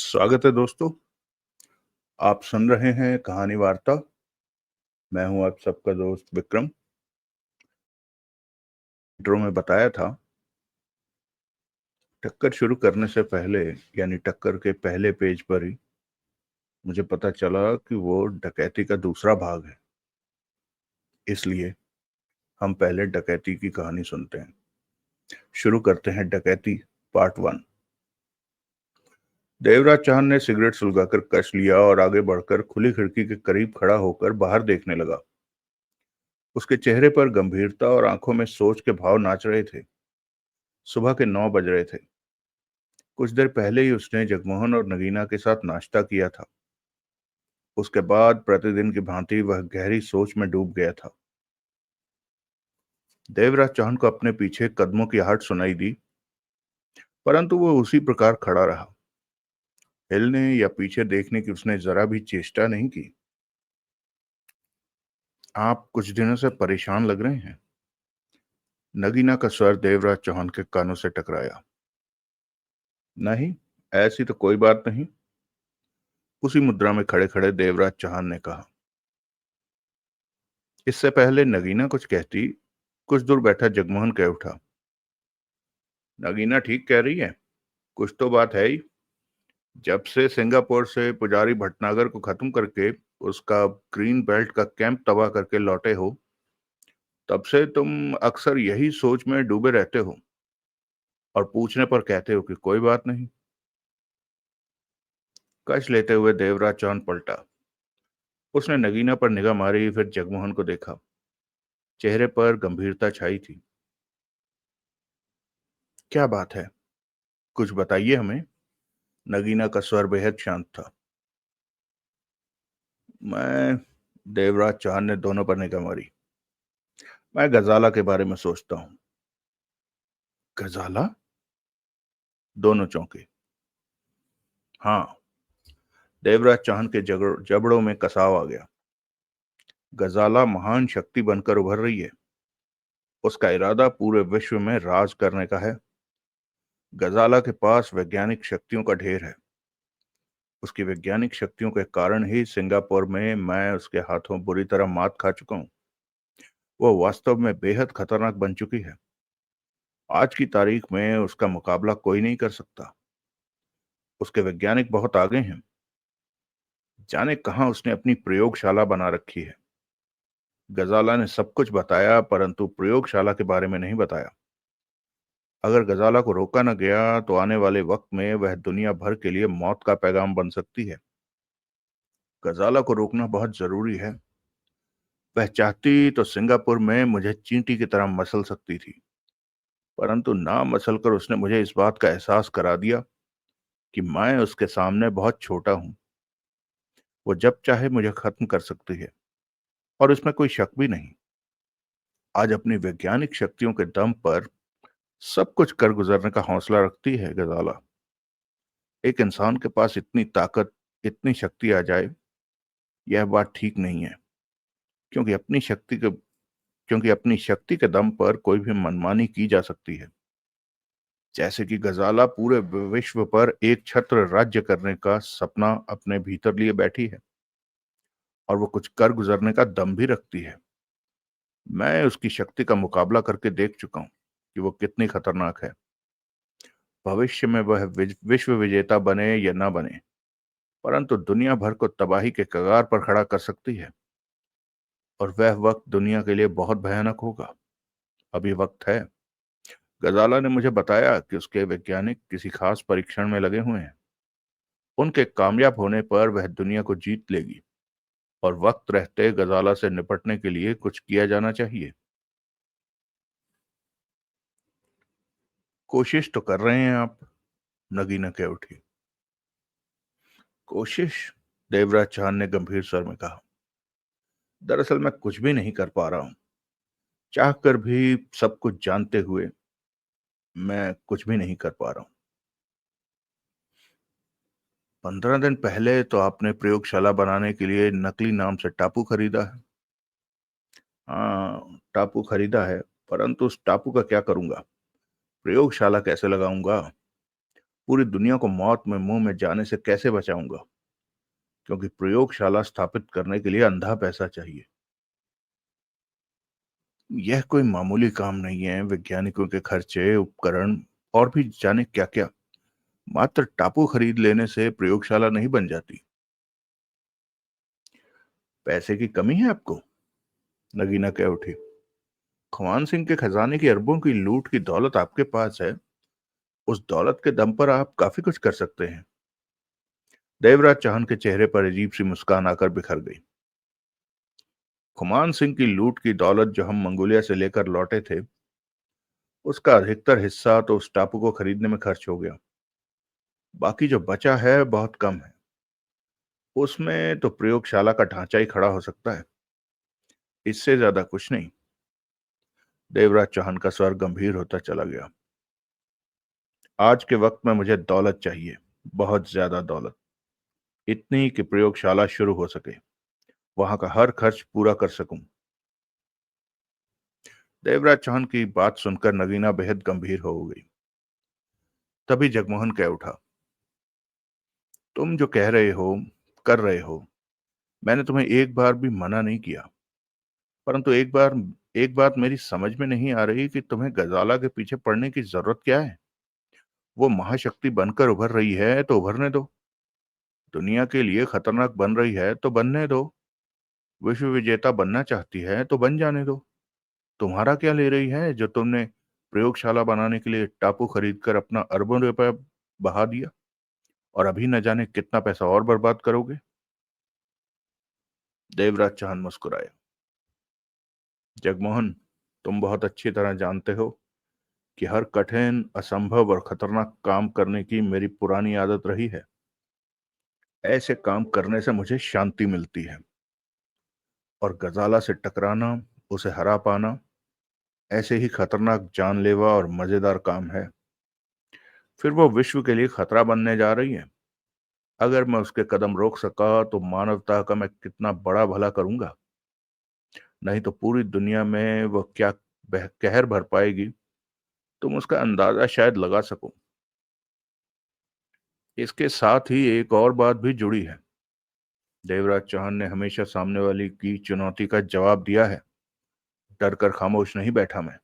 स्वागत है दोस्तों। आप सुन रहे हैं कहानी वार्ता। मैं हूं आप सबका दोस्त विक्रम। इंट्रो में बताया था, टक्कर शुरू करने से पहले यानी टक्कर के पहले पेज पर ही मुझे पता चला कि वो डकैती का दूसरा भाग है। इसलिए हम पहले डकैती की कहानी सुनते हैं। शुरू करते हैं डकैती पार्ट 1। देवराज चांद ने सिगरेट सुलगाकर कश लिया और आगे बढ़कर खुली खिड़की के करीब खड़ा होकर बाहर देखने लगा। उसके चेहरे पर गंभीरता और आंखों में सोच के भाव नाच रहे थे। सुबह के 9 बज रहे थे। कुछ देर पहले ही उसने जगमोहन और नगीना के साथ नाश्ता किया था। उसके बाद प्रतिदिन की भांति वह गहरी सोच में डूब गया था। देवराज चौहान को अपने पीछे कदमों की आहट सुनाई दी, परंतु वो उसी प्रकार खड़ा रहा। हिलने या पीछे देखने की उसने जरा भी चेष्टा नहीं की। आप कुछ दिनों से परेशान लग रहे हैं। नगीना का स्वर देवराज चौहान के कानों से टकराया। नहीं, ऐसी तो कोई बात नहीं, उसी मुद्रा में खड़े खड़े देवराज चौहान ने कहा। इससे पहले नगीना कुछ कहती, कुछ दूर बैठा जगमोहन कह उठा, नगीना ठीक कह रही है, कुछ तो बात है ही। जब से सिंगापुर से पुजारी भटनागर को खत्म करके उसका ग्रीन बेल्ट का कैंप तबाह करके लौटे हो, तब से तुम अक्सर यही सोच में डूबे रहते हो और पूछने पर कहते हो कि कोई बात नहीं। कश लेते हुए देवराज चौहान पलटा। उसने नगीना पर निगाह मारी, फिर जगमोहन को देखा। चेहरे पर गंभीरता छाई थी। क्या बात है, कुछ बताइए हमें। नगीना का स्वर बेहद शांत था। मैं, देवराज चौहान ने दोनों पर निगाह मारी, मैं गजाला के बारे में सोचता हूँ। गजाला? दोनों चौंके। हाँ, देवराज चौहान के जबड़ों में कसाव आ गया। गजाला महान शक्ति बनकर उभर रही है। उसका इरादा पूरे विश्व में राज करने का है। गजाला के पास वैज्ञानिक शक्तियों का ढेर है। उसकी वैज्ञानिक शक्तियों के कारण ही सिंगापुर में मैं उसके हाथों बुरी तरह मात खा चुका हूं। वो वास्तव में बेहद खतरनाक बन चुकी है। आज की तारीख में उसका मुकाबला कोई नहीं कर सकता। उसके वैज्ञानिक बहुत आगे हैं। जाने कहां उसने अपनी प्रयोगशाला बना रखी है। गजाला ने सब कुछ बताया, परंतु प्रयोगशाला के बारे में नहीं बताया। अगर गजाला को रोका न गया तो आने वाले वक्त में वह दुनिया भर के लिए मौत का पैगाम बन सकती है। गजाला को रोकना बहुत जरूरी है। वह चाहती तो सिंगापुर में मुझे चींटी की तरह मसल सकती थी, परंतु ना मसल कर उसने मुझे इस बात का एहसास करा दिया कि मैं उसके सामने बहुत छोटा हूं। वो जब चाहे मुझे खत्म कर सकती है, और इसमें कोई शक भी नहीं। आज अपनी वैज्ञानिक शक्तियों के दम पर सब कुछ कर गुजरने का हौसला रखती है गजाला। एक इंसान के पास इतनी ताकत, इतनी शक्ति आ जाए, यह बात ठीक नहीं है। क्योंकि अपनी शक्ति के क्योंकि अपनी शक्ति के दम पर कोई भी मनमानी की जा सकती है। जैसे कि गजाला पूरे विश्व पर एक छत्र राज्य करने का सपना अपने भीतर लिए बैठी है, और वो कुछ कर गुजरने का दम भी रखती है। मैं उसकी शक्ति का मुकाबला करके देख चुका हूं कि वो कितनी खतरनाक है। भविष्य में वह विश्व विजेता बने या ना बने, परंतु दुनिया भर को तबाही के कगार पर खड़ा कर सकती है। और वह वक्त दुनिया के लिए बहुत भयानक होगा। अभी वक्त है। गजाला ने मुझे बताया कि उसके वैज्ञानिक किसी खास परीक्षण में लगे हुए हैं। उनके कामयाब होने पर वह दुनिया को जीत लेगी, और वक्त रहते गजाला से निपटने के लिए कुछ किया जाना चाहिए। कोशिश तो कर रहे हैं आप, नगीना कह उठी। कोशिश? देवराज चांद ने गंभीर स्वर में कहा। दरअसल मैं कुछ भी नहीं कर पा रहा हूं। चाह कर भी, सब कुछ जानते हुए, मैं कुछ भी नहीं कर पा रहा हूं। 15 दिन पहले तो आपने प्रयोगशाला बनाने के लिए नकली नाम से टापू खरीदा है। हाँ, टापू खरीदा है, परंतु उस टापू का क्या करूंगा? प्रयोगशाला कैसे लगाऊंगा? पूरी दुनिया को मौत में मुंह में जाने से कैसे बचाऊंगा, क्योंकि प्रयोगशाला स्थापित करने के लिए अंधा पैसा चाहिए। यह कोई मामूली काम नहीं है। वैज्ञानिकों के खर्चे, उपकरण और भी जाने क्या क्या। मात्र टापू खरीद लेने से प्रयोगशाला नहीं बन जाती। पैसे की कमी है आपको? नगीना कह उठी। खुमान सिंह के खजाने की अरबों की लूट की दौलत आपके पास है। उस दौलत के दम पर आप काफी कुछ कर सकते हैं। देवराज चौहान के चेहरे पर अजीब सी मुस्कान आकर बिखर गई। खुमान सिंह की लूट की दौलत जो हम मंगोलिया से लेकर लौटे थे, उसका अधिकतर हिस्सा तो उस टापू को खरीदने में खर्च हो गया। बाकी जो बचा है बहुत कम है। उसमें तो प्रयोगशाला का ढांचा ही खड़ा हो सकता है, इससे ज्यादा कुछ नहीं। देवराज चौहान का स्वर गंभीर होता चला गया। आज के वक्त में मुझे दौलत चाहिए, बहुत ज्यादा दौलत। इतनी कि प्रयोगशाला शुरू हो सके, वहां का हर खर्च पूरा कर सकूं। देवराज चौहान की बात सुनकर नगीना बेहद गंभीर हो गई। तभी जगमोहन कह उठा, तुम जो कह रहे हो, कर रहे हो, मैंने तुम्हें एक बार भी मना नहीं किया। परंतु एक बात मेरी समझ में नहीं आ रही कि तुम्हें गजाला के पीछे पड़ने की जरूरत क्या है। वो महाशक्ति बनकर उभर रही है तो उभरने दो। दुनिया के लिए खतरनाक बन रही है तो बनने दो। विश्व विजेता बनना चाहती है तो बन जाने दो। तुम्हारा क्या ले रही है जो तुमने प्रयोगशाला बनाने के लिए टापू खरीद कर अपना अरबों रुपए बहा दिया, और अभी न जाने कितना पैसा और बर्बाद करोगे। देवराज चौहान मुस्कुराए। जगमोहन, तुम बहुत अच्छी तरह जानते हो कि हर कठिन, असंभव और खतरनाक काम करने की मेरी पुरानी आदत रही है। ऐसे काम करने से मुझे शांति मिलती है, और गजाला से टकराना, उसे हरा पाना, ऐसे ही खतरनाक, जानलेवा और मजेदार काम है। फिर वो विश्व के लिए खतरा बनने जा रही है। अगर मैं उसके कदम रोक सका तो मानवता का मैं कितना बड़ा भला करूंगा। नहीं तो पूरी दुनिया में वो क्या कहर भर पाएगी, तुम उसका अंदाजा शायद लगा सको। इसके साथ ही एक और बात भी जुड़ी है। देवराज चौहान ने हमेशा सामने वाली की चुनौती का जवाब दिया है। डर कर खामोश नहीं बैठा मैं।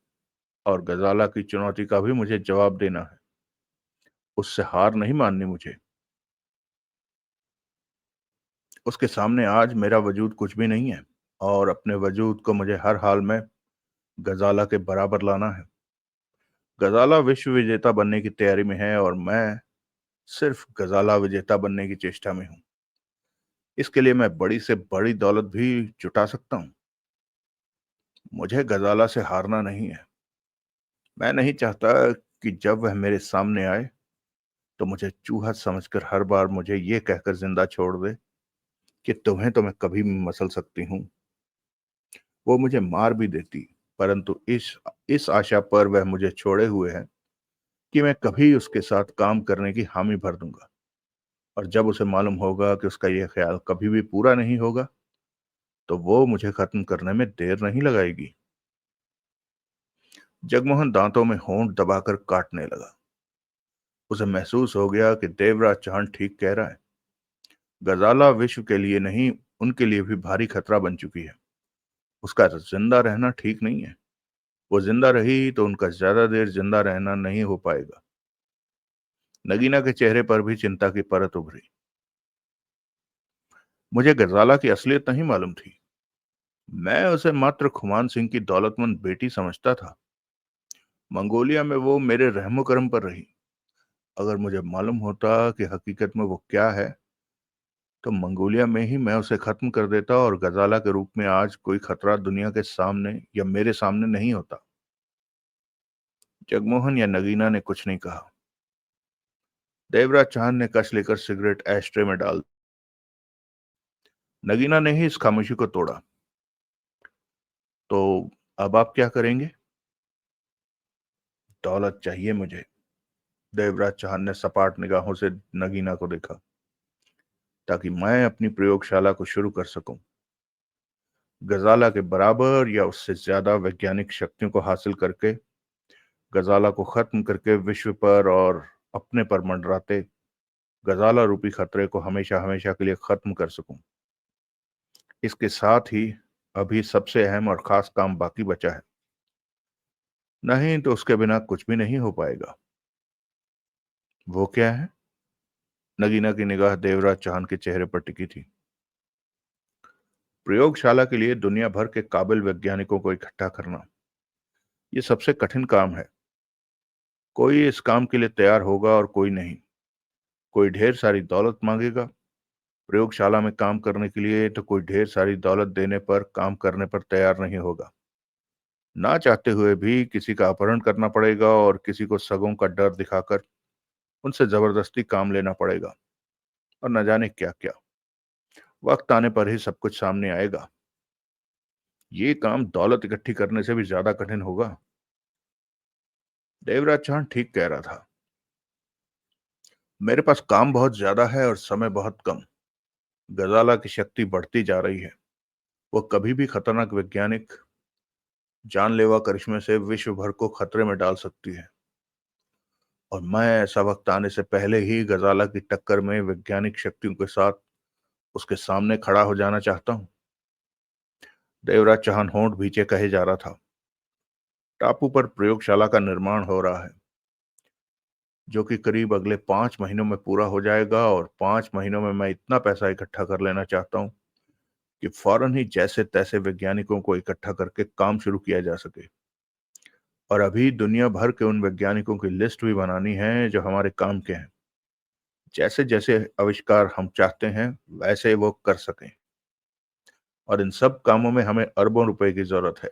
और गजाला की चुनौती का भी मुझे जवाब देना है। उससे हार नहीं माननी मुझे। उसके सामने आज मेरा वजूद कुछ भी नहीं है, और अपने वजूद को मुझे हर हाल में गजाला के बराबर लाना है। गजाला विश्व विजेता बनने की तैयारी में है, और मैं सिर्फ गजाला विजेता बनने की चेष्टा में हूं। इसके लिए मैं बड़ी से बड़ी दौलत भी जुटा सकता हूं। मुझे गजाला से हारना नहीं है। मैं नहीं चाहता कि जब वह मेरे सामने आए तो मुझे चूहा समझकर हर बार मुझे ये कहकर जिंदा छोड़ दे कि तुम्हें तो मैं कभी भी मसल सकती हूँ। वो मुझे मार भी देती, परंतु इस आशा पर वह मुझे छोड़े हुए है कि मैं कभी उसके साथ काम करने की हामी भर दूंगा। और जब उसे मालूम होगा कि उसका यह ख्याल कभी भी पूरा नहीं होगा, तो वो मुझे खत्म करने में देर नहीं लगाएगी। जगमोहन दांतों में होंठ दबाकर काटने लगा। उसे महसूस हो गया कि देवराज चौहान ठीक कह रहा है। गजाला विश्व के लिए नहीं, उनके लिए भी भारी खतरा बन चुकी है। उसका जिंदा रहना ठीक नहीं है। वो जिंदा रही तो उनका ज्यादा देर जिंदा रहना नहीं हो पाएगा। नगीना के चेहरे पर भी चिंता की परत उभरी। मुझे गजाला की असलियत नहीं मालूम थी। मैं उसे मात्र खुमान सिंह की दौलतमंद बेटी समझता था। मंगोलिया में वो मेरे रहमो करम पर रही। अगर मुझे मालूम होता कि हकीकत में वो क्या है, तो मंगोलिया में ही मैं उसे खत्म कर देता, और गजाला के रूप में आज कोई खतरा दुनिया के सामने या मेरे सामने नहीं होता। जगमोहन या नगीना ने कुछ नहीं कहा। देवराज चौहान ने कश लेकर सिगरेट एस्ट्रे में डाल। नगीना ने ही इस खामोशी को तोड़ा। तो अब आप क्या करेंगे? दौलत चाहिए मुझे। देवराज चौहान ने सपाट निगाहों से नगीना को देखा। ताकि मैं अपनी प्रयोगशाला को शुरू कर सकूं। गजाला के बराबर या उससे ज्यादा वैज्ञानिक शक्तियों को हासिल करके, गजाला को खत्म करके विश्व पर और अपने पर मंडराते गजाला रूपी खतरे को हमेशा हमेशा के लिए खत्म कर सकूं। इसके साथ ही अभी सबसे अहम और खास काम बाकी बचा है, नहीं तो उसके बिना कुछ भी नहीं हो पाएगा। वो क्या है? नगीना की निगाह देवराज चौहान के चेहरे पर टिकी थी। प्रयोगशाला के लिए दुनिया भर के काबिल वैज्ञानिकों को इकट्ठा करना, ये सबसे कठिन काम है। कोई इस काम के लिए तैयार होगा और कोई नहीं। कोई ढेर सारी दौलत मांगेगा प्रयोगशाला में काम करने के लिए, तो कोई ढेर सारी दौलत देने पर काम करने पर तैयार नहीं होगा। ना चाहते हुए भी किसी का अपहरण करना पड़ेगा और किसी को सगों का डर दिखाकर उनसे जबरदस्ती काम लेना पड़ेगा, और न जाने क्या क्या। वक्त आने पर ही सब कुछ सामने आएगा। ये काम दौलत इकट्ठी करने से भी ज्यादा कठिन होगा। देवराज चौहान ठीक कह रहा था। मेरे पास काम बहुत ज्यादा है और समय बहुत कम। गजाला की शक्ति बढ़ती जा रही है। वो कभी भी खतरनाक वैज्ञानिक जानलेवा करिश्मे से विश्व भर को खतरे में डाल सकती है, और मैं ऐसा वक्त आने से पहले ही गजाला की टक्कर में वैज्ञानिक शक्तियों के साथ उसके सामने खड़ा हो जाना चाहता हूं। देवराज चौहान होंठ भींचे कहे जा रहा था। टापू पर प्रयोगशाला का निर्माण हो रहा है, जो कि करीब अगले 5 महीनों में पूरा हो जाएगा, और 5 महीनों में मैं इतना पैसा इकट्ठा कर लेना चाहता हूं कि फौरन ही जैसे तैसे वैज्ञानिकों को इकट्ठा करके काम शुरू किया जा सके। और अभी दुनिया भर के उन वैज्ञानिकों की लिस्ट भी बनानी है जो हमारे काम के हैं। जैसे जैसे आविष्कार हम चाहते हैं वैसे वो कर सकें। और इन सब कामों में हमें अरबों रुपए की जरूरत है,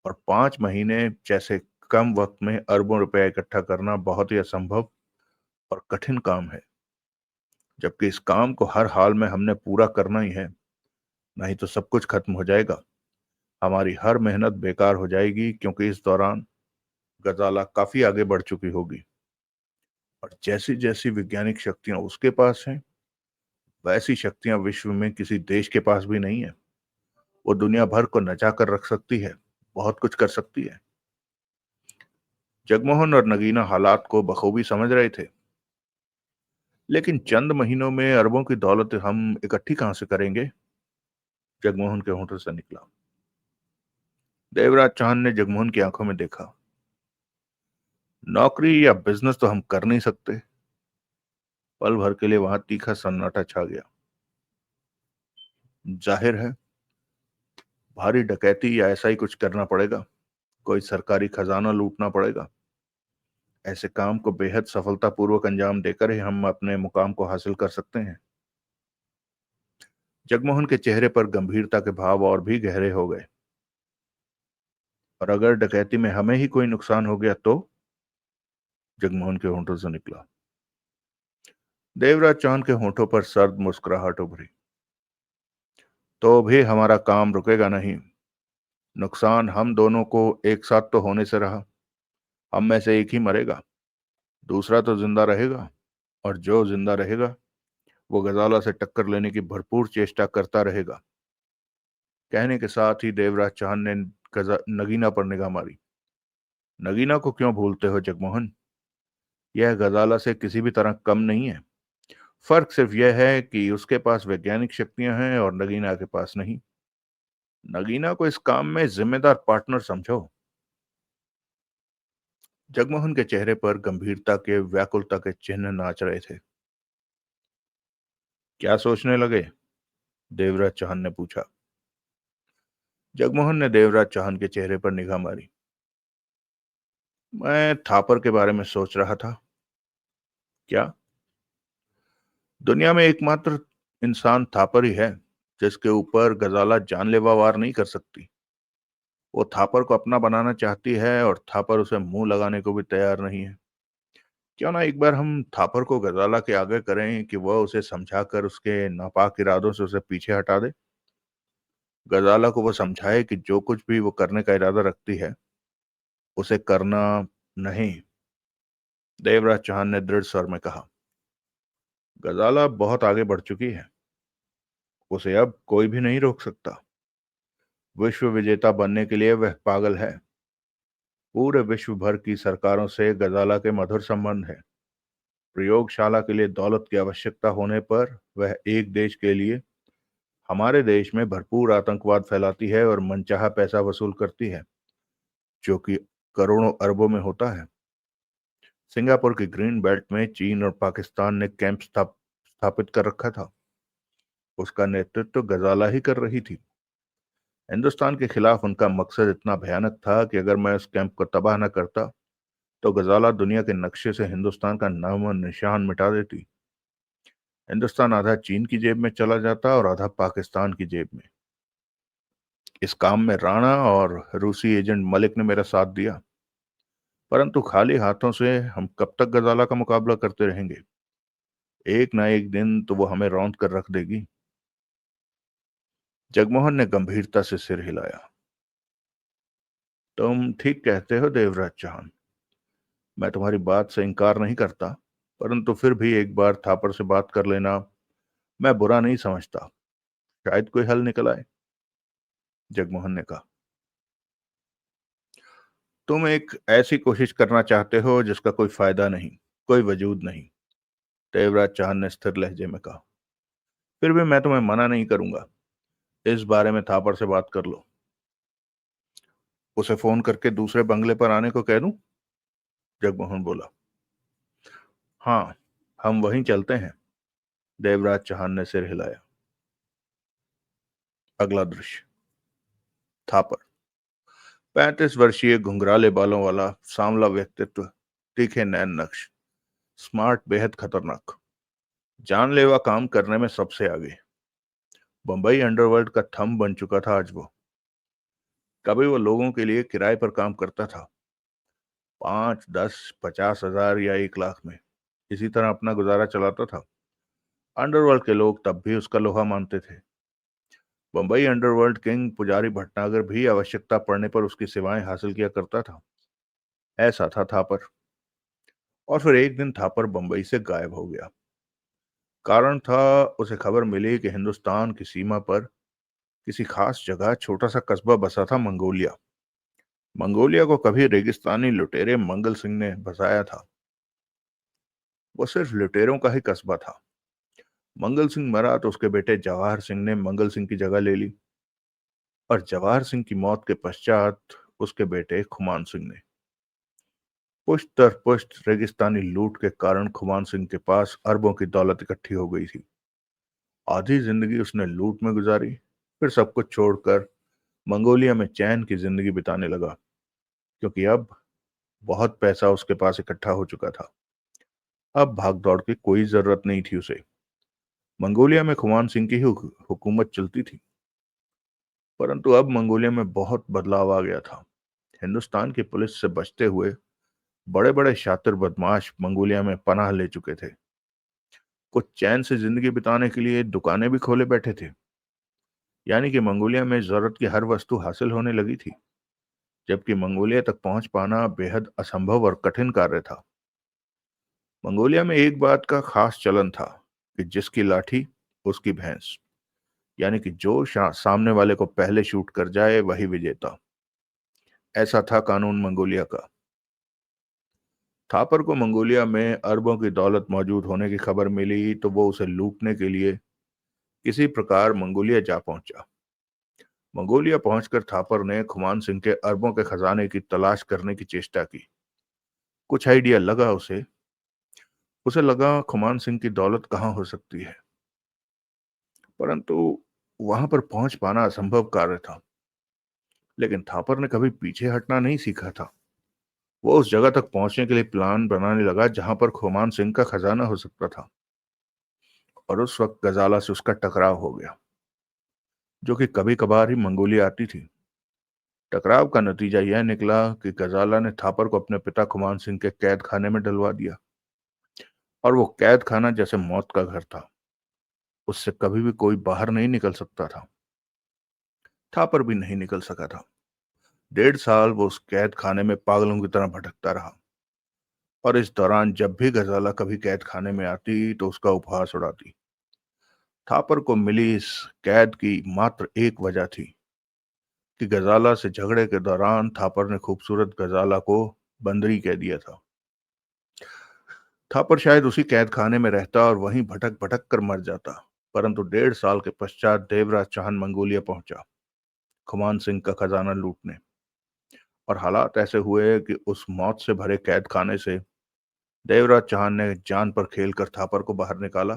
और 5 महीने जैसे कम वक्त में अरबों रुपए इकट्ठा करना बहुत ही असंभव और कठिन काम है। जबकि इस काम को हर हाल में हमने पूरा करना ही है, नहीं तो सब कुछ खत्म हो जाएगा। हमारी हर मेहनत बेकार हो जाएगी, क्योंकि इस दौरान गजाला काफी आगे बढ़ चुकी होगी, और जैसी जैसी वैज्ञानिक शक्तियां उसके पास हैं वैसी शक्तियां विश्व में किसी देश के पास भी नहीं है। वो दुनिया भर को नचा कर रख सकती है, बहुत कुछ कर सकती है। जगमोहन और नगीना हालात को बखूबी समझ रहे थे, लेकिन चंद महीनों में अरबों की दौलत हम इकट्ठी कहां से करेंगे? जगमोहन के होंठों से निकला। देवराज चौहान ने जगमोहन की आंखों में देखा। नौकरी या बिजनेस तो हम कर नहीं सकते। पल भर के लिए वहां तीखा सन्नाटा छा गया। जाहिर है, भारी डकैती या ऐसा ही कुछ करना पड़ेगा। कोई सरकारी खजाना लूटना पड़ेगा। ऐसे काम को बेहद सफलतापूर्वक अंजाम देकर ही हम अपने मुकाम को हासिल कर सकते हैं। जगमोहन के चेहरे पर गंभीरता के भाव और भी गहरे हो गए। और अगर डकैती में हमें ही कोई नुकसान हो गया तो? जगमोहन के होंठों से निकला। देवराज चौहान के होंठों पर सर्द मुस्कुराहट उभरी। तो भी हमारा काम रुकेगा नहीं। नुकसान हम दोनों को एक साथ तो होने से रहा। हम में से एक ही मरेगा, दूसरा तो जिंदा रहेगा। और जो जिंदा रहेगा वो गजाला से टक्कर लेने की भरपूर चेष्टा करता रहेगा। कहने के साथ ही देवराज चौहान ने नगीना पर निगाह मारी। नगीना को क्यों भूलते हो जगमोहन? यह गजाला से किसी भी तरह कम नहीं है। फर्क सिर्फ यह है कि उसके पास वैज्ञानिक शक्तियां हैं और नगीना के पास नहीं। नगीना को इस काम में जिम्मेदार पार्टनर समझो। जगमोहन के चेहरे पर गंभीरता के व्याकुलता के चिन्ह नाच रहे थे। क्या सोचने लगे? देवराज चौहान ने पूछा। जगमोहन ने देवराज चौहान के चेहरे पर निगाह मारी। मैं थापर के बारे में सोच रहा था। क्या? दुनिया में एकमात्र इंसान थापर ही है जिसके ऊपर गजाला जानलेवा वार नहीं कर सकती। वो थापर को अपना बनाना चाहती है और थापर उसे मुंह लगाने को भी तैयार नहीं है। क्यों ना एक बार हम थापर को गजाला के आगे करें कि वह उसे समझाकर उसके नापाक इरादों से उसे पीछे हटा दे। गजाला को वो समझाए कि जो कुछ भी वो करने का इरादा रखती है उसे करना नहीं। देवराज चौहान ने दृढ़ स्वर में कहा। गजाला बहुत आगे बढ़ चुकी है। उसे अब कोई भी नहीं रोक सकता। विश्व विजेता बनने के लिए वह पागल है। पूरे विश्व भर की सरकारों से गजाला के मधुर संबंध है। प्रयोगशाला के लिए दौलत की आवश्यकता होने पर वह एक देश के लिए हमारे देश में भरपूर आतंकवाद फैलाती है और मनचाहा पैसा वसूल करती है, जो कि करोड़ों अरबों में होता है। सिंगापुर की ग्रीन बेल्ट में चीन और पाकिस्तान ने कैंप स्थापित कर रखा था। उसका नेतृत्व गजाला ही कर रही थी। हिंदुस्तान के खिलाफ उनका मकसद इतना भयानक था कि अगर मैं उस कैंप को तबाह न करता तो गजाला दुनिया के नक्शे से हिंदुस्तान का नाम और निशान मिटा देती। हिंदुस्तान आधा चीन की जेब में चला जाता और आधा पाकिस्तान की जेब में। इस काम में राणा और रूसी एजेंट मलिक ने मेरा साथ दिया, परंतु खाली हाथों से हम कब तक गजाला का मुकाबला करते रहेंगे। एक ना एक दिन तो वो हमें रौंद कर रख देगी। जगमोहन ने गंभीरता से सिर हिलाया। तुम ठीक कहते हो देवराज चौहान, मैं तुम्हारी बात से इनकार नहीं करता, परंतु फिर भी एक बार थापर से बात कर लेना मैं बुरा नहीं समझता। शायद कोई हल निकल आए। जगमोहन ने कहा, तुम एक ऐसी कोशिश करना चाहते हो जिसका कोई फायदा नहीं, कोई वजूद नहीं, देवराज चौहान ने स्थिर लहजे में कहा। फिर भी मैं तुम्हें मना नहीं करूंगा। इस बारे में थापर से बात कर लो। उसे फोन करके दूसरे बंगले पर आने को कह दूं? जगमोहन बोला। हाँ, हम वहीं चलते हैं। देवराज चौहान ने सिर हिलाया। अगला दृश्य। थापर 35 वर्षीय घुंघराले बालों वाला सांवला व्यक्तित्व, तीखे नैन नक्श, स्मार्ट, बेहद खतरनाक, जानलेवा काम करने में सबसे आगे। बंबई अंडरवर्ल्ड का थंब बन चुका था आज वो। कभी वो लोगों के लिए किराए पर काम करता था, 5, 10, 50 हजार या 1 लाख में। इसी तरह अपना गुजारा चलाता था। अंडरवर्ल्ड के लोग तब भी उसका लोहा मानते थे। बंबई अंडरवर्ल्ड किंग पुजारी भटनागर भी आवश्यकता पड़ने पर उसकी सेवाएं हासिल किया करता था। ऐसा था थापर। और फिर एक दिन थापर बंबई से गायब हो गया। कारण था, उसे खबर मिली कि हिंदुस्तान की सीमा पर किसी खास जगह छोटा सा कस्बा बसा था, मंगोलिया। मंगोलिया को कभी रेगिस्तानी लुटेरे मंगल सिंह ने बसाया था। वो सिर्फ लुटेरों का ही कस्बा था। मंगल सिंह मरा तो उसके बेटे जवाहर सिंह ने मंगल सिंह की जगह ले ली, और जवाहर सिंह की मौत के पश्चात उसके बेटे खुमान सिंह ने। पुश्त दर पुश्त रेगिस्तानी लूट के कारण खुमान सिंह के पास अरबों की दौलत इकट्ठी हो गई थी। आधी जिंदगी उसने लूट में गुजारी, फिर सब कुछ छोड़कर मंगोलिया में चैन की जिंदगी बिताने लगा, क्योंकि अब बहुत पैसा उसके पास इकट्ठा हो चुका था। अब भाग दौड़ की कोई जरूरत नहीं थी उसे। मंगोलिया में खुमान सिंह की ही हुकूमत चलती थी। परंतु अब मंगोलिया में बहुत बदलाव आ गया था। हिंदुस्तान की पुलिस से बचते हुए बड़े बड़े शातिर बदमाश मंगोलिया में पनाह ले चुके थे। कुछ चैन से जिंदगी बिताने के लिए दुकानें भी खोले बैठे थे। यानी कि मंगोलिया में जरूरत की हर वस्तु हासिल होने लगी थी, जबकि मंगोलिया तक पहुंच पाना बेहद असंभव और कठिन कार्य था। मंगोलिया में एक बात का खास चलन था कि जिसकी लाठी उसकी भैंस। यानी कि जो सामने वाले को पहले शूट कर जाए वही विजेता। ऐसा था कानून मंगोलिया का। थापर को मंगोलिया में अरबों की दौलत मौजूद होने की खबर मिली तो वो उसे लूटने के लिए किसी प्रकार मंगोलिया जा पहुंचा। मंगोलिया पहुंचकर थापर ने खुमान सिंह के अरबों के खजाने की तलाश करने की चेष्टा की। कुछ आइडिया लगा उसे। उसे लगा खुमान सिंह की दौलत कहाँ हो सकती है, परंतु वहां पर पहुंच पाना असंभव कार्य था। लेकिन थापर ने कभी पीछे हटना नहीं सीखा था। वो उस जगह तक पहुंचने के लिए प्लान बनाने लगा जहां पर खुमान सिंह का खजाना हो सकता था। और उस वक्त गजाला से उसका टकराव हो गया, जो कि कभी कभार ही मंगोलिया आती थी। टकराव का नतीजा यह निकला कि गजाला ने थापर को अपने पिता खुमान सिंह के कैद खाने में डलवा दिया। और वो कैद खाना जैसे मौत का घर था। उससे कभी भी कोई बाहर नहीं निकल सकता था। थापर भी नहीं निकल सका था। 1.5 साल वो उस कैद खाने में पागलों की तरह भटकता रहा। और इस दौरान जब भी गजाला कभी कैद खाने में आती तो उसका उपहास उड़ाती। थापर को मिली इस कैद की मात्र एक वजह थी कि गजाला से झगड़े के दौरान थापर ने खूबसूरत गजाला को बंदरी कह दिया था। थापर शायद उसी कैद खाने में रहता और वहीं भटक भटक कर मर जाता। परंतु 1.5 साल के पश्चात देवराज चौहान मंगोलिया पहुंचा, खुमान सिंह का खजाना लूटने। और हालात ऐसे हुए कि उस मौत से भरे कैद खाने से देवराज चौहान ने जान पर खेल कर थापर को बाहर निकाला।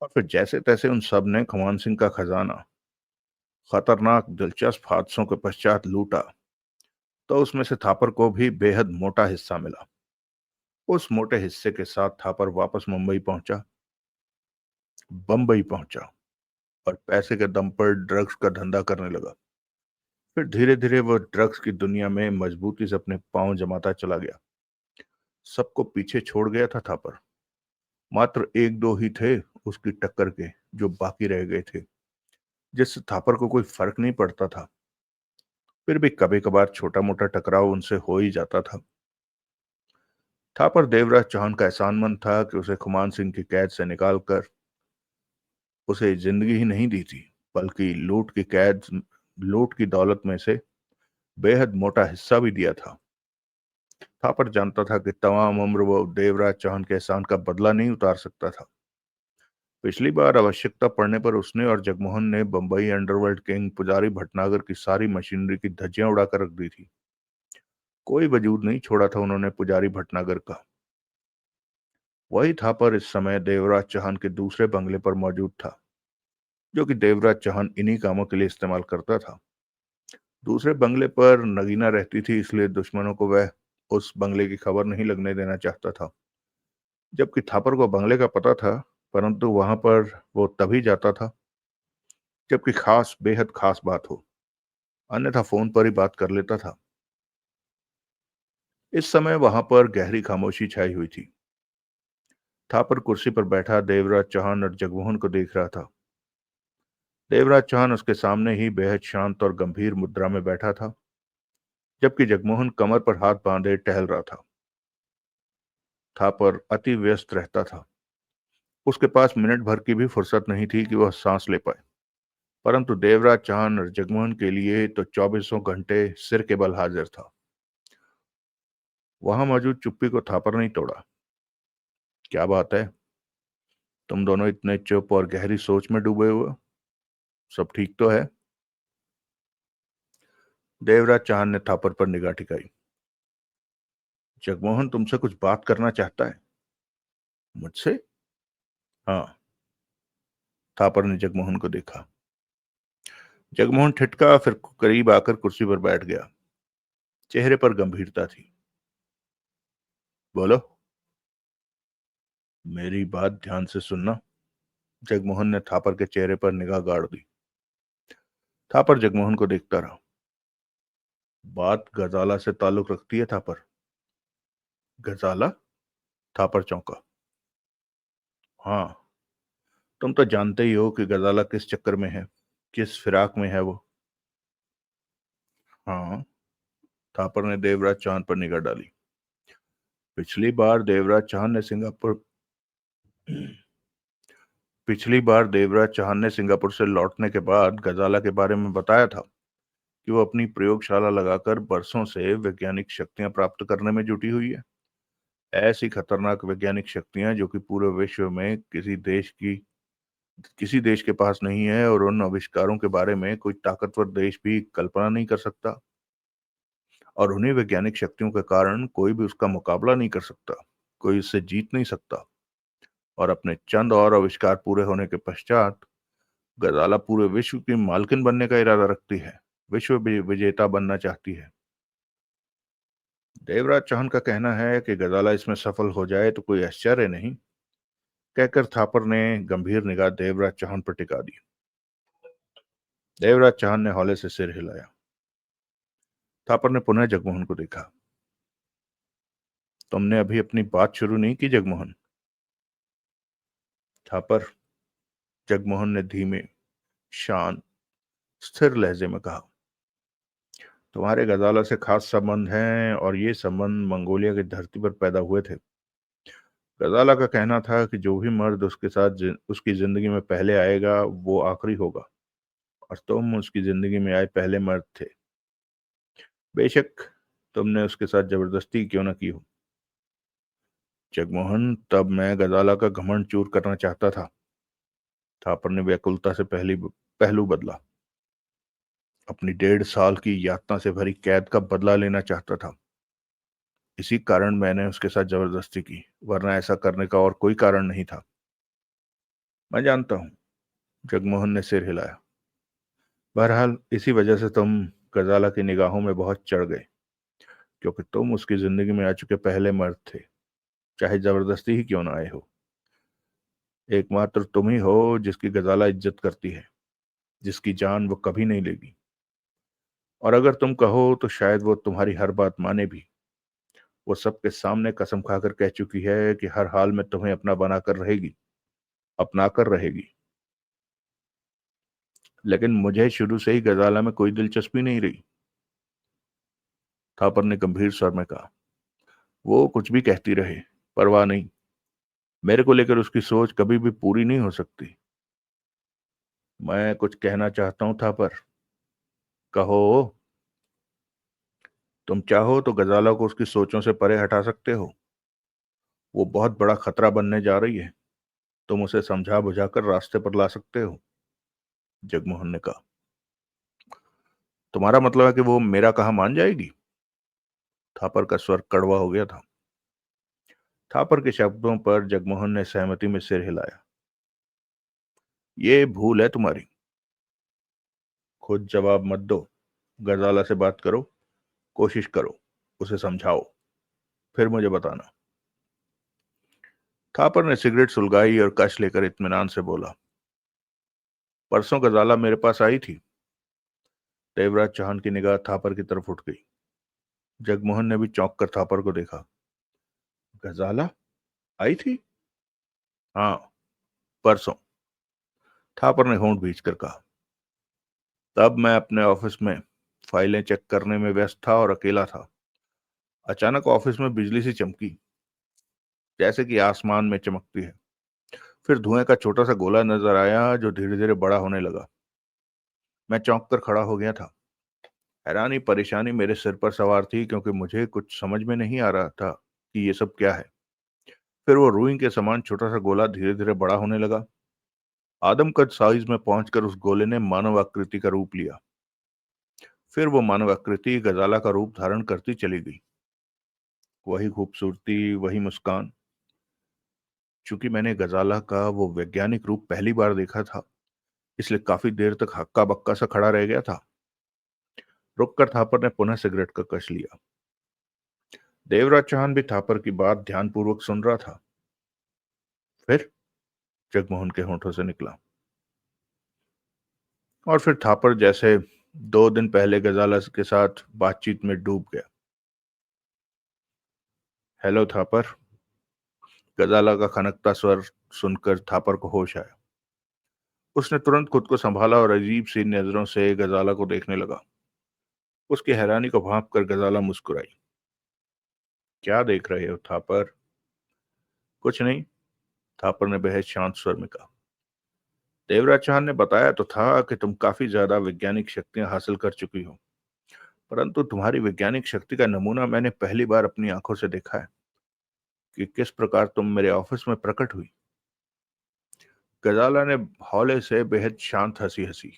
और फिर जैसे तैसे उन सब ने खुमान सिंह का खजाना खतरनाक दिलचस्प हादसों के पश्चात लूटा, तो उसमें से थापर को भी बेहद मोटा हिस्सा मिला। उस मोटे हिस्से के साथ थापर वापस बम्बई पहुंचा और पैसे के दम पर ड्रग्स का धंधा करने लगा। फिर धीरे धीरे वो ड्रग्स की दुनिया में मजबूती से अपने पांव जमाता चला गया। सबको पीछे छोड़ गया था थापर। मात्र एक दो ही थे उसकी टक्कर के जो बाकी रह गए थे, जिससे थापर को कोई फर्क नहीं पड़ता था। फिर भी कभी कभार छोटा मोटा टकराव उनसे हो ही जाता था। थापर देवराज चौहान का एहसानमंद था कि उसे खुमान सिंह की कैद से निकालकर उसे जिंदगी ही नहीं दी थी, बल्कि लूट की दौलत में से बेहद मोटा हिस्सा भी दिया था। थापर जानता था कि तमाम उम्र वो देवराज चौहान के एहसान का बदला नहीं उतार सकता था। पिछली बार आवश्यकता पड़ने पर उसने और जगमोहन ने बंबई अंडरवर्ल्ड किंग पुजारी भटनागर की सारी मशीनरी की धज्जियां उड़ाकर रख दी थी। कोई वजूद नहीं छोड़ा था उन्होंने पुजारी भटनागर का। वही थापर इस समय देवराज चौहान के दूसरे बंगले पर मौजूद था, जो कि देवराज चौहान इन्हीं कामों के लिए इस्तेमाल करता था। दूसरे बंगले पर नगीना रहती थी, इसलिए दुश्मनों को वह उस बंगले की खबर नहीं लगने देना चाहता था। जबकि थापर को बंगले का पता था, परंतु वहां पर वो तभी जाता था जबकि बेहद खास बात हो, अन्यथा फोन पर ही बात कर लेता था। इस समय वहां पर गहरी खामोशी छाई हुई थी। थापर कुर्सी पर बैठा देवराज चौहान और जगमोहन को देख रहा था। देवराज चौहान उसके सामने ही बेहद शांत और गंभीर मुद्रा में बैठा था, जबकि जगमोहन कमर पर हाथ बांधे टहल रहा था। थापर अति व्यस्त रहता था। उसके पास मिनट भर की भी फुर्सत नहीं थी कि वह सांस ले पाए। परंतु देवराज चौहान और जगमोहन के लिए तो चौबीसों घंटे सिर के बल हाजिर था। वहां मौजूद चुप्पी को थापर नहीं तोड़ा। क्या बात है, तुम दोनों इतने चुप और गहरी सोच में डूबे हुए हो? सब ठीक तो है? देवराज चौहान ने थापर पर निगाह टिकाई। जगमोहन तुमसे कुछ बात करना चाहता है। मुझसे? हाँ। थापर ने जगमोहन को देखा। जगमोहन ठिठका, फिर करीब आकर कुर्सी पर बैठ गया। चेहरे पर गंभीरता थी। बोलो। मेरी बात ध्यान से सुनना। जगमोहन ने थापर के चेहरे पर निगाह गाड़ दी। थापर जगमोहन को देखता रहा। बात गजाला से ताल्लुक रखती है थापर। गजाला? थापर चौंका। हाँ, तुम तो जानते ही हो कि गजाला किस चक्कर में है, किस फिराक में है वो। हाँ। थापर ने देवराज चौहान पर निगाह डाली। पिछली बार देवराज चौहान ने सिंगापुर पिछली बार देवराज चौहान ने सिंगापुर से लौटने के बाद गजाला के बारे में बताया था कि वो अपनी प्रयोगशाला लगाकर बरसों से वैज्ञानिक शक्तियां प्राप्त करने में जुटी हुई है। ऐसी खतरनाक वैज्ञानिक शक्तियां जो कि पूरे विश्व में किसी देश के पास नहीं है, और उन आविष्कारों के बारे में कोई ताकतवर देश भी कल्पना नहीं कर सकता। और उन्हीं वैज्ञानिक शक्तियों के कारण कोई भी उसका मुकाबला नहीं कर सकता, कोई उससे जीत नहीं सकता। और अपने चंद और आविष्कार पूरे होने के पश्चात गजाला पूरे विश्व की मालकिन बनने का इरादा रखती है, विजेता बनना चाहती है। देवराज चौहान का कहना है कि गजाला इसमें सफल हो जाए तो कोई आश्चर्य नहीं, कहकर थापर ने गंभीर निगाह देवराज चौहान पर टिका दी। देवराज चौहान ने हौले से सिर हिलाया। थापर ने पुनः जगमोहन को देखा। तुमने अभी अपनी बात शुरू नहीं की जगमोहन। थापर, जगमोहन ने धीमे, शांत, स्थिर लहजे में कहा, तुम्हारे गजाला से खास संबंध हैं और ये संबंध मंगोलिया की धरती पर पैदा हुए थे। गजाला का कहना था कि जो भी मर्द उसकी जिंदगी में पहले आएगा वो आखिरी होगा, और तुम उसकी जिंदगी में आए पहले मर्द थे। बेशक तुमने उसके साथ जबरदस्ती क्यों ना की हो। जगमोहन, तब मैं गजाला का घमंड चूर करना चाहता था। थापर ने व्याकुलता से पहलू बदला। अपनी 1.5 साल की यातना से भरी कैद का बदला लेना चाहता था। इसी कारण मैंने उसके साथ जबरदस्ती की, वरना ऐसा करने का और कोई कारण नहीं था। मैं जानता हूं। जगमोहन ने सिर हिलाया। बहरहाल इसी वजह से तुम गजाला की निगाहों में बहुत चढ़ गए, क्योंकि तुम उसकी जिंदगी में आ चुके पहले मर्द थे, चाहे जबरदस्ती ही क्यों ना आए हो। एकमात्र तुम ही हो जिसकी गजाला इज्जत करती है, जिसकी जान वो कभी नहीं लेगी। और अगर तुम कहो तो शायद वो तुम्हारी हर बात माने भी। वो सबके सामने कसम खाकर कह चुकी है कि हर हाल में तुम्हें अपना बनाकर रहेगी, अपनाकर रहेगी। लेकिन मुझे शुरू से ही गजाला में कोई दिलचस्पी नहीं रही, थापर ने गंभीर स्वर में कहा। वो कुछ भी कहती रहे, परवाह नहीं। मेरे को लेकर उसकी सोच कभी भी पूरी नहीं हो सकती। मैं कुछ कहना चाहता हूं थापर। कहो। तुम चाहो तो गजाला को उसकी सोचों से परे हटा सकते हो। वो बहुत बड़ा खतरा बनने जा रही है। तुम उसे समझा बुझाकर रास्ते पर ला सकते हो। जगमोहन ने कहा। तुम्हारा मतलब है कि वो मेरा कहा मान जाएगी? थापर का स्वर कड़वा हो गया था। थापर के शब्दों पर जगमोहन ने सहमति में सिर हिलाया। ये भूल है तुम्हारी। खुद जवाब मत दो। गजाला से बात करो, कोशिश करो, उसे समझाओ, फिर मुझे बताना। थापर ने सिगरेट सुलगाई और कश लेकर इत्मीनान से बोला। परसों गजाला मेरे पास आई थी। देवराज चौहान की निगाह थापर की तरफ उठ गई। जगमोहन ने भी चौंक कर थापर को देखा। गजाला आई थी? हाँ, परसों, थापर ने होंठ भींचकर कहा। तब मैं अपने ऑफिस में फाइलें चेक करने में व्यस्त था और अकेला था। अचानक ऑफिस में बिजली सी चमकी, जैसे कि आसमान में चमकती है। फिर धुएं का छोटा सा गोला नजर आया जो धीरे धीरे बड़ा होने लगा। मैं चौंक कर खड़ा हो गया था। हैरानी परेशानी मेरे सिर पर सवार थी, क्योंकि मुझे कुछ समझ में नहीं आ रहा था कि ये सब क्या है। फिर वो रूई के समान छोटा सा गोला धीरे धीरे बड़ा होने लगा। आदमकद साइज में पहुंचकर उस गोले ने मानव आकृति का रूप लिया। फिर वो मानव आकृति गजाला का रूप धारण करती चली गई। वही खूबसूरती, वही मुस्कान। चूंकि मैंने गजाला का वो वैज्ञानिक रूप पहली बार देखा था, इसलिए काफी देर तक हक्का बक्का सा खड़ा रह गया था। रुककर थापर ने पुनः सिगरेट का कश लिया। देवराज चौहान भी थापर की बात ध्यानपूर्वक सुन रहा था। फिर जगमोहन के होंठों से निकला। और फिर थापर जैसे 2 दिन पहले गजाला के साथ बातचीत में डूब गया। हेलो थापर। गजाला का खनकता स्वर सुनकर थापर को होश आया। उसने तुरंत खुद को संभाला और अजीब सी नजरों से गजाला को देखने लगा। उसकी हैरानी को भांप कर गजाला मुस्कुराई। क्या देख रहे हो थापर? कुछ नहीं, थापर ने बेहद शांत स्वर में कहा। देवराज चौहान ने बताया तो था कि तुम काफी ज्यादा वैज्ञानिक शक्तियां हासिल कर चुकी हो, परंतु तुम्हारी वैज्ञानिक शक्ति का नमूना मैंने पहली बार अपनी आंखों से देखा है कि किस प्रकार तुम मेरे ऑफिस में प्रकट हुई। गजाला ने हौले से बेहद शांत हंसी हंसी।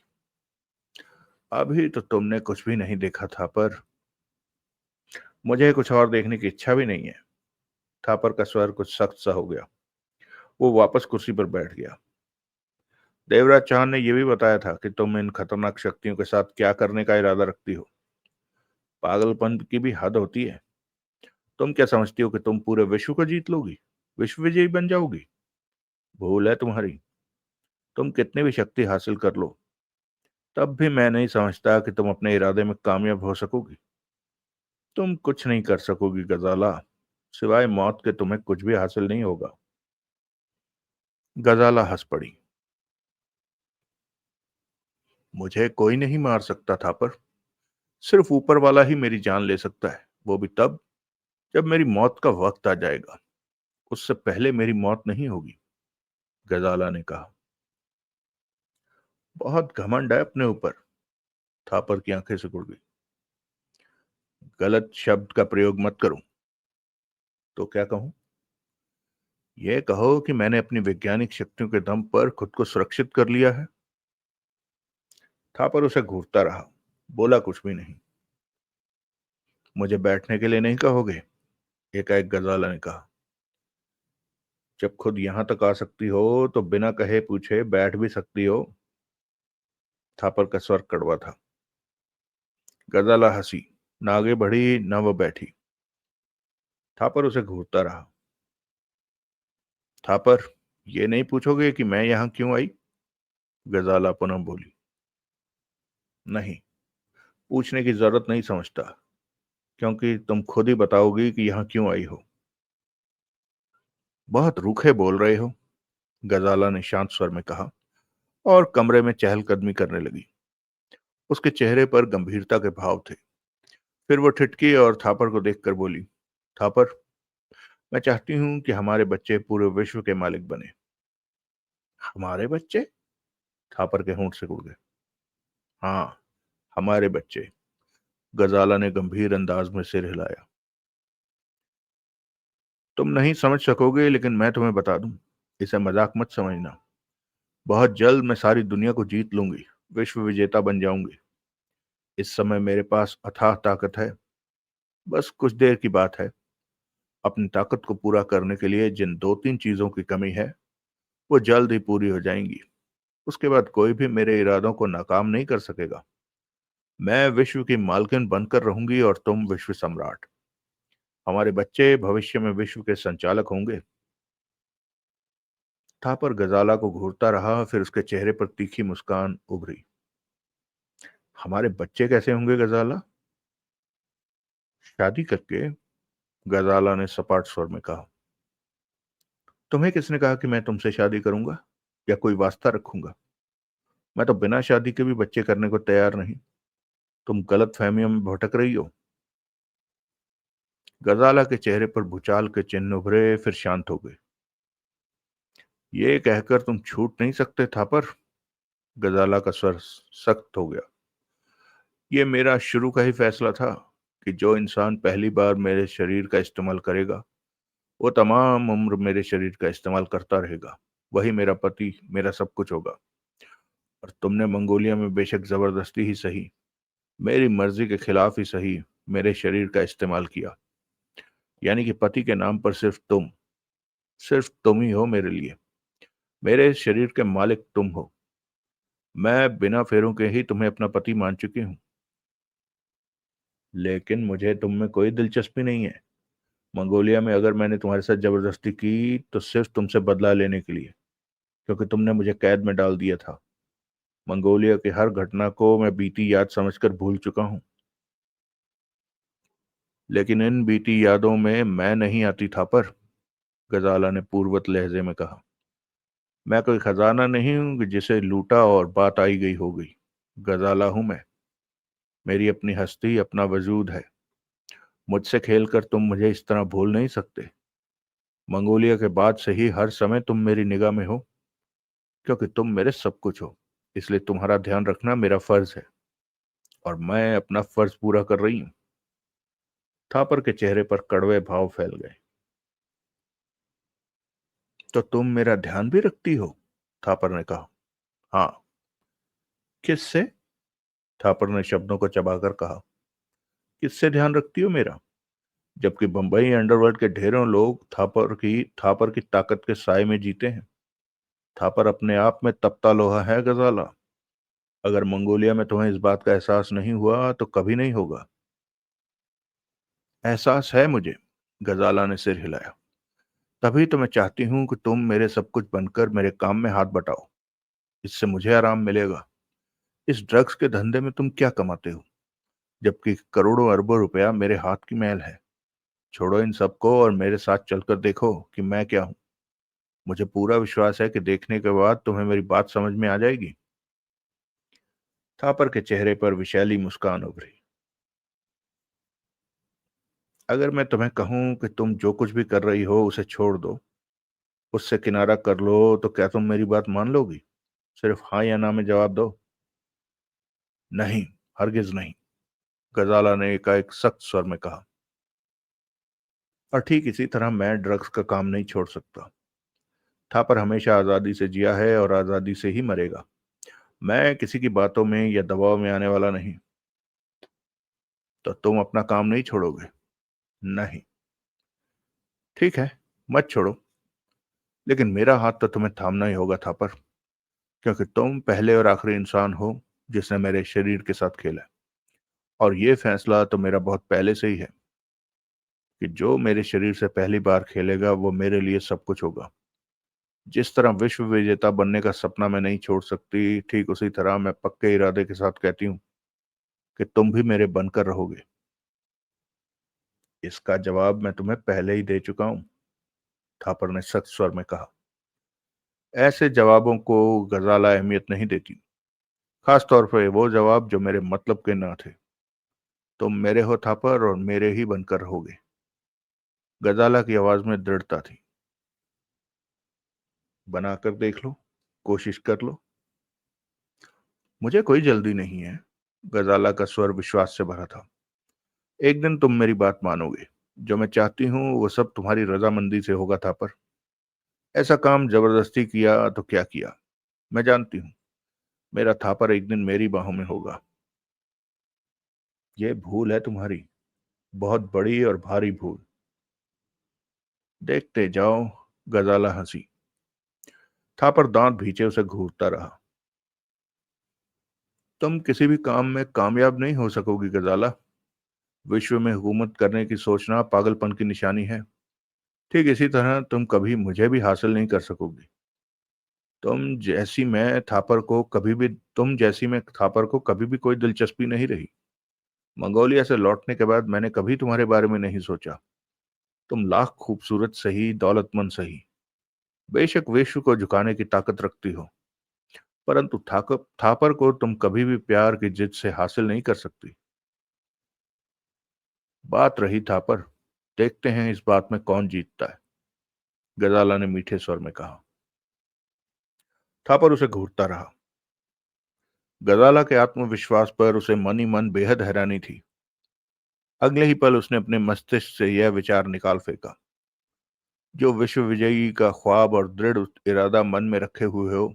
अभी तो तुमने कुछ भी नहीं देखा था, पर मुझे कुछ और देखने की इच्छा भी नहीं है। थापर का स्वर कुछ सख्त सा हो गया। वो वापस कुर्सी पर बैठ गया। देवराज चौहान ने यह भी बताया था कि तुम इन खतरनाक शक्तियों के साथ क्या करने का इरादा रखती हो। पागलपन की भी हद होती है। तुम क्या समझती हो कि तुम पूरे विश्व को जीत लोगी, विश्व विजयी बन जाओगी? भूल है तुम्हारी। तुम कितनी भी शक्ति हासिल कर लो, तब भी मैं नहीं समझता कि तुम अपने इरादे में कामयाब हो सकोगी। तुम कुछ नहीं कर सकोगी गजाला। सिवाय मौत के तुम्हें कुछ भी हासिल नहीं होगा। गजाला हंस पड़ी। मुझे कोई नहीं मार सकता था, पर सिर्फ ऊपर वाला ही मेरी जान ले सकता है, वो भी तब जब मेरी मौत का वक्त आ जाएगा। उससे पहले मेरी मौत नहीं होगी। गजाला ने कहा। बहुत घमंड है अपने ऊपर। थापर की आंखें सिकुड़ गई। गलत शब्द का प्रयोग मत करूं। तो क्या कहूं? ये कहो कि मैंने अपनी वैज्ञानिक शक्तियों के दम पर खुद को सुरक्षित कर लिया है। थापर उसे घूरता रहा, बोला कुछ भी नहीं। मुझे बैठने के लिए नहीं कहोगे? एकाएक गजाला ने कहा। जब खुद यहां तक आ सकती हो तो बिना कहे पूछे बैठ भी सकती हो। थापर का स्वर कड़वा था। गजाला हंसी, न आगे बढ़ी न वह बैठी। थापर उसे घूरता रहा। थापर, ये नहीं पूछोगे कि मैं यहां क्यों आई? गजाला पुनः बोली। नहीं, पूछने की जरूरत नहीं समझता, क्योंकि तुम खुद ही बताओगी कि यहां क्यों आई हो। बहुत रूखे बोल रहे हो, गजाला ने शांत स्वर में कहा, और कमरे में चहलकदमी करने लगी। उसके चेहरे पर गंभीरता के भाव थे। फिर वो ठिठकी और थापर को देखकर बोली, थापर, मैं चाहती हूं कि हमारे बच्चे पूरे विश्व के मालिक बने। हमारे बच्चे? थापर के होंठ से उड़ गए। हाँ, हमारे बच्चे। गजाला ने गंभीर अंदाज में सिर हिलाया। तुम नहीं समझ सकोगे, लेकिन मैं तुम्हें बता दूं, इसे मजाक मत समझना। बहुत जल्द मैं सारी दुनिया को जीत लूंगी, विश्व विजेता बन जाऊंगी। इस समय मेरे पास अथाह ताकत है। बस कुछ देर की बात है। अपनी ताकत को पूरा करने के लिए जिन दो तीन चीजों की कमी है, वो जल्द ही पूरी हो जाएंगी। उसके बाद कोई भी मेरे इरादों को नाकाम नहीं कर सकेगा। मैं विश्व की मालकिन बनकर रहूंगी और तुम विश्व सम्राट। हमारे बच्चे भविष्य में विश्व के संचालक होंगे। थापर गजाला को घूरता रहा, फिर उसके चेहरे पर तीखी मुस्कान उभरी। हमारे बच्चे कैसे होंगे गजाला? शादी करके, गजाला ने सपाट स्वर में कहा। तुम्हें किसने कहा कि मैं तुमसे शादी करूंगा या कोई वास्ता रखूंगा? मैं तो बिना शादी के भी बच्चे करने को तैयार नहीं। तुम गलत फहमियों में भटक रही हो। गजाला के चेहरे पर भूचाल के चिन्ह उभरे, फिर शांत हो गए। ये कहकर तुम छूट नहीं सकते थापर। गजाला का स्वर सख्त हो गया। ये मेरा शुरू का ही फैसला था कि जो इंसान पहली बार मेरे शरीर का इस्तेमाल करेगा, वो तमाम उम्र मेरे शरीर का इस्तेमाल करता रहेगा। वही मेरा पति, मेरा सब कुछ होगा। और तुमने मंगोलिया में बेशक जबरदस्ती ही सही, मेरी मर्जी के खिलाफ ही सही, मेरे शरीर का इस्तेमाल किया। यानी कि पति के नाम पर सिर्फ तुम ही हो मेरे लिए। मेरे शरीर के मालिक तुम हो। मैं बिना फेरों के ही तुम्हें अपना पति मान चुकी हूं। लेकिन मुझे तुम में कोई दिलचस्पी नहीं है। मंगोलिया में अगर मैंने तुम्हारे साथ जबरदस्ती की तो सिर्फ तुमसे बदला लेने के लिए, क्योंकि तुमने मुझे कैद में डाल दिया था। मंगोलिया की हर घटना को मैं बीती याद समझकर भूल चुका हूं। लेकिन इन बीती यादों में मैं नहीं आती था पर, गजाला ने पूर्वत लहजे में कहा। मैं कोई खजाना नहीं हूं कि जिसे लूटा और बात आई गई हो गई। गजाला हूं मैं। मेरी अपनी हस्ती, अपना वजूद है। मुझसे खेलकर तुम मुझे इस तरह भूल नहीं सकते। मंगोलिया के बाद से ही हर समय तुम मेरी निगाह में हो, क्योंकि तुम मेरे सब कुछ हो। इसलिए तुम्हारा ध्यान रखना मेरा फर्ज है, और मैं अपना फर्ज पूरा कर रही हूं। थापर के चेहरे पर कड़वे भाव फैल गए। तो तुम मेरा ध्यान भी रखती हो? थापर ने कहा। हाँ। किससे? थापर ने शब्दों को चबाकर कहा। किससे ध्यान रखती हो मेरा? जबकि बंबई अंडरवर्ल्ड के ढेरों लोग थापर की ताकत के साए में जीते हैं। थापर अपने आप में तपता लोहा है गजाला। अगर मंगोलिया में तुम्हें इस बात का एहसास नहीं हुआ तो कभी नहीं होगा। एहसास है मुझे, गजाला ने सिर हिलाया। तभी तो मैं चाहती हूं कि तुम मेरे सब कुछ बनकर मेरे काम में हाथ बटाओ। इससे मुझे आराम मिलेगा। इस ड्रग्स के धंधे में तुम क्या कमाते हो, जबकि करोड़ों अरबों रुपया मेरे हाथ की मैल है। छोड़ो इन सबको और मेरे साथ चलकर देखो कि मैं क्या हूं। मुझे पूरा विश्वास है कि देखने के बाद तुम्हें मेरी बात समझ में आ जाएगी। थापर के चेहरे पर विशैली मुस्कान उभरी। अगर मैं तुम्हें कहूं कि तुम जो कुछ भी कर रही हो उसे छोड़ दो, उससे किनारा कर लो, तो क्या तुम मेरी बात मान लोगी? सिर्फ हाँ या ना में जवाब दो। नहीं, हरगिज नहीं, गजाला ने एकाएक सख्त स्वर में कहा। और ठीक इसी तरह मैं ड्रग्स का काम नहीं छोड़ सकता। थापर हमेशा आजादी से जिया है और आजादी से ही मरेगा। मैं किसी की बातों में या दबाव में आने वाला नहीं। तो तुम अपना काम नहीं छोड़ोगे? नहीं। ठीक है, मत छोड़ो, लेकिन मेरा हाथ तो तुम्हें थामना ही होगा थापर, क्योंकि तुम पहले और आखिरी इंसान हो जिसने मेरे शरीर के साथ खेला। और ये फैसला तो मेरा बहुत पहले से ही है कि जो मेरे शरीर से पहली बार खेलेगा वो मेरे लिए सब कुछ होगा। जिस तरह विश्व विजेता बनने का सपना मैं नहीं छोड़ सकती, ठीक उसी तरह मैं पक्के इरादे के साथ कहती हूँ कि तुम भी मेरे बनकर रहोगे। इसका जवाब मैं तुम्हें पहले ही दे चुका हूं, थापर ने सख्त स्वर में कहा। ऐसे जवाबों को गजाला अहमियत नहीं देती, खास तौर पर वो जवाब जो मेरे मतलब के ना थे। तुम मेरे हो थापर, और मेरे ही बनकर रहोगे। गजाला की आवाज में दृढ़ता थी। बनाकर देख लो, कोशिश कर लो। मुझे कोई जल्दी नहीं है। गजाला का स्वर विश्वास से भरा था। एक दिन तुम मेरी बात मानोगे। जो मैं चाहती हूँ वो सब तुम्हारी रजामंदी से होगा थापर। ऐसा काम जबरदस्ती किया तो क्या किया, मैं जानती हूँ। मेरा थापर एक दिन मेरी बाहों में होगा। ये भूल है तुम्हारी, बहुत बड़ी और भारी भूल। देखते जाओ। गजाला हंसी। थापर दांत भींचे उसे घूरता रहा। तुम किसी भी काम में कामयाब नहीं हो सकोगी गजाला। विश्व में हुकूमत करने की सोचना पागलपन की निशानी है। ठीक इसी तरह तुम कभी भी हासिल नहीं कर सकोगी। तुम जैसी मैं थापर को कभी भी कोई दिलचस्पी नहीं रही। मंगोलिया से लौटने के बाद मैंने कभी तुम्हारे बारे में नहीं सोचा। तुम लाख खूबसूरत सही, दौलतमंद सही, बेशक विश्व को झुकाने की ताकत रखती हो, परंतु थापर को तुम कभी भी प्यार की जिद से हासिल नहीं कर सकती। बात रही थापर, देखते हैं इस बात में कौन जीतता है, गजाला ने मीठे स्वर में कहा। थापर उसे घूरता रहा। गजाला के आत्मविश्वास पर उसे मन ही मन बेहद हैरानी थी। अगले ही पल उसने अपने मस्तिष्क से यह विचार निकाल फेंका, जो विश्व विजयी का ख्वाब और दृढ़ इरादा मन में रखे हुए हो,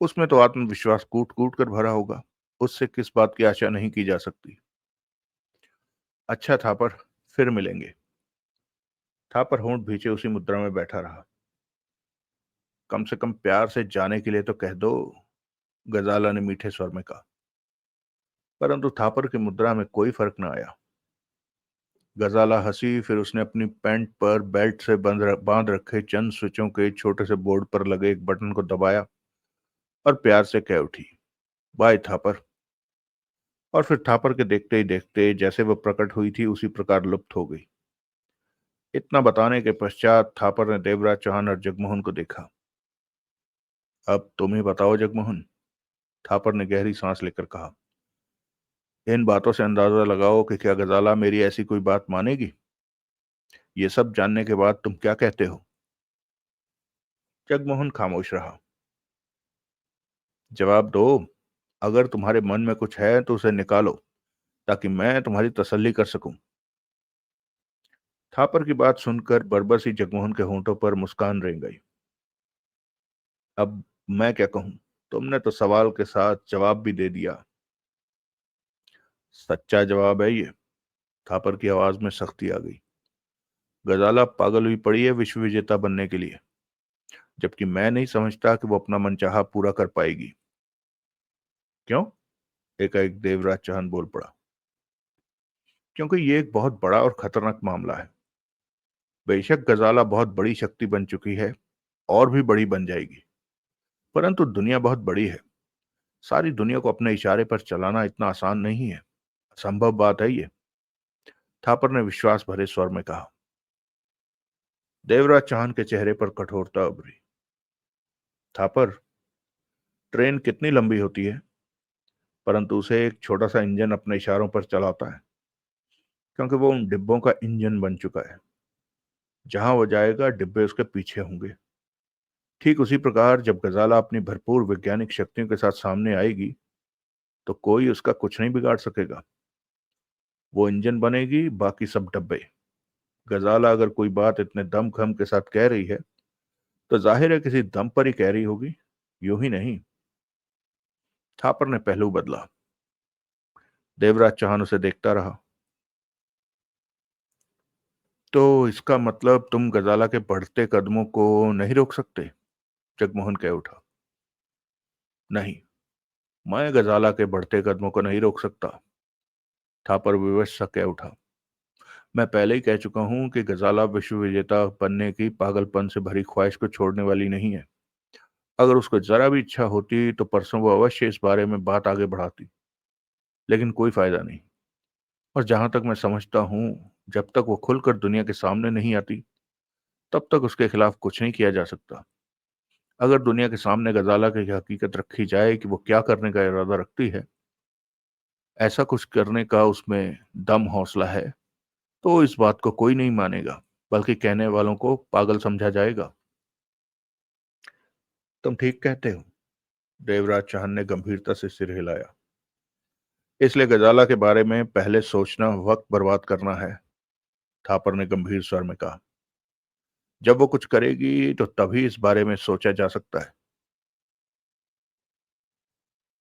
उसमें तो आत्मविश्वास कूट कूट कर भरा होगा। उससे किस बात की आशा नहीं की जा सकती। अच्छा थापर, फिर मिलेंगे। थापर होंठ भींचे उसी मुद्रा में बैठा रहा। कम से कम प्यार से जाने के लिए तो कह दो, गजाला ने मीठे स्वर में कहा। परंतु थापर की मुद्रा में कोई फर्क न आया। गजाला हंसी, फिर उसने अपनी पैंट पर बेल्ट से बांध रखे चंद स्विचों के छोटे से बोर्ड पर लगे एक बटन को दबाया और प्यार से कह उठी, बाय थापर। और फिर थापर के देखते ही देखते जैसे वह प्रकट हुई थी उसी प्रकार लुप्त हो गई। इतना बताने के पश्चात थापर ने देवराज चौहान और जगमोहन को देखा। अब तुम ही बताओ जगमोहन, थापर ने गहरी सांस लेकर कहा। इन बातों से अंदाजा लगाओ कि क्या गजाला मेरी ऐसी कोई बात मानेगी। ये सब जानने के बाद तुम क्या कहते हो। जगमोहन खामोश रहा। जवाब दो। अगर तुम्हारे मन में कुछ है तो उसे निकालो, ताकि मैं तुम्हारी तसल्ली कर सकूं। थापर की बात सुनकर बरबस ही जगमोहन के होंठों पर मुस्कान रेंग गई। अब मैं क्या कहूं, तुमने तो सवाल के साथ जवाब भी दे दिया। सच्चा जवाब है ये। थापर की आवाज में सख्ती आ गई। गजाला पागल हुई पड़ी है विश्व विजेता बनने के लिए, जबकि मैं नहीं समझता कि वो अपना मनचाहा पूरा कर पाएगी। क्यों? एकाएक देवराज चौहान बोल पड़ा। क्योंकि ये एक बहुत बड़ा और खतरनाक मामला है। बेशक गजाला बहुत बड़ी शक्ति बन चुकी है, और भी बड़ी बन जाएगी, परंतु दुनिया बहुत बड़ी है। सारी दुनिया को अपने इशारे पर चलाना इतना आसान नहीं है। असंभव बात है ये, थापर ने विश्वास भरे स्वर में कहा। देवराज चौहान के चेहरे पर कठोरता उभरी। थापर, ट्रेन कितनी लंबी होती है, परंतु उसे एक छोटा सा इंजन अपने इशारों पर चलाता है, क्योंकि वो उन डिब्बों का इंजन बन चुका है। जहां वो जाएगा डिब्बे उसके पीछे होंगे। ठीक उसी प्रकार जब गजाला अपनी भरपूर वैज्ञानिक शक्तियों के साथ सामने आएगी, तो कोई उसका कुछ नहीं बिगाड़ सकेगा। वो इंजन बनेगी, बाकी सब डब्बे। गजाला अगर कोई बात इतने दमखम के साथ कह रही है, तो जाहिर है किसी दम पर ही कह रही होगी, यूं ही नहीं। थापर ने पहलू बदला। देवराज चौहान उसे देखता रहा। तो इसका मतलब तुम गजाला के बढ़ते कदमों को नहीं रोक सकते? जगमोहन कह उठा। नहीं, मैं गजाला के बढ़ते कदमों को नहीं रोक सकता। थापर विवश सा कह उठा। मैं पहले ही कह चुका हूं कि गजाला विश्व विजेता बनने की पागलपन से भरी ख्वाहिश को छोड़ने वाली नहीं है। अगर उसको जरा भी इच्छा होती तो परसों वो अवश्य इस बारे में बात आगे बढ़ाती। लेकिन कोई फायदा नहीं। और जहां तक मैं समझता हूं, जब तक वो खुलकर दुनिया के सामने नहीं आती, तब तक उसके खिलाफ कुछ नहीं किया जा सकता। अगर दुनिया के सामने गजाला की हकीकत रखी जाए कि वो क्या करने का इरादा रखती है, ऐसा कुछ करने का उसमें दम हौसला है, तो इस बात को कोई नहीं मानेगा, बल्कि कहने वालों को पागल समझा जाएगा। तुम ठीक कहते हो। देवराज चौहान ने गंभीरता से सिर हिलाया। इसलिए गजाला के बारे में पहले सोचना वक्त बर्बाद करना है। थापर ने गंभीर स्वर में कहा। जब वो कुछ करेगी तो तभी इस बारे में सोचा जा सकता है।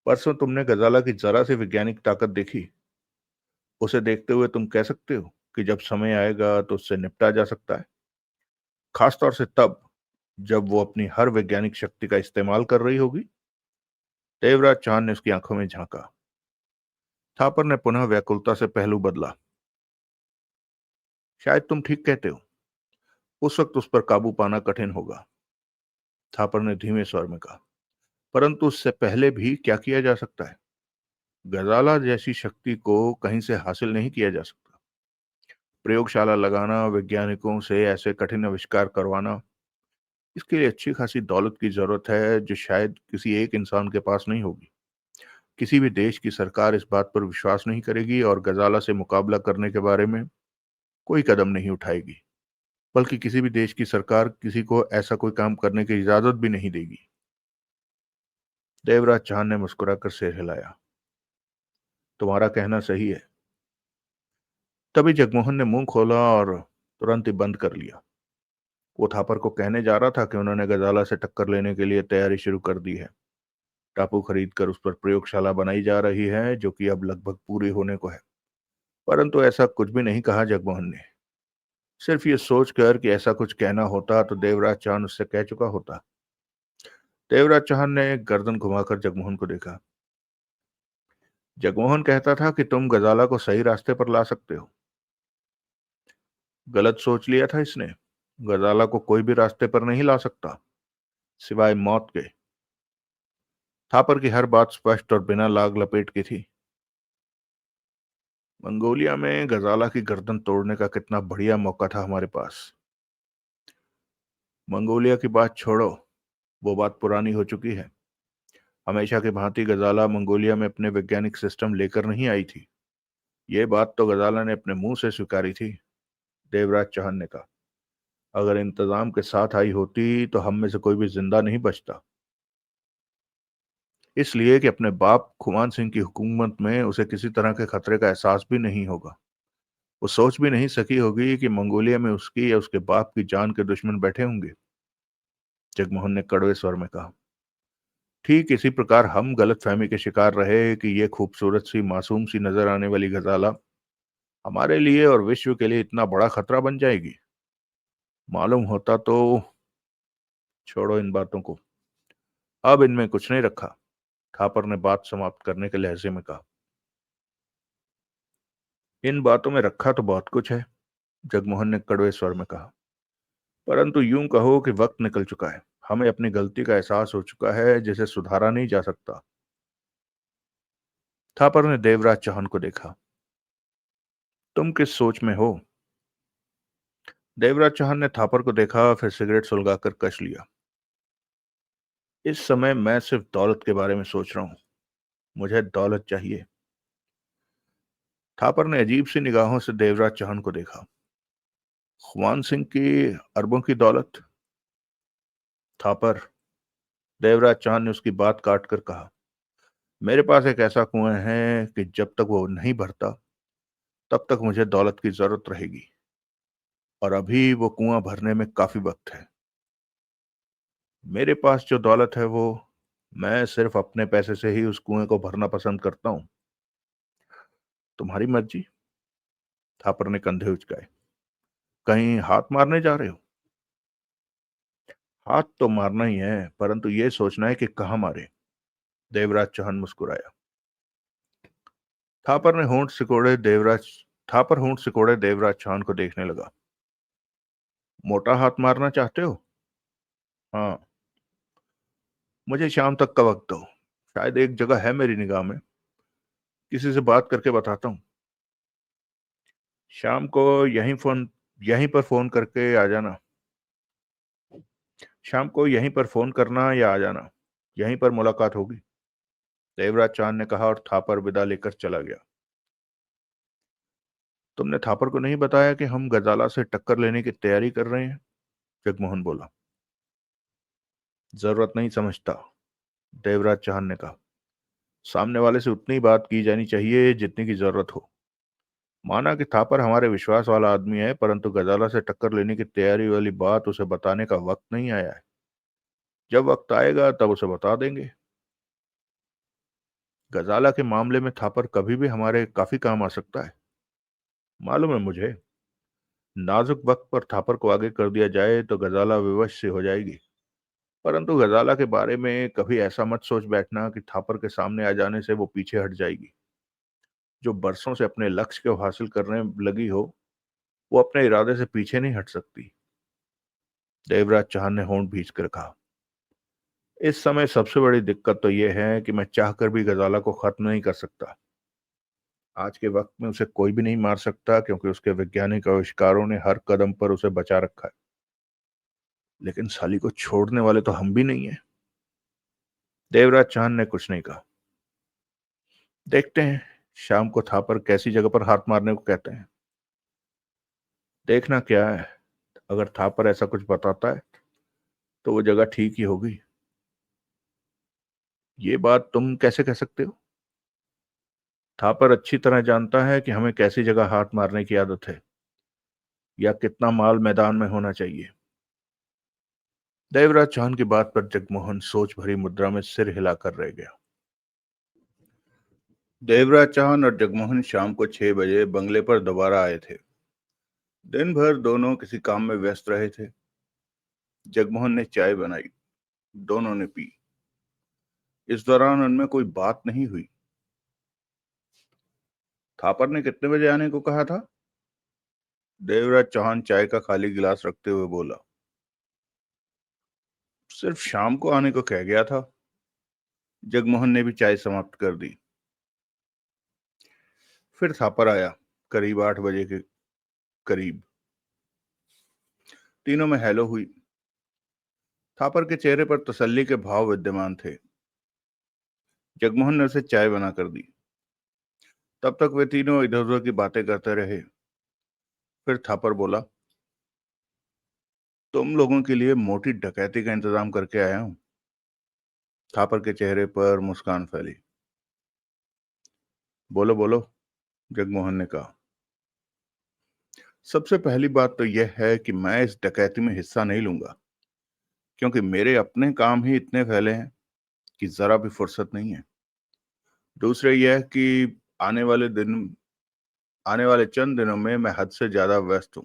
परसों तुमने गजाला की जरा सी वैज्ञानिक ताकत देखी। उसे देखते हुए तुम कह सकते हो कि जब समय आएगा तो उससे निपटा जा सकता है। खासतौर से तब जब वो अपनी हर वैज्ञानिक शक्ति का इस्तेमाल कर रही होगी। देवराज चांद ने उसकी आंखों में झांका। थापर ने पुनः व्याकुलता से पहलू बदला। शायद तुम ठीक कहते हो। उस वक्त उस पर काबू पाना कठिन होगा। थापर ने धीमे स्वर में कहा। परंतु उससे पहले भी क्या किया जा सकता है? गजाला जैसी शक्ति को कहीं से हासिल नहीं किया जा सकता। प्रयोगशाला लगाना, वैज्ञानिकों से ऐसे कठिन आविष्कार करवाना, इसके लिए अच्छी खासी दौलत की जरूरत है, जो शायद किसी एक इंसान के पास नहीं होगी। किसी भी देश की सरकार इस बात पर विश्वास नहीं करेगी और गजाला से मुकाबला करने के बारे में कोई कदम नहीं उठाएगी। बल्कि किसी भी देश की सरकार किसी को ऐसा कोई काम करने की इजाजत भी नहीं देगी। देवराज चौहान ने मुस्कुराकर सिर हिलाया। तुम्हारा कहना सही है। तभी जगमोहन ने मुंह खोला और तुरंत ही बंद कर लिया। वो थापर को कहने जा रहा था कि उन्होंने गजाला से टक्कर लेने के लिए तैयारी शुरू कर दी है। टापू खरीद कर उस पर प्रयोगशाला बनाई जा रही है, जो कि अब लगभग पूरी होने को है। परंतु ऐसा कुछ भी नहीं कहा जगमोहन ने। सिर्फ ये सोचकर कि ऐसा कुछ कहना होता तो देवराज चौहान उससे कह चुका होता। देवराज चौहान ने गर्दन घुमाकर जगमोहन को देखा। जगमोहन कहता था कि तुम गजाला को सही रास्ते पर ला सकते हो। गलत सोच लिया था इसने। गजाला को कोई भी रास्ते पर नहीं ला सकता, सिवाय मौत के। थापर की हर बात स्पष्ट और बिना लाग लपेट की थी। मंगोलिया में गजाला की गर्दन तोड़ने का कितना बढ़िया मौका था हमारे पास। मंगोलिया की बात छोड़ो, वो बात पुरानी हो चुकी है। हमेशा की भांति गजाला मंगोलिया में अपने वैज्ञानिक सिस्टम लेकर नहीं आई थी। ये बात तो गजाला ने अपने मुंह से स्वीकारी थी। देवराज चौहान ने कहा। अगर इंतजाम के साथ आई होती तो हम में से कोई भी जिंदा नहीं बचता। इसलिए कि अपने बाप खुमान सिंह की हुकूमत में उसे किसी तरह के खतरे का एहसास भी नहीं होगा। वो सोच भी नहीं सकी होगी कि मंगोलिया में उसकी या उसके बाप की जान के दुश्मन बैठे होंगे। जगमोहन ने कड़वे स्वर में कहा। ठीक इसी प्रकार हम गलतफहमी के शिकार रहे कि ये खूबसूरत सी मासूम सी नजर आने वाली गजाला हमारे लिए और विश्व के लिए इतना बड़ा खतरा बन जाएगी। मालूम होता तो। छोड़ो इन बातों को। अब इनमें कुछ नहीं रखा। थापर ने बात समाप्त करने के लहजे में कहा। इन बातों में रखा तो बहुत कुछ है, जगमोहन ने कड़वे स्वर में कहा। परंतु यूं कहो कि वक्त निकल चुका है। हमें अपनी गलती का एहसास हो चुका है, जिसे सुधारा नहीं जा सकता। थापर ने देवराज चौहान को देखा। तुम किस सोच में हो? देवराज चौहान ने थापर को देखा, फिर सिगरेट सुलगाकर कश लिया। इस समय मैं सिर्फ दौलत के बारे में सोच रहा हूं। मुझे दौलत चाहिए। थापर ने अजीब सी निगाहों से देवराज चौहान को देखा। खुमान सिंह की अरबों की दौलत? थापर, देवराज चौहान ने उसकी बात काट कर कहा। मेरे पास एक ऐसा कुआं है कि जब तक वो नहीं भरता, तब तक मुझे दौलत की जरूरत रहेगी। और अभी वो कुआं भरने में काफी वक्त है। मेरे पास जो दौलत है वो मैं सिर्फ अपने पैसे से ही उस कुएं को भरना पसंद करता हूं। तुम्हारी मर्जी। थापर ने कंधे उचकाए। कहीं हाथ मारने जा रहे हो? हाथ तो मारना ही है, परंतु ये सोचना है कि कहाँ मारे। देवराज चौहान मुस्कुराया। थापर ने होंठ सिकोड़े देवराज थापर होंठ सिकोड़े देवराज चौहान को देखने लगा। मोटा हाथ मारना चाहते हो? हाँ। मुझे शाम तक का वक्त दो। शायद एक जगह है मेरी निगाह में, किसी से बात करके बताता हूँ। शाम को यहीं पर फोन करके आ जाना। शाम को यहीं पर फोन करना या आ जाना, यहीं पर मुलाकात होगी। देवराज चांद ने कहा और थापर विदा लेकर चला गया। तुमने थापर को नहीं बताया कि हम गजाला से टक्कर लेने की तैयारी कर रहे हैं? जगमोहन बोला। जरूरत नहीं समझता, देवराज चांद ने कहा। सामने वाले से उतनी बात की जानी चाहिए जितनी की जरूरत हो। माना कि थापर हमारे विश्वास वाला आदमी है, परंतु गजाला से टक्कर लेने की तैयारी वाली बात उसे बताने का वक्त नहीं आया है। जब वक्त आएगा तब उसे बता देंगे। गजाला के मामले में थापर कभी भी हमारे काफी काम आ सकता है। मालूम है मुझे। नाजुक वक्त पर थापर को आगे कर दिया जाए तो गजाला विवश से हो जाएगी। परंतु गजाला के बारे में कभी ऐसा मत सोच बैठना कि थापर के सामने आ जाने से वो पीछे हट जाएगी। जो बरसों से अपने लक्ष्य को हासिल करने लगी हो, वो अपने इरादे से पीछे नहीं हट सकती। देवराज चौहान ने होंठ भींच कर कहा। इस समय सबसे बड़ी दिक्कत तो यह है कि मैं चाहकर भी गजाला को खत्म नहीं कर सकता। आज के वक्त में उसे कोई भी नहीं मार सकता, क्योंकि उसके वैज्ञानिक आविष्कारों ने हर कदम पर उसे बचा रखा है। लेकिन साली को छोड़ने वाले तो हम भी नहीं है। देवराज चांद ने कुछ नहीं कहा। देखते हैं शाम को थापर कैसी जगह पर हाथ मारने को कहते हैं। देखना क्या है, अगर थापर ऐसा कुछ बताता है तो वो जगह ठीक ही होगी। ये बात तुम कैसे कह सकते हो? थापर अच्छी तरह जानता है कि हमें कैसी जगह हाथ मारने की आदत है, या कितना माल मैदान में होना चाहिए। देवराज चौहान की बात पर जगमोहन सोच भरी मुद्रा में सिर हिलाकर रह गया। देवराज चौहान और जगमोहन शाम को 6 बजे बंगले पर दोबारा आए थे। दिन भर दोनों किसी काम में व्यस्त रहे थे। जगमोहन ने चाय बनाई, दोनों ने पी। इस दौरान उनमें कोई बात नहीं हुई। थापर ने कितने बजे आने को कहा था? देवराज चौहान चाय का खाली गिलास रखते हुए बोला। सिर्फ शाम को आने को कह गया था। जगमोहन ने भी चाय समाप्त कर दी। फिर थापर आया, करीब 8 बजे के करीब। तीनों में हेलो हुई। थापर के चेहरे पर तसल्ली के भाव विद्यमान थे। जगमोहन ने उसे चाय बनाकर दी। तब तक वे तीनों इधर उधर की बातें करते रहे। फिर थापर बोला। तुम लोगों के लिए मोटी डकैती का इंतजाम करके आया हूं। थापर के चेहरे पर मुस्कान फैली। बोलो बोलो, जगमोहन ने कहा। सबसे पहली बात तो यह है कि मैं इस डकैती में हिस्सा नहीं लूंगा, क्योंकि मेरे अपने काम ही इतने फैले हैं कि जरा भी फुर्सत नहीं है। दूसरे यह कि आने वाले दिन आने वाले चंद दिनों में मैं हद से ज्यादा व्यस्त हूं।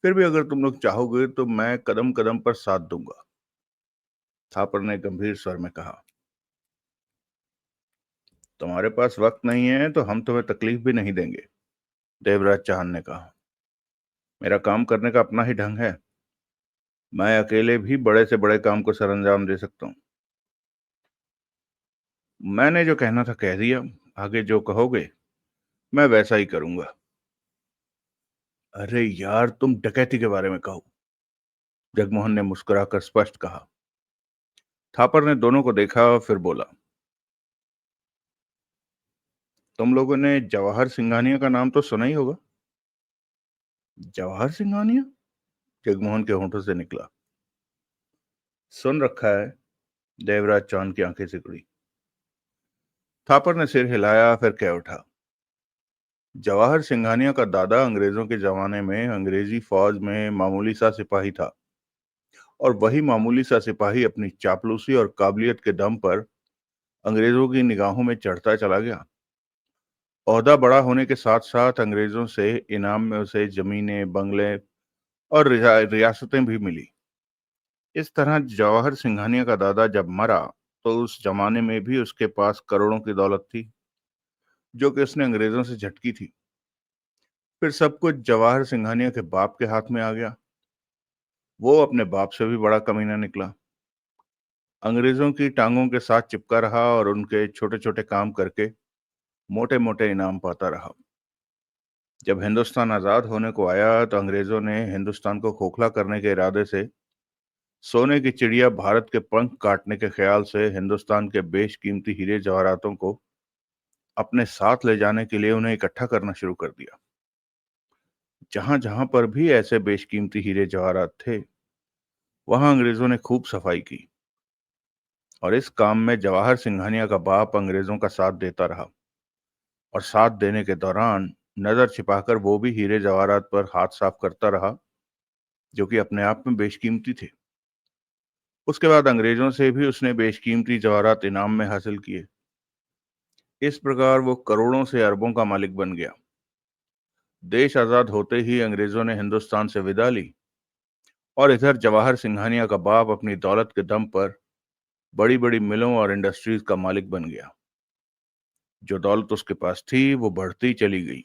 फिर भी अगर तुम लोग चाहोगे तो मैं कदम कदम पर साथ दूंगा। थापर ने गंभीर स्वर में कहा। तुम्हारे पास वक्त नहीं है तो हम तुम्हें तकलीफ भी नहीं देंगे, देवराज चौहान ने कहा। मेरा काम करने का अपना ही ढंग है। मैं अकेले भी बड़े से बड़े काम को सरंजाम दे सकता हूँ। मैंने जो कहना था कह दिया। आगे जो कहोगे मैं वैसा ही करूंगा। अरे यार, तुम डकैती के बारे में कहो, जगमोहन ने मुस्कुराकर स्पष्ट कहा। थापर ने दोनों को देखा और फिर बोला। तुम लोगों ने जवाहर सिंघानिया का नाम तो सुना ही होगा। जवाहर सिंघानिया? जगमोहन के होंठों से निकला। सुन रखा है। देवराज चांद की आंखें सिकुड़ी। थापर ने सिर हिलाया, फिर कह उठा। जवाहर सिंघानिया का दादा अंग्रेजों के जमाने में अंग्रेजी फौज में मामूली सा सिपाही था, और वही मामूली सा सिपाही अपनी चापलूसी और काबिलियत के दम पर अंग्रेजों की निगाहों में चढ़ता चला गया। ओहदा बड़ा होने के साथ साथ अंग्रेजों से इनाम में उसे जमीनें, बंगले और रियासतें भी मिली। इस तरह जवाहर सिंघानिया का दादा जब मरा तो उस जमाने में भी उसके पास करोड़ों की दौलत थी, जो कि उसने अंग्रेजों से झटकी थी। फिर सब कुछ जवाहर सिंघानिया के बाप के हाथ में आ गया। वो अपने बाप से भी बड़ा कमीना निकला। अंग्रेजों की टांगों के साथ चिपका रहा और उनके छोटे छोटे काम करके मोटे मोटे इनाम पाता रहा। जब हिंदुस्तान आजाद होने को आया तो अंग्रेजों ने हिंदुस्तान को खोखला करने के इरादे से सोने की चिड़िया भारत के पंख काटने के ख्याल से हिंदुस्तान के बेशकीमती हीरे जवाहरातों को अपने साथ ले जाने के लिए उन्हें इकट्ठा करना शुरू कर दिया। जहां जहां पर भी ऐसे बेशकीमती हीरे जवाहरात थे, वहां अंग्रेजों ने खूब सफाई की और इस काम में जवाहर सिंघानिया का बाप अंग्रेजों का साथ देता रहा। और साथ देने के दौरान नजर छिपाकर वो भी हीरे जवाहरात पर हाथ साफ करता रहा, जो कि अपने आप में बेशकीमती थे। उसके बाद अंग्रेजों से भी उसने बेशकीमती जवाहरात इनाम में हासिल किए। इस प्रकार वो करोड़ों से अरबों का मालिक बन गया। देश आजाद होते ही अंग्रेजों ने हिंदुस्तान से विदा ली और इधर जवाहर सिंघानिया का बाप अपनी दौलत के दम पर बड़ी बड़ी मिलों और इंडस्ट्रीज का मालिक बन गया। जो दौलत उसके पास थी वो बढ़ती चली गई।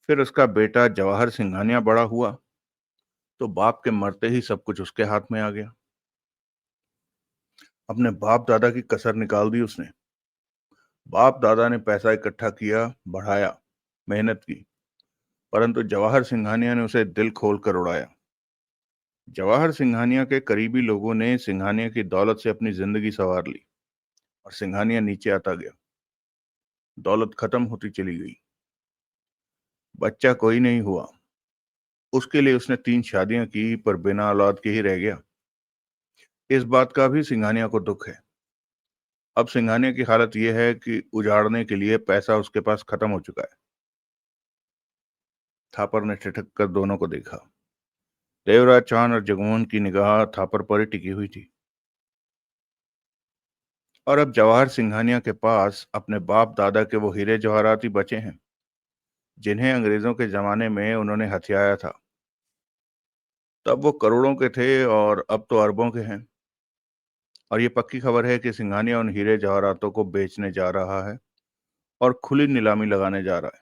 फिर उसका बेटा जवाहर सिंघानिया बड़ा हुआ तो बाप के मरते ही सब कुछ उसके हाथ में आ गया। अपने बाप दादा की कसर निकाल दी उसने। बाप दादा ने पैसा इकट्ठा किया, बढ़ाया, मेहनत की, परंतु जवाहर सिंघानिया ने उसे दिल खोल कर उड़ाया। जवाहर सिंघानिया के करीबी लोगों ने सिंघानिया की दौलत से अपनी जिंदगी संवार ली और सिंघानिया नीचे आता गया। दौलत खत्म होती चली गई। बच्चा कोई नहीं हुआ। उसके लिए उसने 3 शादियां की पर बिना औलाद के ही रह गया। इस बात का भी सिंघानिया को दुख है। अब सिंघानिया की हालत यह है कि उजाड़ने के लिए पैसा उसके पास खत्म हो चुका है। थापर ने ठिठक कर दोनों को देखा। देवराज चौहान और जगमोहन की निगाह थापर पर ही टिकी हुई थी। और अब जवाहर सिंघानिया के पास अपने बाप दादा के वो हीरे जवाहरात ही बचे हैं, जिन्हें अंग्रेजों के जमाने में उन्होंने हथियाया था। तब वो करोड़ों के थे और अब तो अरबों के हैं। और ये पक्की खबर है कि सिंघानिया उन हीरे जवाहरातों को बेचने जा रहा है और खुली नीलामी लगाने जा रहा है।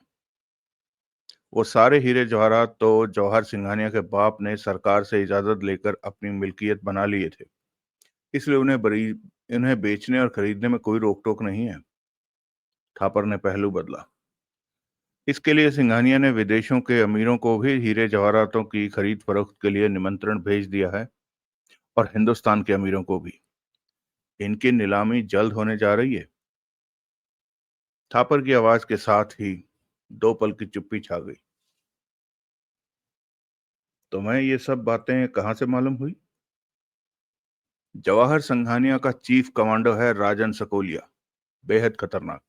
वो सारे हीरे जवाहरात तो जवाहर सिंघानिया के बाप ने सरकार से इजाजत लेकर अपनी मिल्कियत बना लिए थे, इसलिए उन्हें बेचने और खरीदने में कोई रोक टोक नहीं है। थापर ने पहलू बदला। इसके लिए सिंघानिया ने विदेशों के अमीरों को भी हीरे जवाहरातों की खरीद फरोख्त के लिए निमंत्रण भेज दिया है और हिंदुस्तान के अमीरों को भी। इनकी नीलामी जल्द होने जा रही है। थापर की आवाज के साथ ही 2 पल की चुप्पी छा गई। तुम्हें ये सब बातें कहां से मालूम हुई? जवाहर सिंघानिया का चीफ कमांडो है राजन सकोलिया। बेहद खतरनाक,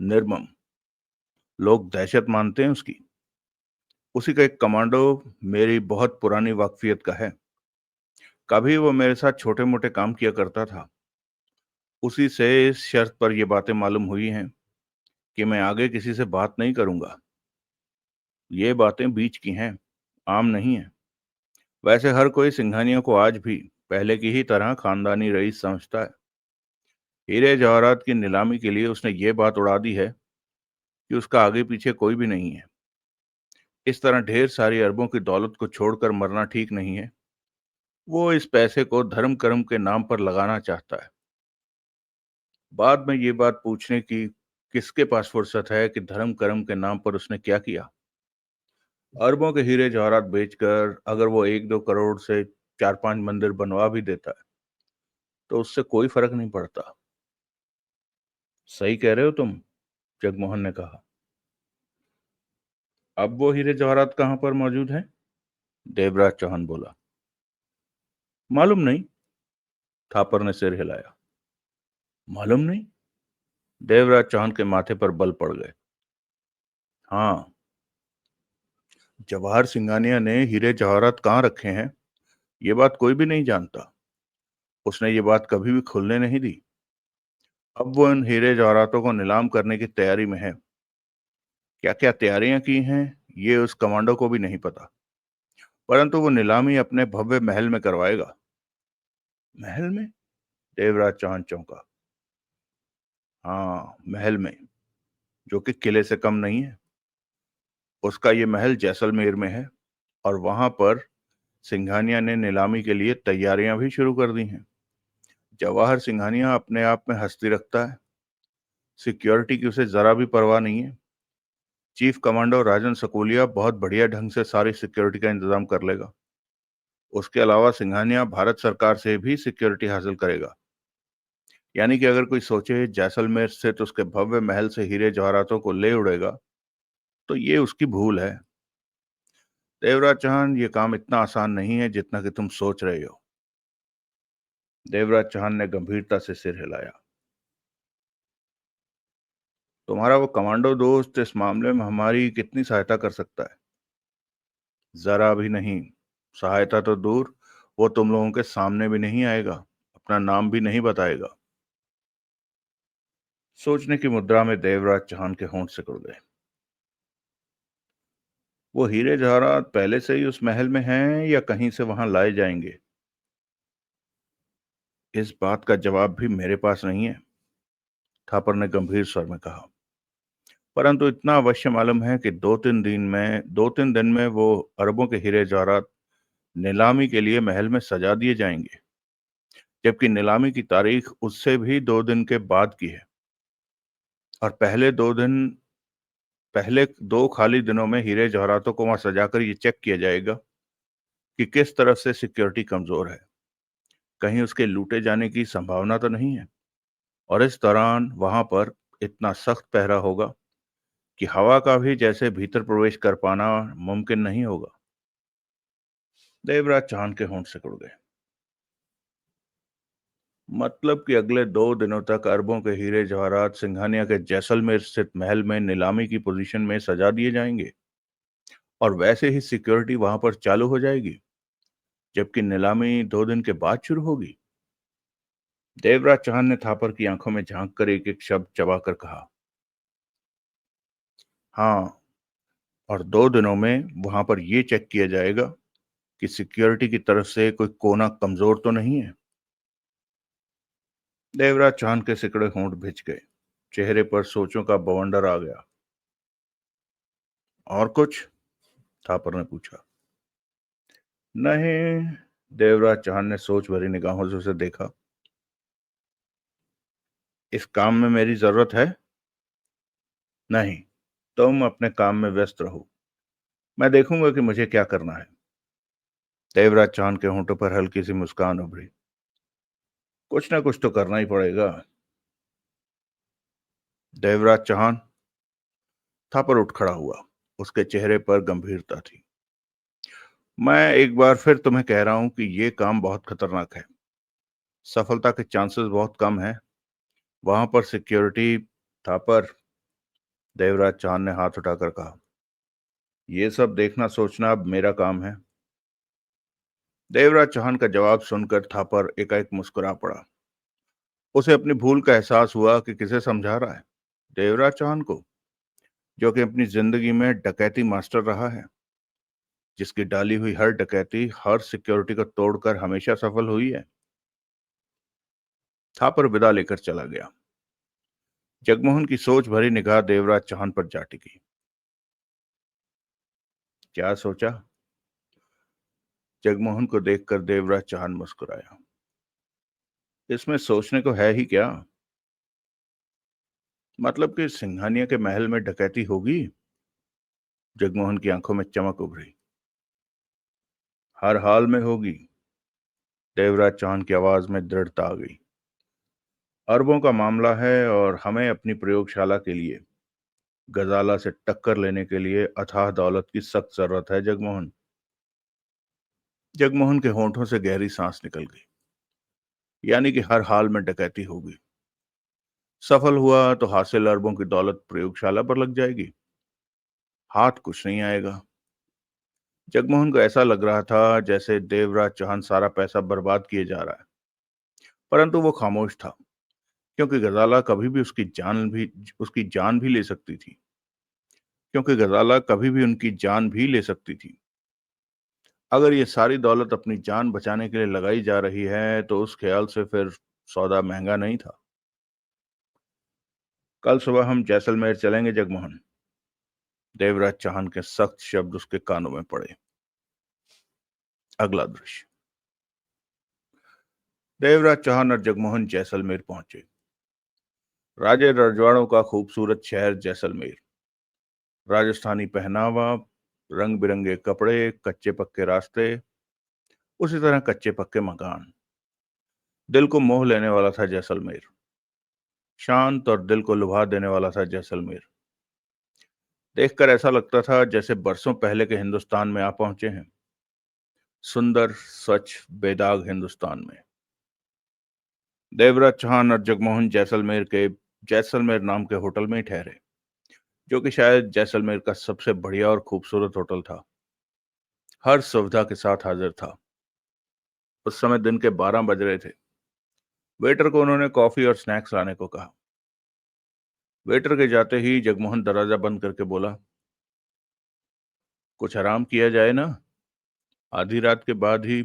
निर्मम, लोग दहशत मानते हैं उसकी। उसी का एक कमांडो मेरी बहुत पुरानी वाकफियत का है। कभी वो मेरे साथ छोटे मोटे काम किया करता था। उसी से इस शर्त पर ये बातें मालूम हुई हैं कि मैं आगे किसी से बात नहीं करूंगा। ये बातें बीच की हैं, आम नहीं है। वैसे हर कोई सिंघानिया को आज भी पहले की ही तरह खानदानी रईस समझता है। हीरे जवाहरात की नीलामी के लिए उसने ये बात उड़ा दी है कि उसका आगे पीछे कोई भी नहीं है। इस तरह ढेर सारी अरबों की दौलत को छोड़कर मरना ठीक नहीं है। वो इस पैसे को धर्म कर्म के नाम पर लगाना चाहता है। बाद में ये बात पूछने की किसके पास फुर्सत है कि धर्म कर्म के नाम पर उसने क्या किया। अरबों के हीरे जवाहरात बेचकर अगर वो 1-2 करोड़ से 4-5 मंदिर बनवा भी देता है तो उससे कोई फर्क नहीं पड़ता। सही कह रहे हो तुम, जगमोहन ने कहा। अब वो हीरे जवाहरात कहां पर मौजूद हैं? देवराज चौहान बोला। मालूम नहीं। थापर ने सिर हिलाया। मालूम नहीं? देवराज चौहान के माथे पर बल पड़ गए। हाँ, जवाहर सिंघानिया ने हीरे जवाहरात कहाँ रखे हैं ये बात कोई भी नहीं जानता। उसने ये बात कभी भी खुलने नहीं दी। अब वो इन हीरे जवाहरातों को नीलाम करने की तैयारी में है। क्या क्या तैयारियां की हैं, ये उस कमांडो को भी नहीं पता, परंतु वो नीलामी अपने भव्य महल में करवाएगा। महल में? देवराज चौहान चौंका। हाँ, महल में, जो कि किले से कम नहीं है। उसका ये महल जैसलमेर में है, और वहां पर सिंघानिया ने नीलामी के लिए तैयारियां भी शुरू कर दी हैं। जवाहर सिंघानिया अपने आप में हस्ती रखता है। सिक्योरिटी की उसे जरा भी परवाह नहीं है। चीफ कमांडो राजन सकोलिया बहुत बढ़िया ढंग से सारी सिक्योरिटी का इंतजाम कर लेगा। उसके अलावा सिंघानिया भारत सरकार से भी सिक्योरिटी हासिल करेगा। यानी कि अगर कोई सोचे जैसलमेर स्थित उसके भव्य महल से हीरे जवाहरातों को ले उड़ेगा, तो ये उसकी भूल है। देवराज चौहान, ये काम इतना आसान नहीं है जितना कि तुम सोच रहे हो। देवराज चौहान ने गंभीरता से सिर हिलाया। तुम्हारा वो कमांडो दोस्त इस मामले में हमारी कितनी सहायता कर सकता है? जरा भी नहीं। सहायता तो दूर, वो तुम लोगों के सामने भी नहीं आएगा, अपना नाम भी नहीं बताएगा। सोचने की मुद्रा में देवराज चौहान के होंठ सिकुड़ गए। वो हीरे जवाहरात पहले से ही उस महल में हैं या कहीं से वहां लाए जाएंगे? इस बात का जवाब भी मेरे पास नहीं है, थापर ने गंभीर स्वर में कहा। परंतु इतना अवश्य मालूम है कि 2-3 दिन में वो अरबों के हीरे जवाहरात नीलामी के लिए महल में सजा दिए जाएंगे, जबकि नीलामी की तारीख उससे भी 2 दिन के बाद की है। और पहले 2 खाली दिनों में हीरे जवाहरातों को वहां सजाकर ये चेक किया जाएगा कि किस तरह से सिक्योरिटी कमजोर है, कहीं उसके लूटे जाने की संभावना तो नहीं है। और इस दौरान वहां पर इतना सख्त पहरा होगा कि हवा का भी जैसे भीतर प्रवेश कर पाना मुमकिन नहीं होगा। देवराज चौहान के होंठ सिकुड़ गए। मतलब कि अगले 2 दिनों तक अरबों के हीरे जवाहरात सिंघानिया के जैसलमेर स्थित महल में नीलामी की पोजीशन में सजा दिए जाएंगे, और वैसे ही सिक्योरिटी वहां पर चालू हो जाएगी, जबकि नीलामी 2 दिन के बाद शुरू होगी। देवराज चौहान ने थापर की आंखों में झांक कर एक एक शब्द चबाकर कहा, हाँ, और 2 दिनों में वहां पर यह चेक किया जाएगा कि सिक्योरिटी की तरफ से कोई कोना कमजोर तो नहीं है। देवराज चौहान के सिकड़े होंठ भिज गए। चेहरे पर सोचों का बवंडर आ गया। और कुछ? थापर ने पूछा। नहीं। देवराज चौहान ने सोच भरी निगाहों से उसे देखा। इस काम में मेरी जरूरत है? नहीं। तुम अपने काम में व्यस्त रहो, मैं देखूंगा कि मुझे क्या करना है। देवराज चौहान के होंठों पर हल्की सी मुस्कान उभरी। कुछ ना कुछ तो करना ही पड़ेगा। देवराज चौहान। थापर उठ खड़ा हुआ। उसके चेहरे पर गंभीरता थी। मैं एक बार फिर तुम्हें कह रहा हूं कि यह काम बहुत खतरनाक है। सफलता के चांसेस बहुत कम है। वहां पर सिक्योरिटी। थापर। देवराज चौहान ने हाथ उठाकर कहा, यह सब देखना सोचना अब मेरा काम है। देवराज चौहान का जवाब सुनकर थापर एकाएक मुस्कुरा पड़ा। उसे अपनी भूल का एहसास हुआ कि किसे समझा रहा है। देवराज चौहान को, जो कि अपनी जिंदगी में डकैती मास्टर रहा है, जिसकी डाली हुई हर डकैती हर सिक्योरिटी को तोड़कर हमेशा सफल हुई है। थापर विदा लेकर चला गया। जगमोहन की सोच भरी निगाह देवराज चौहान पर जा टिकी। क्या सोचा? जगमोहन को देखकर देवराज चौहान मुस्कुराया। इसमें सोचने को है ही क्या? मतलब कि सिंघानिया के महल में डकैती होगी? जगमोहन की आंखों में चमक उभरी। हर हाल में होगी। देवराज चौहान की आवाज में दृढ़ता आ गई। अरबों का मामला है और हमें अपनी प्रयोगशाला के लिए गजाला से टक्कर लेने के लिए अथाह दौलत की सख्त जरूरत है जगमोहन। जगमोहन के होंठों से गहरी सांस निकल गई। यानी कि हर हाल में डकैती होगी। सफल हुआ तो हासिल अरबों की दौलत प्रयोगशाला पर लग जाएगी। हाथ कुछ नहीं आएगा। जगमोहन को ऐसा लग रहा था जैसे देवराज चौहान सारा पैसा बर्बाद किए जा रहा है, परंतु वो खामोश था, क्योंकि गजाला कभी भी उसकी जान भी ले सकती थी। अगर ये सारी दौलत अपनी जान बचाने के लिए लगाई जा रही है तो उस ख्याल से फिर सौदा महंगा नहीं था। कल सुबह हम जैसलमेर चलेंगे जगमोहन। देवराज चौहान के सख्त शब्द उसके कानों में पड़े। अगला दृश्य। देवराज चौहान और जगमोहन जैसलमेर पहुंचे। राजे रजवाड़ों का खूबसूरत शहर जैसलमेर। राजस्थानी पहनावा, रंग बिरंगे कपड़े, कच्चे पक्के रास्ते, उसी तरह कच्चे पक्के मकान। दिल को मोह लेने वाला था जैसलमेर। शांत और दिल को लुभा देने वाला था जैसलमेर। देखकर ऐसा लगता था जैसे बरसों पहले के हिंदुस्तान में आ पहुंचे हैं। सुंदर, स्वच्छ, बेदाग हिंदुस्तान में। देवराज चौहान और जगमोहन जैसलमेर नाम के होटल में ही ठहरे, जो कि शायद जैसलमेर का सबसे बढ़िया और खूबसूरत होटल था। हर सुविधा के साथ हाजिर था। उस समय दिन के 12 बज रहे थे। वेटर को उन्होंने कॉफी और स्नैक्स लाने को कहा। वेटर के जाते ही जगमोहन दरवाजा बंद करके बोला, कुछ आराम किया जाए ना। आधी रात के बाद ही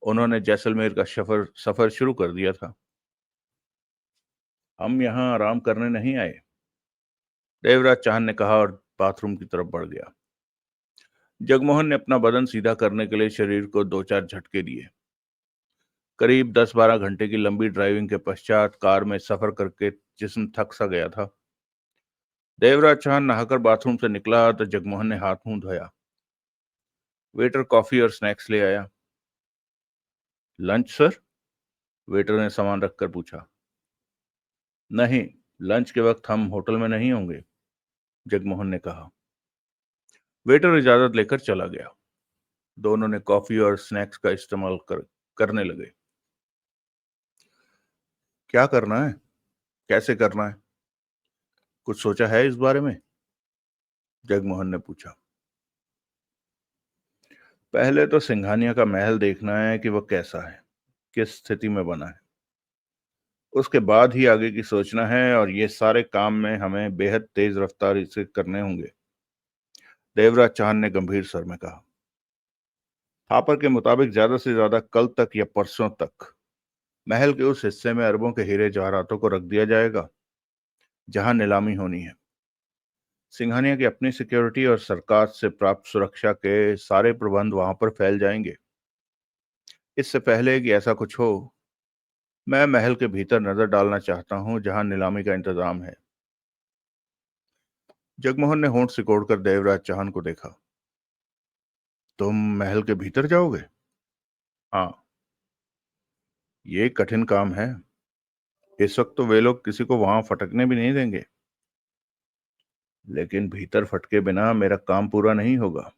उन्होंने जैसलमेर का सफर सफर शुरू कर दिया था। हम यहाँ आराम करने नहीं आए, देवराज चाहन ने कहा और बाथरूम की तरफ बढ़ गया। जगमोहन ने अपना बदन सीधा करने के लिए शरीर को 2-4 झटके दिए। करीब 10-12 घंटे की लंबी ड्राइविंग के पश्चात कार में सफर करके जिस्म थक सा गया था। देवराज चौहान नहाकर बाथरूम से निकला तो जगमोहन ने हाथ मुंह धोया। वेटर कॉफी और स्नैक्स ले आया। Lunch sir? वेटर ने सामान रखकर पूछा। नहीं, लंच के वक्त हम होटल में नहीं होंगे, जगमोहन ने कहा। वेटर इजाजत लेकर चला गया। दोनों ने कॉफी और स्नैक्स का इस्तेमाल करने लगे। क्या करना है? कैसे करना है? कुछ सोचा है इस बारे में? जगमोहन ने पूछा। पहले तो सिंघानिया का महल देखना है कि वह कैसा है, किस स्थिति में बना है। उसके बाद ही आगे की सोचना है, और ये सारे काम में हमें बेहद तेज रफ्तारी से करने होंगे, देवराज चांद ने गंभीर स्वर में कहा। थापर के मुताबिक ज्यादा से ज्यादा कल तक या परसों तक महल के उस हिस्से में अरबों के हीरे जवाहरातों को रख दिया जाएगा जहां नीलामी होनी है। सिंघानिया की अपनी सिक्योरिटी और सरकार से प्राप्त सुरक्षा के सारे प्रबंध वहां पर फैल जाएंगे। इससे पहले कि ऐसा कुछ हो, मैं महल के भीतर नजर डालना चाहता हूं जहां नीलामी का इंतजाम है। जगमोहन ने होंठ सिकोड़कर देवराज चौहान को देखा। तुम महल के भीतर जाओगे? हाँ, ये कठिन काम है। इस वक्त तो वे लोग किसी को वहां फटकने भी नहीं देंगे, लेकिन भीतर फटके बिना मेरा काम पूरा नहीं होगा,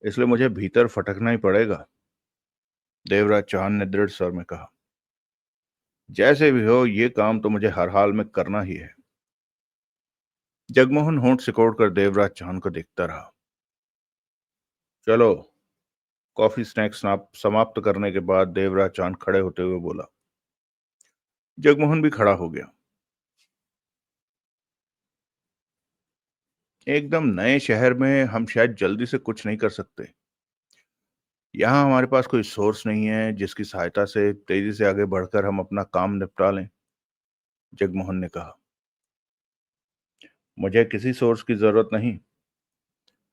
इसलिए मुझे भीतर फटकना ही पड़ेगा, देवराज चौहान ने दृढ़ स्वर में कहा। जैसे भी हो, ये काम तो मुझे हर हाल में करना ही है। जगमोहन होंठ सिकोड़कर देवराज चौहान को देखता रहा। चलो। कॉफी स्नैक्स समाप्त करने के बाद देवराज चौहान खड़े होते हुए बोला। जगमोहन भी खड़ा हो गया। एकदम नए शहर में हम शायद जल्दी से कुछ नहीं कर सकते। यहाँ हमारे पास कोई सोर्स नहीं है जिसकी सहायता से तेजी से आगे बढ़कर हम अपना काम निपटा लें, जगमोहन ने कहा। मुझे किसी सोर्स की जरूरत नहीं।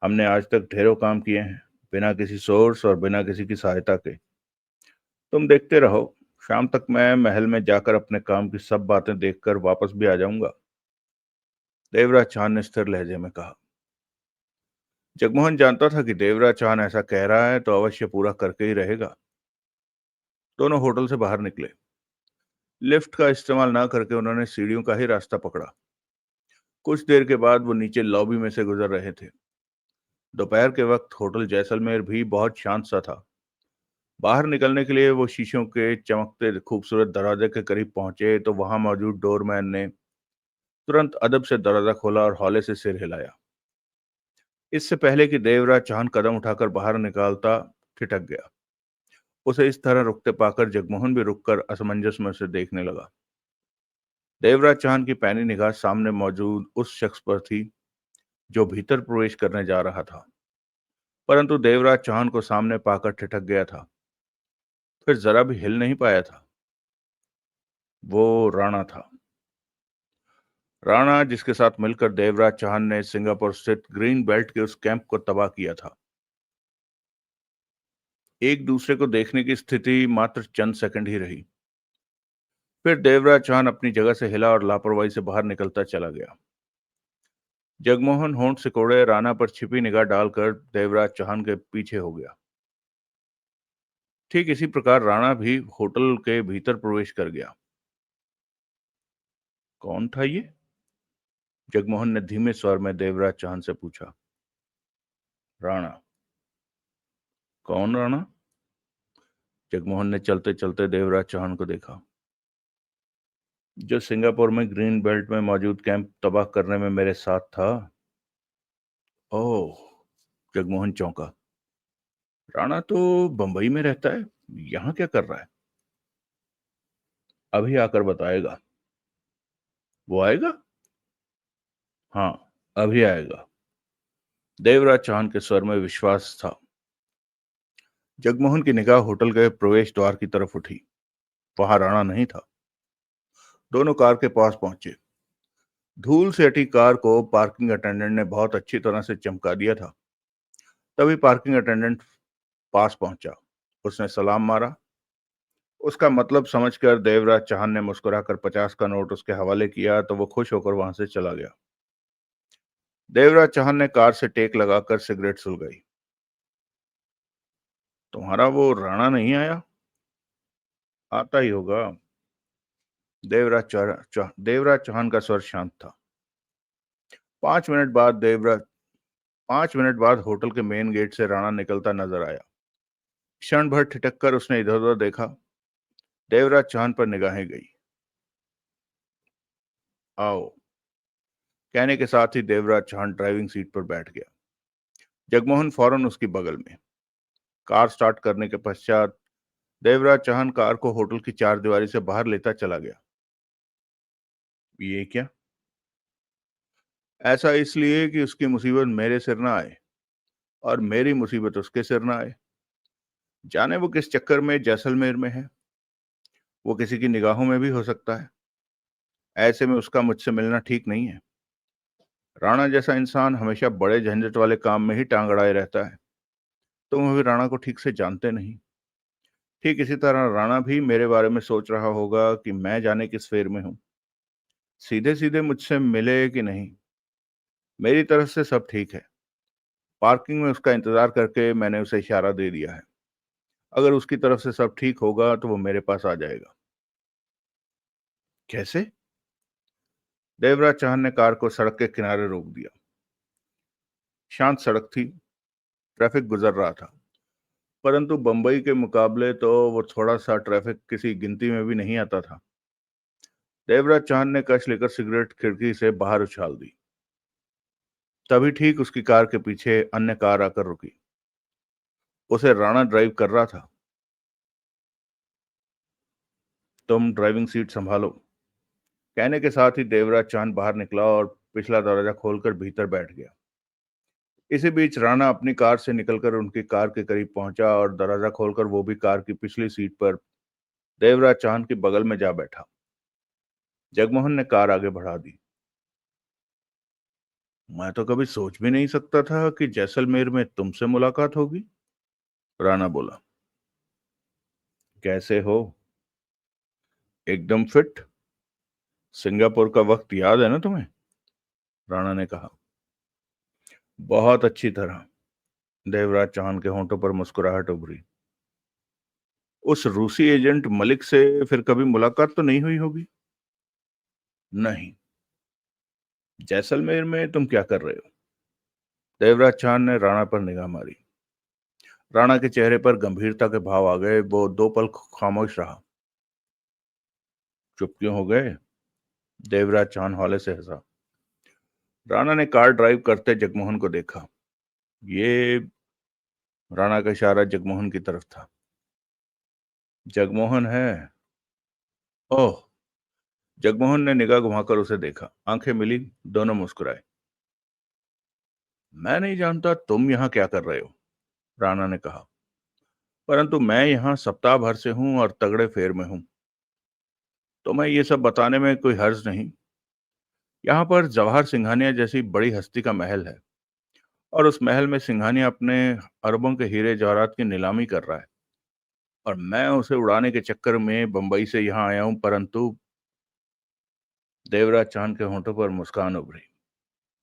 हमने आज तक ढेरों काम किए हैं बिना किसी सोर्स और बिना किसी की सहायता के। तुम देखते रहो, शाम तक मैं महल में जाकर अपने काम की सब बातें देखकर वापस भी आ जाऊंगा, देवराज चौहान ने स्थिर लहजे में कहा। जगमोहन जानता था कि देवराज चौहान ऐसा कह रहा है तो अवश्य पूरा करके ही रहेगा। दोनों होटल से बाहर निकले। लिफ्ट का इस्तेमाल ना करके उन्होंने सीढ़ियों का ही रास्ता पकड़ा। कुछ देर के बाद वो नीचे लॉबी में से गुजर रहे थे। दोपहर के वक्त होटल जैसलमेर भी बहुत शांत सा था। बाहर निकलने के लिए वो शीशों के चमकते खूबसूरत दरवाजे के करीब पहुंचे तो वहां मौजूद डोरमैन ने तुरंत अदब से दरवाजा खोला और हौले से सिर हिलाया। इससे पहले कि देवराज चौहान कदम उठाकर बाहर निकालता, ठिठक गया। उसे इस तरह रुकते पाकर जगमोहन भी रुककर असमंजस में उसे देखने लगा। देवराज चौहान की पैनी निगाह सामने मौजूद उस शख्स पर थी जो भीतर प्रवेश करने जा रहा था, परंतु देवराज चौहान को सामने पाकर ठिठक गया था, फिर जरा भी हिल नहीं पाया था। वो राणा था। राणा, जिसके साथ मिलकर देवराज चौहान ने सिंगापुर स्थित ग्रीन बेल्ट के उस कैंप को तबाह किया था। एक दूसरे को देखने की स्थिति मात्र चंद सेकंड ही रही। फिर देवराज चौहान अपनी जगह से हिला और लापरवाही से बाहर निकलता चला गया। जगमोहन होंठ सिकोड़े राणा पर छिपी निगाह डालकर देवराज चौहान के पीछे हो गया। ठीक इसी प्रकार राणा भी होटल के भीतर प्रवेश कर गया। कौन था ये? जगमोहन ने धीमे स्वर में देवराज चौहान से पूछा। राणा। कौन राणा? जगमोहन ने चलते चलते देवराज चौहान को देखा। जो सिंगापुर में ग्रीन बेल्ट में मौजूद कैंप तबाह करने में मेरे साथ था। ओह! जगमोहन चौंका। राणा तो बंबई में रहता है, यहां क्या कर रहा है? अभी आकर बताएगा। वो आएगा? हाँ, अभी आएगा। देवराज चौहान के स्वर में विश्वास था। जगमोहन की निगाह होटल के प्रवेश द्वार की तरफ उठी। वहां राणा नहीं था। दोनों कार के पास पहुंचे। धूल से अटी कार को पार्किंग अटेंडेंट ने बहुत अच्छी तरह से चमका दिया था। तभी पार्किंग अटेंडेंट पास पहुंचा। उसने सलाम मारा। उसका मतलब समझकर देवराज चौहान ने मुस्कुराकर 50 का नोट उसके हवाले किया तो वो खुश होकर वहां से चला गया। देवराज चौहान ने कार से टेक लगाकर सिगरेट सुलगाई। तुम्हारा वो राणा नहीं आया? आता ही होगा। देवराज चौहान का स्वर शांत था। 5 मिनट बाद 5 मिनट बाद होटल के मेन गेट से राणा निकलता नजर आया। क्षण भर ठिठक कर उसने इधर उधर देखा। देवराज चौहान पर निगाहें गई। आओ, कहने के साथ ही देवराज चौहान ड्राइविंग सीट पर बैठ गया। जगमोहन फौरन उसकी बगल में। कार स्टार्ट करने के पश्चात देवराज चौहान कार को होटल की चारदीवारी से बाहर लेता चला गया। ये क्या? ऐसा इसलिए कि उसकी मुसीबत मेरे सिर ना आए और मेरी मुसीबत उसके सिर ना आए। जाने वो किस चक्कर में जैसलमेर में है। वो किसी की निगाहों में भी हो सकता है। ऐसे में उसका मुझसे मिलना ठीक नहीं है। राणा जैसा इंसान हमेशा बड़े झंझट वाले काम में ही टांग अड़ाए रहता है। तुम अभी राणा को ठीक से जानते नहीं। ठीक इसी तरह राणा भी मेरे बारे में सोच रहा होगा कि मैं जाने किस फेर में हूं। सीधे सीधे मुझसे मिले कि नहीं, मेरी तरफ से सब ठीक है। पार्किंग में उसका इंतजार करके मैंने उसे इशारा दे दिया है। अगर उसकी तरफ से सब ठीक होगा तो वो मेरे पास आ जाएगा। कैसे? देवराज चौहान ने कार को सड़क के किनारे रोक दिया। शांत सड़क थी। ट्रैफिक गुजर रहा था, परंतु बंबई के मुकाबले तो वो थोड़ा सा ट्रैफिक किसी गिनती में भी नहीं आता था। देवराज चौहान ने कश लेकर सिगरेट खिड़की से बाहर उछाल दी। तभी ठीक उसकी कार के पीछे अन्य कार आकर रुकी। उसे राणा ड्राइव कर रहा था। तुम ड्राइविंग सीट संभालो। कहने के साथ ही देवराज चांद बाहर निकला और पिछला दरवाजा खोलकर भीतर बैठ गया। इसी बीच राणा अपनी कार से निकलकर उनकी कार के करीब पहुंचा और दरवाजा खोलकर वो भी कार की पिछली सीट पर देवराज चांद के बगल में जा बैठा। जगमोहन ने कार आगे बढ़ा दी। मैं तो कभी सोच भी नहीं सकता था कि जैसलमेर में तुमसे मुलाकात होगी। राणा बोला। कैसे हो? एकदम फिट। सिंगापुर का वक्त याद है ना तुम्हें? राणा ने कहा। बहुत अच्छी तरह। देवराज चौहान के होंठों पर मुस्कुराहट उभरी। उस रूसी एजेंट मलिक से फिर कभी मुलाकात तो नहीं हुई होगी? नहीं। जैसलमेर में तुम क्या कर रहे हो? देवराज चौहान ने राणा पर निगाह मारी। राणा के चेहरे पर गंभीरता के भाव आ गए। वो 2 पल खामोश रहा। चुप क्यों हो गए? देवराज चौहान हौले से हंसा। राणा ने कार ड्राइव करते जगमोहन को देखा। ये राणा का इशारा जगमोहन की तरफ था। जगमोहन है? ओह! जगमोहन ने निगाह घुमाकर उसे देखा। आंखें मिली, दोनों मुस्कुराए। मैं नहीं जानता तुम यहाँ क्या कर रहे हो, राणा ने कहा, परंतु मैं यहाँ सप्ताह भर से हूँ और तगड़े फेर में हूँ। तुम्हें ये सब बताने में कोई हर्ज नहीं। यहाँ पर जवाहर सिंघानिया जैसी बड़ी हस्ती का महल है और उस महल में सिंघानिया अपने अरबों के हीरे जवाहरात की नीलामी कर रहा है और मैं उसे उड़ाने के चक्कर में बंबई से यहाँ आया हूँ, परंतु देवराज चांद के होंठों पर मुस्कान उभरी।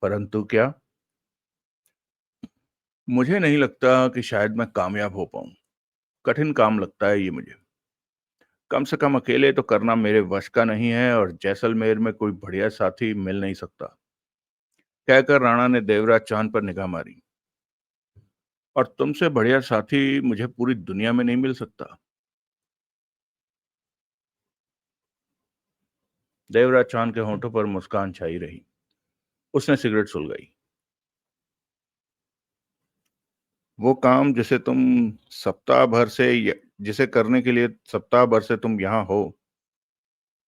परंतु क्या? मुझे नहीं लगता कि शायद मैं कामयाब हो पाऊं। कठिन काम लगता है ये मुझे। कम से कम अकेले तो करना मेरे वश का नहीं है और जैसलमेर में कोई बढ़िया साथी मिल नहीं सकता। कहकर राणा ने देवराज चांद पर निगाह मारी। और तुमसे बढ़िया साथी मुझे पूरी दुनिया में नहीं मिल सकता। देवराज चांद के होंठों पर मुस्कान छाई रही। उसने सिगरेट सुलगाई। वो काम सप्ताह भर से जिसे करने के लिए सप्ताह भर से तुम यहाँ हो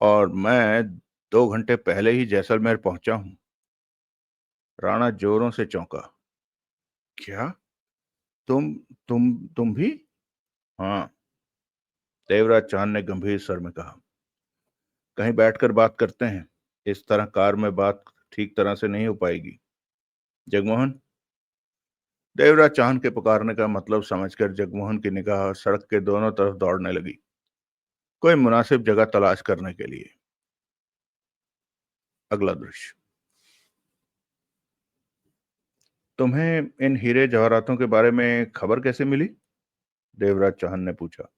और मैं 2 घंटे पहले ही जैसलमेर पहुंचा हूं। राणा जोरों से चौंका। क्या? तुम तुम भी? हाँ, देवराज चांद ने गंभीर स्वर में कहा। कहीं बैठकर बात करते हैं। इस तरह कार में बात ठीक तरह से नहीं हो पाएगी। जगमोहन। देवराज चांद के पुकारने का मतलब समझकर जगमोहन की निगाह सड़क के दोनों तरफ दौड़ने लगी, कोई मुनासिब जगह तलाश करने के लिए। अगला दृश्य। तुम्हें इन हीरे जवाहरातों के बारे में खबर कैसे मिली? देवराज चांद ने पूछा।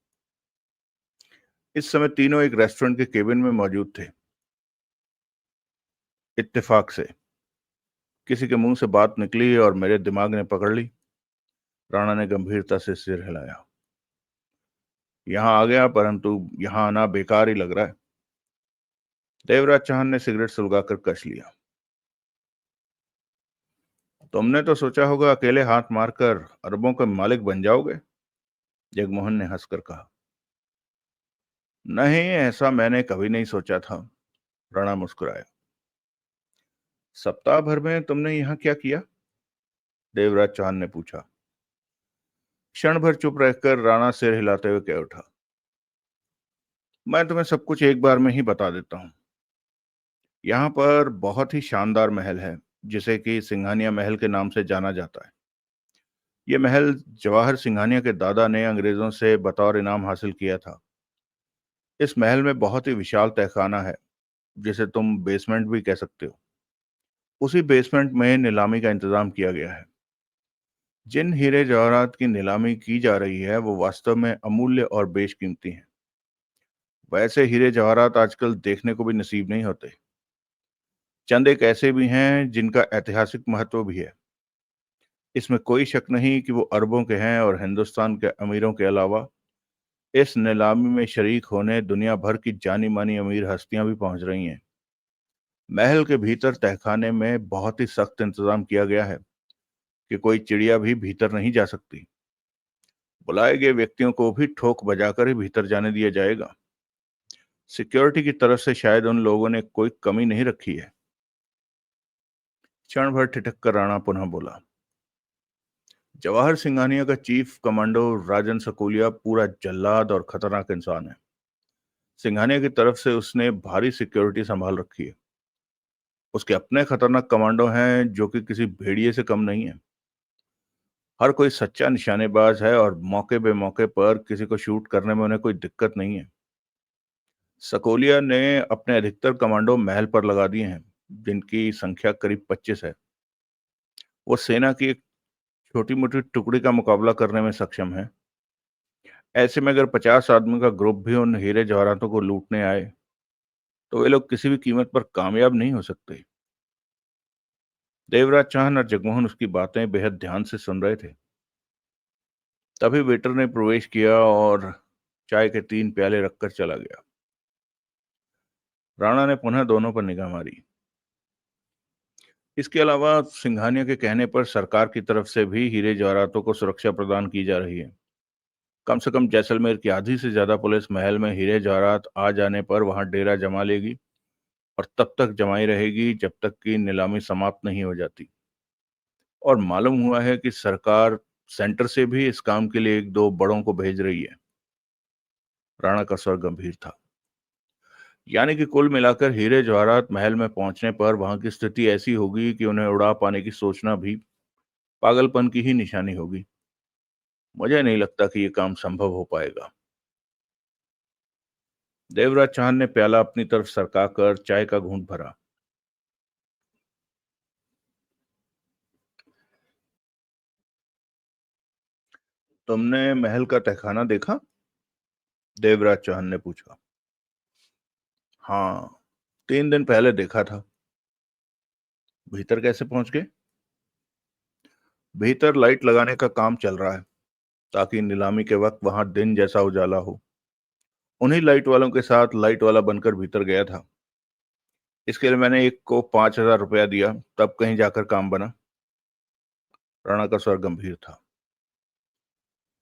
इस समय तीनों एक रेस्टोरेंट के केबिन में मौजूद थे। इत्तेफाक से किसी के मुंह से बात निकली और मेरे दिमाग ने पकड़ ली। राणा ने गंभीरता से सिर हिलाया। यहां आ गया, परंतु यहां आना बेकार ही लग रहा है। देवराज चांद ने सिगरेट सुलगाकर कश लिया। तुमने तो सोचा होगा अकेले हाथ मारकर अरबों के मालिक बन जाओगे, जगमोहन ने हंसकर कहा। नहीं, ऐसा मैंने कभी नहीं सोचा था, राणा मुस्कुराया। सप्ताह भर में तुमने यहाँ क्या किया? देवराज चांद ने पूछा। क्षण भर चुप रहकर राणा सिर हिलाते हुए कह उठा। मैं तुम्हें सब कुछ एक बार में ही बता देता हूँ। यहाँ पर बहुत ही शानदार महल है, जिसे कि सिंघानिया महल के नाम से जाना जाता है। ये महल जवाहर सिंघानिया के दादा ने अंग्रेजों से बतौर इनाम हासिल किया था। इस महल में बहुत ही विशाल तहखाना है, जिसे तुम बेसमेंट भी कह सकते हो। उसी बेसमेंट में नीलामी का इंतजाम किया गया है। जिन हीरे जवाहरात की नीलामी की जा रही है वो वास्तव में अमूल्य और बेशकीमती हैं। वैसे हीरे जवाहरात आजकल देखने को भी नसीब नहीं होते। चंद एक ऐसे भी हैं जिनका ऐतिहासिक महत्व भी है। इसमें कोई शक नहीं कि वो अरबों के हैं और हिंदुस्तान के अमीरों के अलावा इस नीलामी में शरीक होने दुनिया भर की जानी मानी अमीर हस्तियां भी पहुंच रही हैं। महल के भीतर तहखाने में बहुत ही सख्त इंतजाम किया गया है कि कोई चिड़िया भी भीतर नहीं जा सकती। बुलाए गए व्यक्तियों को भी ठोक बजाकर ही भीतर जाने दिया जाएगा। सिक्योरिटी की तरफ से शायद उन लोगों ने कोई कमी नहीं रखी है। क्षण भर ठिठक कर राणा पुनः बोला। जवाहर सिंघानिया का चीफ कमांडो राजन सकोलिया पूरा जल्लाद और खतरनाक इंसान है। सिंघानिया की तरफ से उसने भारी सिक्योरिटी संभाल रखी है। उसके अपने खतरनाक कमांडो हैं जो कि किसी भेड़िए से कम नहीं है। हर कोई सच्चा निशानेबाज है और मौके बेमौके पर किसी को शूट करने में उन्हें कोई दिक्कत नहीं है। सकोलिया ने अपने अधिकतर कमांडो महल पर लगा दिए हैं, जिनकी संख्या करीब 25 है। वो सेना की एक छोटी मोटी टुकड़ी का मुकाबला करने में सक्षम है। ऐसे में अगर 50 आदमी का ग्रुप भी उन हीरे जवाहरातों को लूटने आए तो वे लोग किसी भी कीमत पर कामयाब नहीं हो सकते। देवराज चांद और जगमोहन उसकी बातें बेहद ध्यान से सुन रहे थे। तभी वेटर ने प्रवेश किया और चाय के 3 प्याले रखकर चला गया। राणा ने पुनः दोनों पर निगाह मारी। इसके अलावा सिंघानिया के कहने पर सरकार की तरफ से भी हीरे जवाहरातों को सुरक्षा प्रदान की जा रही है। कम से कम जैसलमेर की आधी से ज्यादा पुलिस महल में हीरे जवाहरात आ जाने पर वहां डेरा जमा लेगी और तब तक जमाई रहेगी जब तक कि नीलामी समाप्त नहीं हो जाती। और मालूम हुआ है कि सरकार सेंटर से भी इस काम के लिए एक दो बड़ों को भेज रही है। राणा का स्वर गंभीर था। यानी कि कुल मिलाकर हीरे जवाहरात महल में पहुंचने पर वहां की स्थिति ऐसी होगी कि उन्हें उड़ा पाने की सोचना भी पागलपन की ही निशानी होगी। मुझे नहीं लगता कि यह काम संभव हो पाएगा। देवराज चौहान ने प्याला अपनी तरफ सरकाकर चाय का घूंट भरा। तुमने महल का तहखाना देखा? देवराज चौहान ने पूछा। हाँ, 3 दिन पहले देखा था। भीतर कैसे पहुंच गए? भीतर लाइट लगाने का काम चल रहा है ताकि नीलामी के वक्त वहां दिन जैसा उजाला हो। उन्हीं लाइट वालों के साथ लाइट वाला बनकर भीतर गया था। इसके लिए मैंने एक को 5,000 रुपया दिया, तब कहीं जाकर काम बना। राणा का स्वर गंभीर था।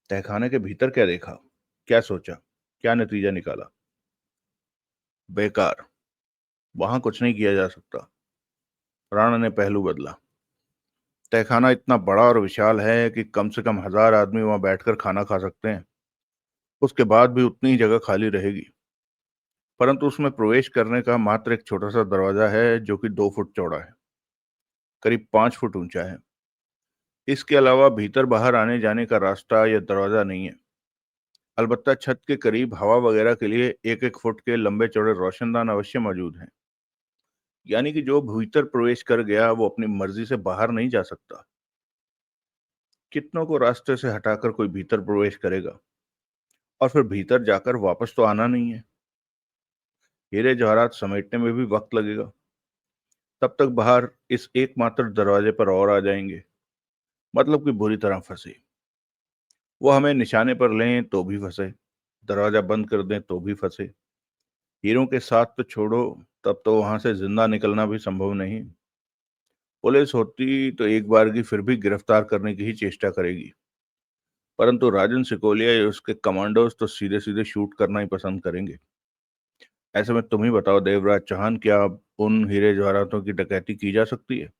तहखाने के भीतर क्या देखा? क्या सोचा? क्या नतीजा निकाला? बेकार। वहां कुछ नहीं किया जा सकता। राणा ने पहलू बदला। तहखाना इतना बड़ा और विशाल है कि कम से कम 1,000 आदमी वहां बैठकर खाना खा सकते हैं। उसके बाद भी उतनी ही जगह खाली रहेगी। परंतु उसमें प्रवेश करने का मात्र एक छोटा सा दरवाजा है जो कि 2 फुट चौड़ा है, करीब 5 फुट ऊंचा है। इसके अलावा भीतर बाहर आने जाने का रास्ता या दरवाजा नहीं है। अलबत्ता छत के करीब हवा वगैरह के लिए 1-1 फुट के लंबे चौड़े रोशनदान अवश्य मौजूद हैं। यानी कि जो भीतर प्रवेश कर गया वो अपनी मर्जी से बाहर नहीं जा सकता। कितनों को रास्ते से हटाकर कोई भीतर प्रवेश करेगा और फिर भीतर जाकर वापस तो आना नहीं है। हीरे जवाहरात समेटने में भी वक्त लगेगा। तब तक बाहर इस एकमात्र दरवाजे पर और आ जाएंगे, मतलब कि बुरी तरह फंसे। वो हमें निशाने पर लें तो भी फंसे, दरवाजा बंद कर दें तो भी फंसे। हीरों के साथ तो छोड़ो, तब तो वहां से जिंदा निकलना भी संभव नहीं। पुलिस होती तो एक बार की फिर भी गिरफ्तार करने की ही चेष्टा करेगी, परंतु राजन सिकोलिया या उसके कमांडोज तो सीधे सीधे शूट करना ही पसंद करेंगे। ऐसे में तुम ही बताओ देवराज चौहान, क्या उन हीरे जवाहरातों की डकैती की जा सकती है?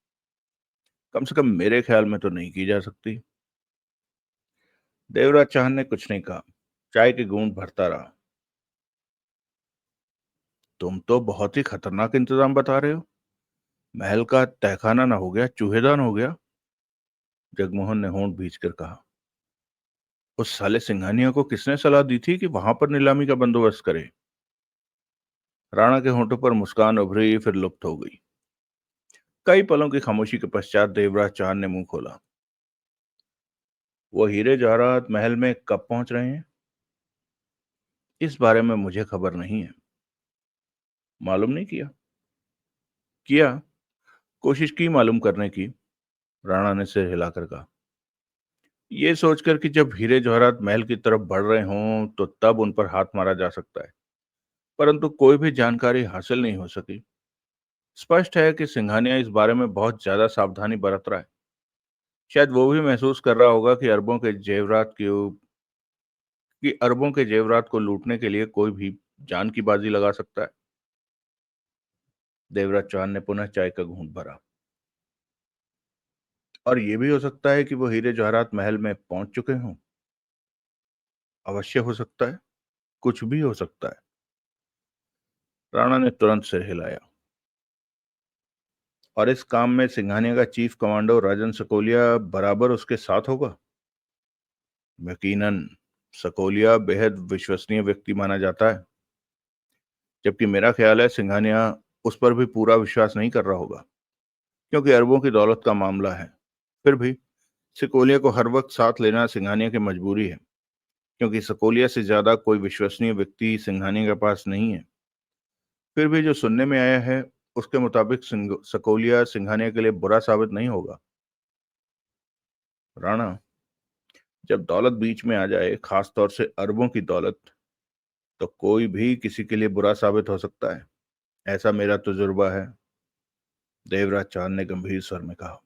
कम से कम मेरे ख्याल में तो नहीं की जा सकती। देवराज चौहान ने कुछ नहीं कहा, चाय के घूंट भरता रहा। तुम तो बहुत ही खतरनाक इंतजाम बता रहे हो। महल का तहखाना ना हो गया, चूहेदान हो गया। जगमोहन ने होंठ भींचकर कहा। उस साले सिंघानिया को किसने सलाह दी थी कि वहां पर नीलामी का बंदोबस्त करे? राणा के होंठों पर मुस्कान उभरी, फिर लुप्त हो गई। कई पलों की खामोशी के पश्चात देवराज चौहान ने मुंह खोला। वो हीरे जवाहरात महल में कब पहुंच रहे हैं? इस बारे में मुझे खबर नहीं है। मालूम नहीं किया? किया, कोशिश की मालूम करने की। राणा ने सिर हिलाकर कहा। ये सोचकर कि जब हीरे जवाहरात महल की तरफ बढ़ रहे हों तो तब उन पर हाथ मारा जा सकता है, परंतु कोई भी जानकारी हासिल नहीं हो सकी। स्पष्ट है कि सिंघानिया इस बारे में बहुत ज्यादा सावधानी बरत रहा है। शायद वो भी महसूस कर रहा होगा कि अरबों के जेवरात को लूटने के लिए कोई भी जान की बाजी लगा सकता है। देवराज चौहान ने पुनः चाय का घूंट भरा। और यह भी हो सकता है कि वो हीरे जवाहरात महल में पहुंच चुके हों। अवश्य हो सकता है, कुछ भी हो सकता है। राणा ने तुरंत सिर हिलाया। और इस काम में सिंघानिया का चीफ कमांडो राजन सकोलिया बराबर उसके साथ होगा? यकीनन। सकोलिया बेहद विश्वसनीय व्यक्ति माना जाता है, जबकि मेरा ख्याल है सिंघानिया उस पर भी पूरा विश्वास नहीं कर रहा होगा, क्योंकि अरबों की दौलत का मामला है। फिर भी सकोलिया को हर वक्त साथ लेना सिंघानिया की मजबूरी है, क्योंकि सकोलिया से ज्यादा कोई विश्वसनीय व्यक्ति सिंघानिया के पास नहीं है। फिर भी जो सुनने में आया है उसके मुताबिक सकोलिया सिंघानिया के लिए बुरा साबित नहीं होगा। राणा, जब दौलत बीच में आ जाए, खास तौर से अरबों की दौलत, तो कोई भी किसी के लिए बुरा साबित हो सकता है। ऐसा मेरा तजुर्बा है। देवराज चांद ने गंभीर स्वर में कहा।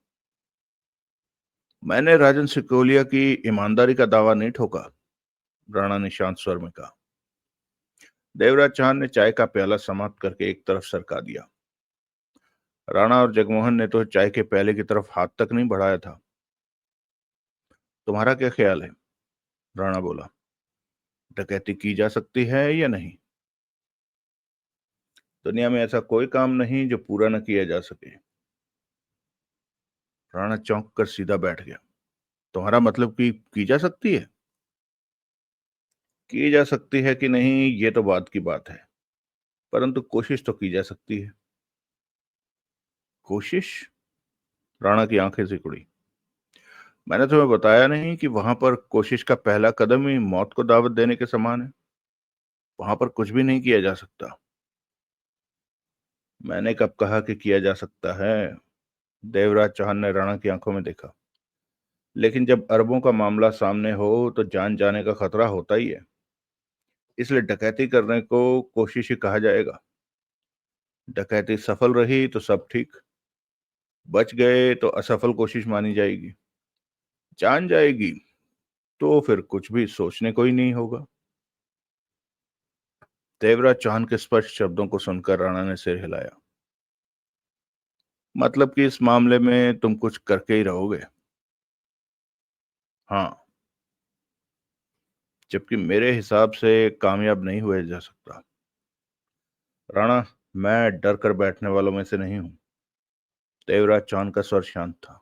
मैंने राजन सिकोलिया की ईमानदारी का दावा नहीं ठोका, राणा ने शांत स्वर में कहा। देवराज चांद ने चाय का प्याला समाप्त करके एक तरफ सरका दिया। राणा और जगमोहन ने तो चाय के प्याले की तरफ हाथ तक नहीं बढ़ाया था। तुम्हारा क्या ख्याल है? राणा बोला। डकैती की जा सकती है या नहीं? दुनिया में ऐसा कोई काम नहीं जो पूरा न किया जा सके। राणा चौंक कर सीधा बैठ गया। तुम्हारा मतलब कि की जा सकती है? की जा सकती है कि नहीं ये तो बात की बात है, परंतु कोशिश तो की जा सकती है। कोशिश? राणा की आंखें सिकुड़ी। मैंने तुम्हें बताया नहीं कि वहां पर कोशिश का पहला कदम ही मौत को दावत देने के समान है। वहां पर कुछ भी नहीं किया जा सकता। मैंने कब कहा कि किया जा सकता है? देवराज चौहान ने राणा की आंखों में देखा। लेकिन जब अरबों का मामला सामने हो तो जान जाने का खतरा होता ही है। इसलिए डकैती करने को कोशिश ही कहा जाएगा। डकैती सफल रही तो सब ठीक, बच गए तो असफल कोशिश मानी जाएगी। जान जाएगी तो फिर कुछ भी सोचने को ही नहीं होगा। देवराज चौहान के स्पष्ट शब्दों को सुनकर राणा ने सिर हिलाया। मतलब कि इस मामले में तुम कुछ करके ही रहोगे? हाँ, जबकि मेरे हिसाब से कामयाब नहीं हुआ जा सकता। राणा, मैं डर कर बैठने वालों में से नहीं हूं। देवराज चौहान का स्वर शांत था।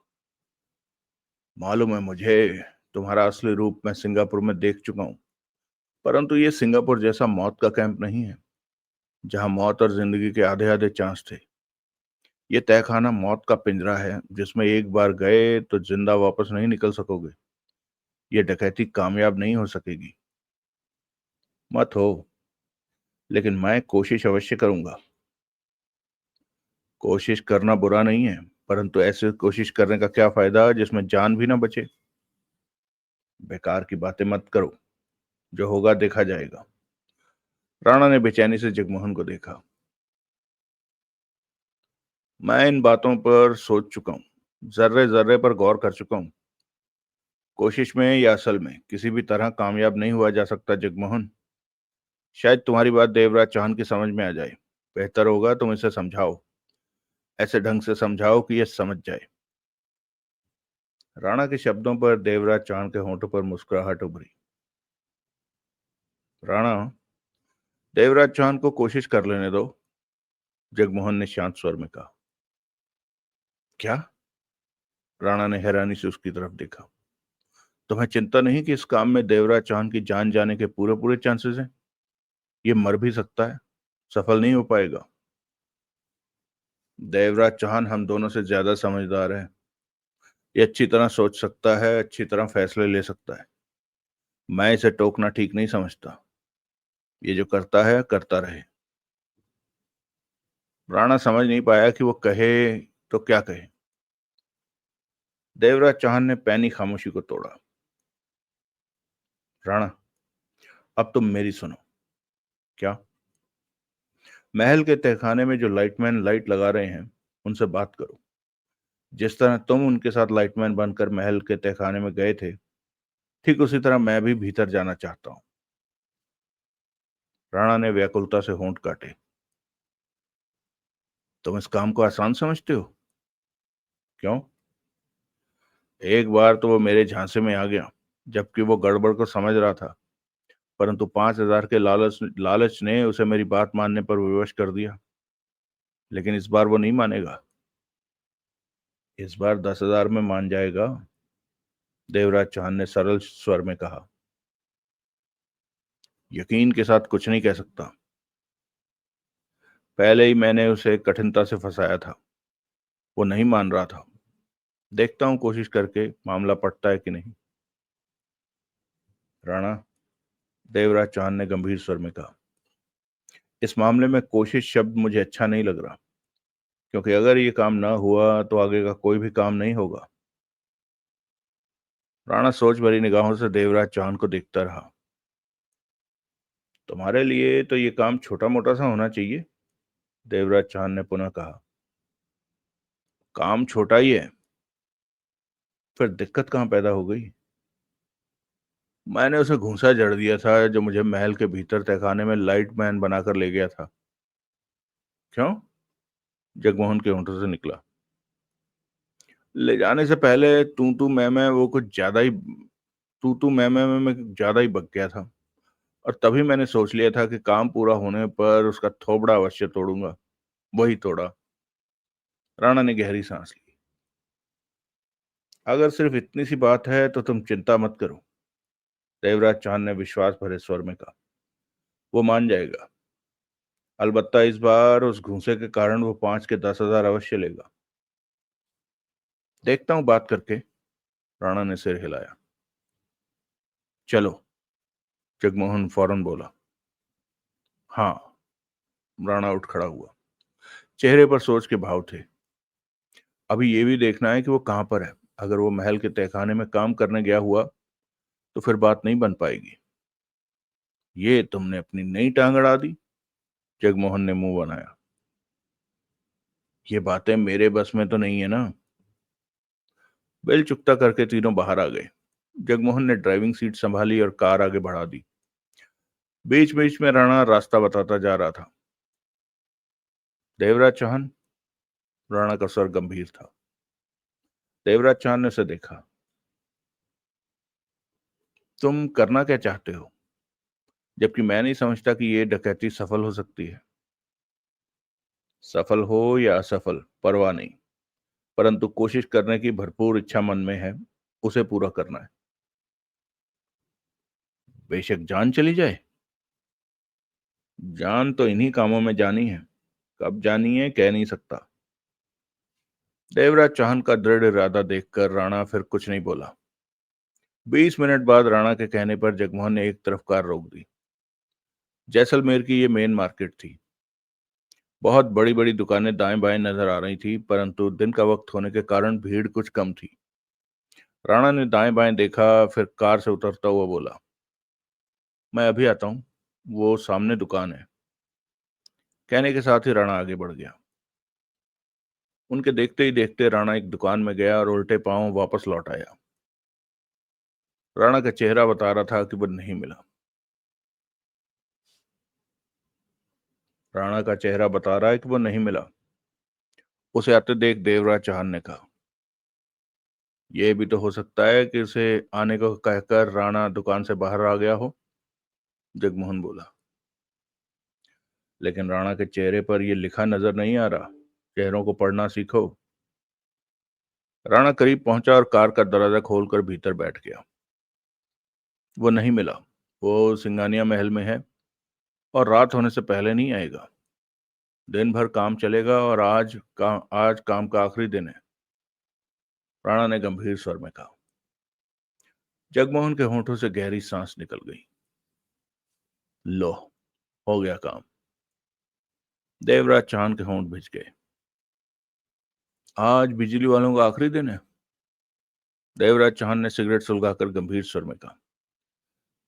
मालूम है मुझे, तुम्हारा असली रूप मैं सिंगापुर में देख चुका हूं। परंतु ये सिंगापुर जैसा मौत का कैंप नहीं है, जहां मौत और जिंदगी के आधे आधे चांस थे। ये तहखाना मौत का पिंजरा है, जिसमें एक बार गए तो जिंदा वापस नहीं निकल सकोगे। ये डकैती कामयाब नहीं हो सकेगी। मत हो, लेकिन मैं कोशिश अवश्य करूंगा। कोशिश करना बुरा नहीं है, परंतु ऐसे कोशिश करने का क्या फायदा जिसमें जान भी ना बचे। बेकार की बातें मत करो, जो होगा देखा जाएगा। राणा ने बेचैनी से जगमोहन को देखा। मैं इन बातों पर सोच चुका हूं, जर्रे जर्रे पर गौर कर चुका हूं। कोशिश में या असल में किसी भी तरह कामयाब नहीं हुआ जा सकता जगमोहन। शायद तुम्हारी बात देवराज चौहान की समझ में आ जाए। बेहतर होगा तुम इसे समझाओ, ऐसे ढंग से समझाओ कि यह समझ जाए। राणा के शब्दों पर देवराज चौहान के होंठों पर मुस्कुराहट उभरी। राणा, देवराज चौहान को कोशिश कर लेने दो, जगमोहन ने शांत स्वर में कहा। क्या? राणा ने हैरानी से उसकी तरफ देखा। तुम्हें चिंता नहीं कि इस काम में देवराज चौहान की जान जाने के पूरे पूरे चांसेस हैं? ये मर भी सकता है, सफल नहीं हो पाएगा। देवराज चौहान हम दोनों से ज्यादा समझदार है। ये अच्छी तरह सोच सकता है, अच्छी तरह फैसले ले सकता है। मैं इसे टोकना ठीक नहीं समझता। ये जो करता है करता रहे। राणा समझ नहीं पाया कि वो कहे तो क्या कहे। देवराज चौहान ने पैनी खामोशी को तोड़ा। राणा, अब तुम मेरी सुनो। क्या? महल के तहखाने में जो लाइटमैन लाइट लगा रहे हैं, उनसे बात करो। जिस तरह तुम उनके साथ लाइटमैन बनकर महल के तहखाने में गए थे, ठीक उसी तरह मैं भी भीतर जाना चाहता हूं। राणा ने व्याकुलता से होंठ काटे। तुम इस काम को आसान समझते हो? क्यों? एक बार तो वो मेरे झांसे में आ गया, जबकि वो गड़बड़ को समझ रहा था। परंतु 5,000 के लालच लालच ने उसे मेरी बात मानने पर विवश कर दिया। लेकिन इस बार वो नहीं मानेगा। इस बार 10,000 में मान जाएगा, देवराज चौहान ने सरल स्वर में कहा। यकीन के साथ कुछ नहीं कह सकता। पहले ही मैंने उसे कठिनता से फंसाया था। वो नहीं मान रहा था। देखता हूं कोशिश करके मामला पटता है कि नहीं। राणा, देवराज चौहान ने गंभीर स्वर में कहा, इस मामले में कोशिश शब्द मुझे अच्छा नहीं लग रहा, क्योंकि अगर ये काम ना हुआ तो आगे का कोई भी काम नहीं होगा। राणा सोच भरी निगाहों से देवराज चौहान को देखता रहा। तुम्हारे लिए तो ये काम छोटा मोटा सा होना चाहिए, देवराज चौहान ने पुनः कहा। काम छोटा ही है, फिर दिक्कत कहाँ पैदा हो गई? मैंने उसे घूंसा जड़ दिया था जो मुझे महल के भीतर तहखाने में लाइट मैन बनाकर ले गया था। क्यों? जगमोहन के होंठों से निकला। ले जाने से पहले तू मैं ज्यादा ही बक गया था, और तभी मैंने सोच लिया था कि काम पूरा होने पर उसका थोबड़ा अवश्य तोड़ूंगा। वही तोड़ा। राणा ने गहरी सांस ली। अगर सिर्फ इतनी सी बात है तो तुम चिंता मत करो, देवराज चांद ने विश्वास भरे स्वर में कहा। वो मान जाएगा। अलबत्ता इस बार उस घूंसे के कारण वो 5 के 10,000 अवश्य लेगा। देखता हूं बात करके। राणा ने सिर हिलाया। चलो, जगमोहन फौरन बोला। हाँ। राणा उठ खड़ा हुआ। चेहरे पर सोच के भाव थे। अभी ये भी देखना है कि वो कहां पर है। अगर वो महल के तहखाने में काम करने गया हुआ तो फिर बात नहीं बन पाएगी। ये तुमने अपनी नई टांग अड़ा दी। जगमोहन ने मुंह बनाया। ये बातें मेरे बस में तो नहीं है ना। बेल चुकता करके तीनों बाहर आ गए। जगमोहन ने ड्राइविंग सीट संभाली और कार आगे बढ़ा दी। बीच बीच में राणा रास्ता बताता जा रहा था। देवराज चौहान। राणा का स्वर गंभीर था। देवराज चौहान ने उसे देखा। तुम करना क्या चाहते हो? जबकि मैं नहीं समझता कि ये डकैती सफल हो सकती है। सफल हो या असफल परवाह नहीं, परंतु कोशिश करने की भरपूर इच्छा मन में है। उसे पूरा करना है। बेशक जान चली जाए। जान तो इन्हीं कामों में जानी है। कब जानी है कह नहीं सकता। देवराज चौहान का दृढ़ इरादा देखकर राणा फिर कुछ नहीं बोला। 20 मिनट बाद राणा के कहने पर जगमोहन ने एक तरफ कार रोक दी। जैसलमेर की ये मेन मार्केट थी। बहुत बड़ी बड़ी दुकानें दाएं बाएं नजर आ रही थी, परंतु दिन का वक्त होने के कारण भीड़ कुछ कम थी। राणा ने दाएं बाएं देखा, फिर कार से उतरता हुआ बोला, मैं अभी आता हूं, वो सामने दुकान है। कहने के साथ ही राणा आगे बढ़ गया। उनके देखते ही देखते राणा एक दुकान में गया और उल्टे पांव वापस लौट आया। राणा का चेहरा बता रहा था कि वो नहीं मिला। राणा का चेहरा बता रहा है कि वो नहीं मिला। उसे आते देख देवराज चौहान ने कहा, यह भी तो हो सकता है कि उसे आने को कहकर राणा दुकान से बाहर आ गया हो। जगमोहन बोला। लेकिन राणा के चेहरे पर यह लिखा नजर नहीं आ रहा। चेहरों को पढ़ना सीखो। राणा करीब पहुंचा और कार का दरवाजा खोलकर भीतर बैठ गया। वो नहीं मिला। वो सिंगानिया महल में है और रात होने से पहले नहीं आएगा। दिन भर काम चलेगा और आज काम का आखिरी दिन है। राणा ने गंभीर स्वर में कहा। जगमोहन के होंठों से गहरी सांस निकल गई। लो, हो गया काम। देवराज चांद के होंठ भिज गए। आज बिजली वालों का आखिरी दिन है। देवराज चौहान ने सिगरेट सुलगाकर गंभीर स्वर में कहा।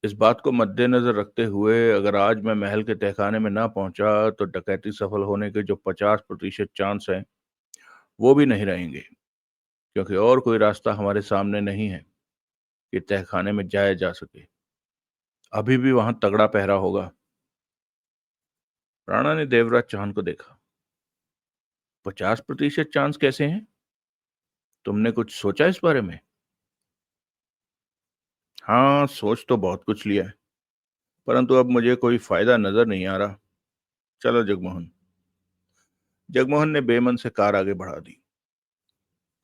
इस बात को मद्देनजर रखते हुए अगर आज मैं महल के तहखाने में ना पहुंचा तो डकैती सफल होने के जो 50% चांस हैं वो भी नहीं रहेंगे, क्योंकि और कोई रास्ता हमारे सामने नहीं है कि तहखाने में जाया जा सके। अभी भी वहां तगड़ा पहरा होगा। राणा ने देवराज चौहान को देखा। 50% चांस कैसे हैं? तुमने कुछ सोचा इस बारे में? हाँ, सोच तो बहुत कुछ लिया है, परंतु अब मुझे कोई फायदा नजर नहीं आ रहा। चलो जगमोहन। जगमोहन ने बेमन से कार आगे बढ़ा दी।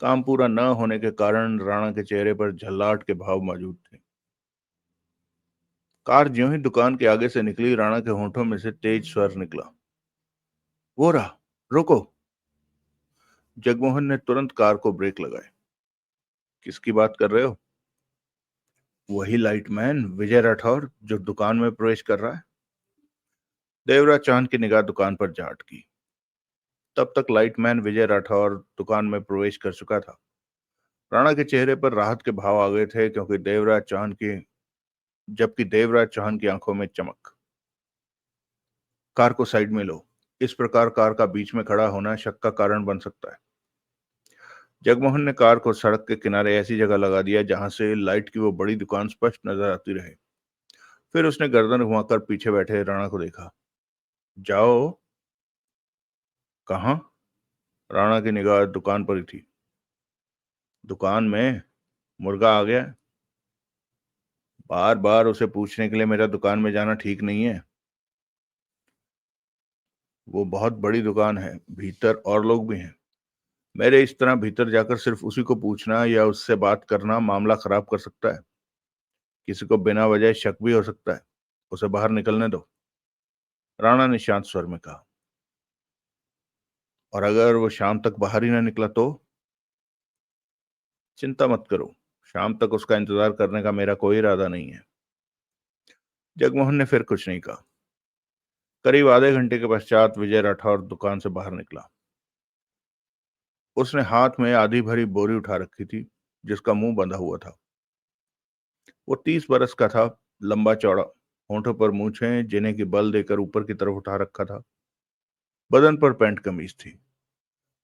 काम पूरा न होने के कारण राणा के चेहरे पर झल्लाहट के भाव मौजूद थे। कार ज्यों ही दुकान के आगे से निकली, राणा के होंठों में से तेज स्वर निकला। वो रहा, रुको। जगमोहन ने तुरंत कार को ब्रेक लगाए। किसकी बात कर रहे हो? वही लाइटमैन विजय राठौर जो दुकान में प्रवेश कर रहा है। देवराज चांद की निगाह दुकान पर जा अटकी। तब तक लाइटमैन विजय राठौर दुकान में प्रवेश कर चुका था। राणा के चेहरे पर राहत के भाव आ गए थे, जबकि देवराज चौहान की आंखों में चमक। कार को साइड में लो। इस प्रकार कार का बीच में खड़ा होना शक का कारण बन सकता है। जगमोहन ने कार को सड़क के किनारे ऐसी जगह लगा दिया जहां से लाइट की वो बड़ी दुकान स्पष्ट नजर आती रहे। फिर उसने गर्दन घुमाकर पीछे बैठे राणा को देखा। जाओ। कहाँ? राणा की निगाह दुकान पर ही थी। दुकान में? मुर्गा आ गया? बार बार उसे पूछने के लिए मेरा दुकान में जाना ठीक नहीं है। वो बहुत बड़ी दुकान है, भीतर और लोग भी हैं। मेरे इस तरह भीतर जाकर सिर्फ उसी को पूछना या उससे बात करना मामला खराब कर सकता है। किसी को बिना वजह शक भी हो सकता है। उसे बाहर निकलने दो, राणा ने शांत स्वर में कहा। और अगर वो शाम तक बाहर ही ना निकला तो? चिंता मत करो, शाम तक उसका इंतजार करने का मेरा कोई इरादा नहीं है। जगमोहन ने फिर कुछ नहीं कहा। करीब आधे घंटे के पश्चात विजय राठौर दुकान से बाहर निकला। उसने हाथ में आधी भरी बोरी उठा रखी थी, जिसका मुंह बंधा हुआ था। वो 30 बरस का था, लंबा चौड़ा, होंठों पर मूछें जिन्हें की बल देकर ऊपर की तरफ उठा रखा था। बदन पर पैंट कमीज थी।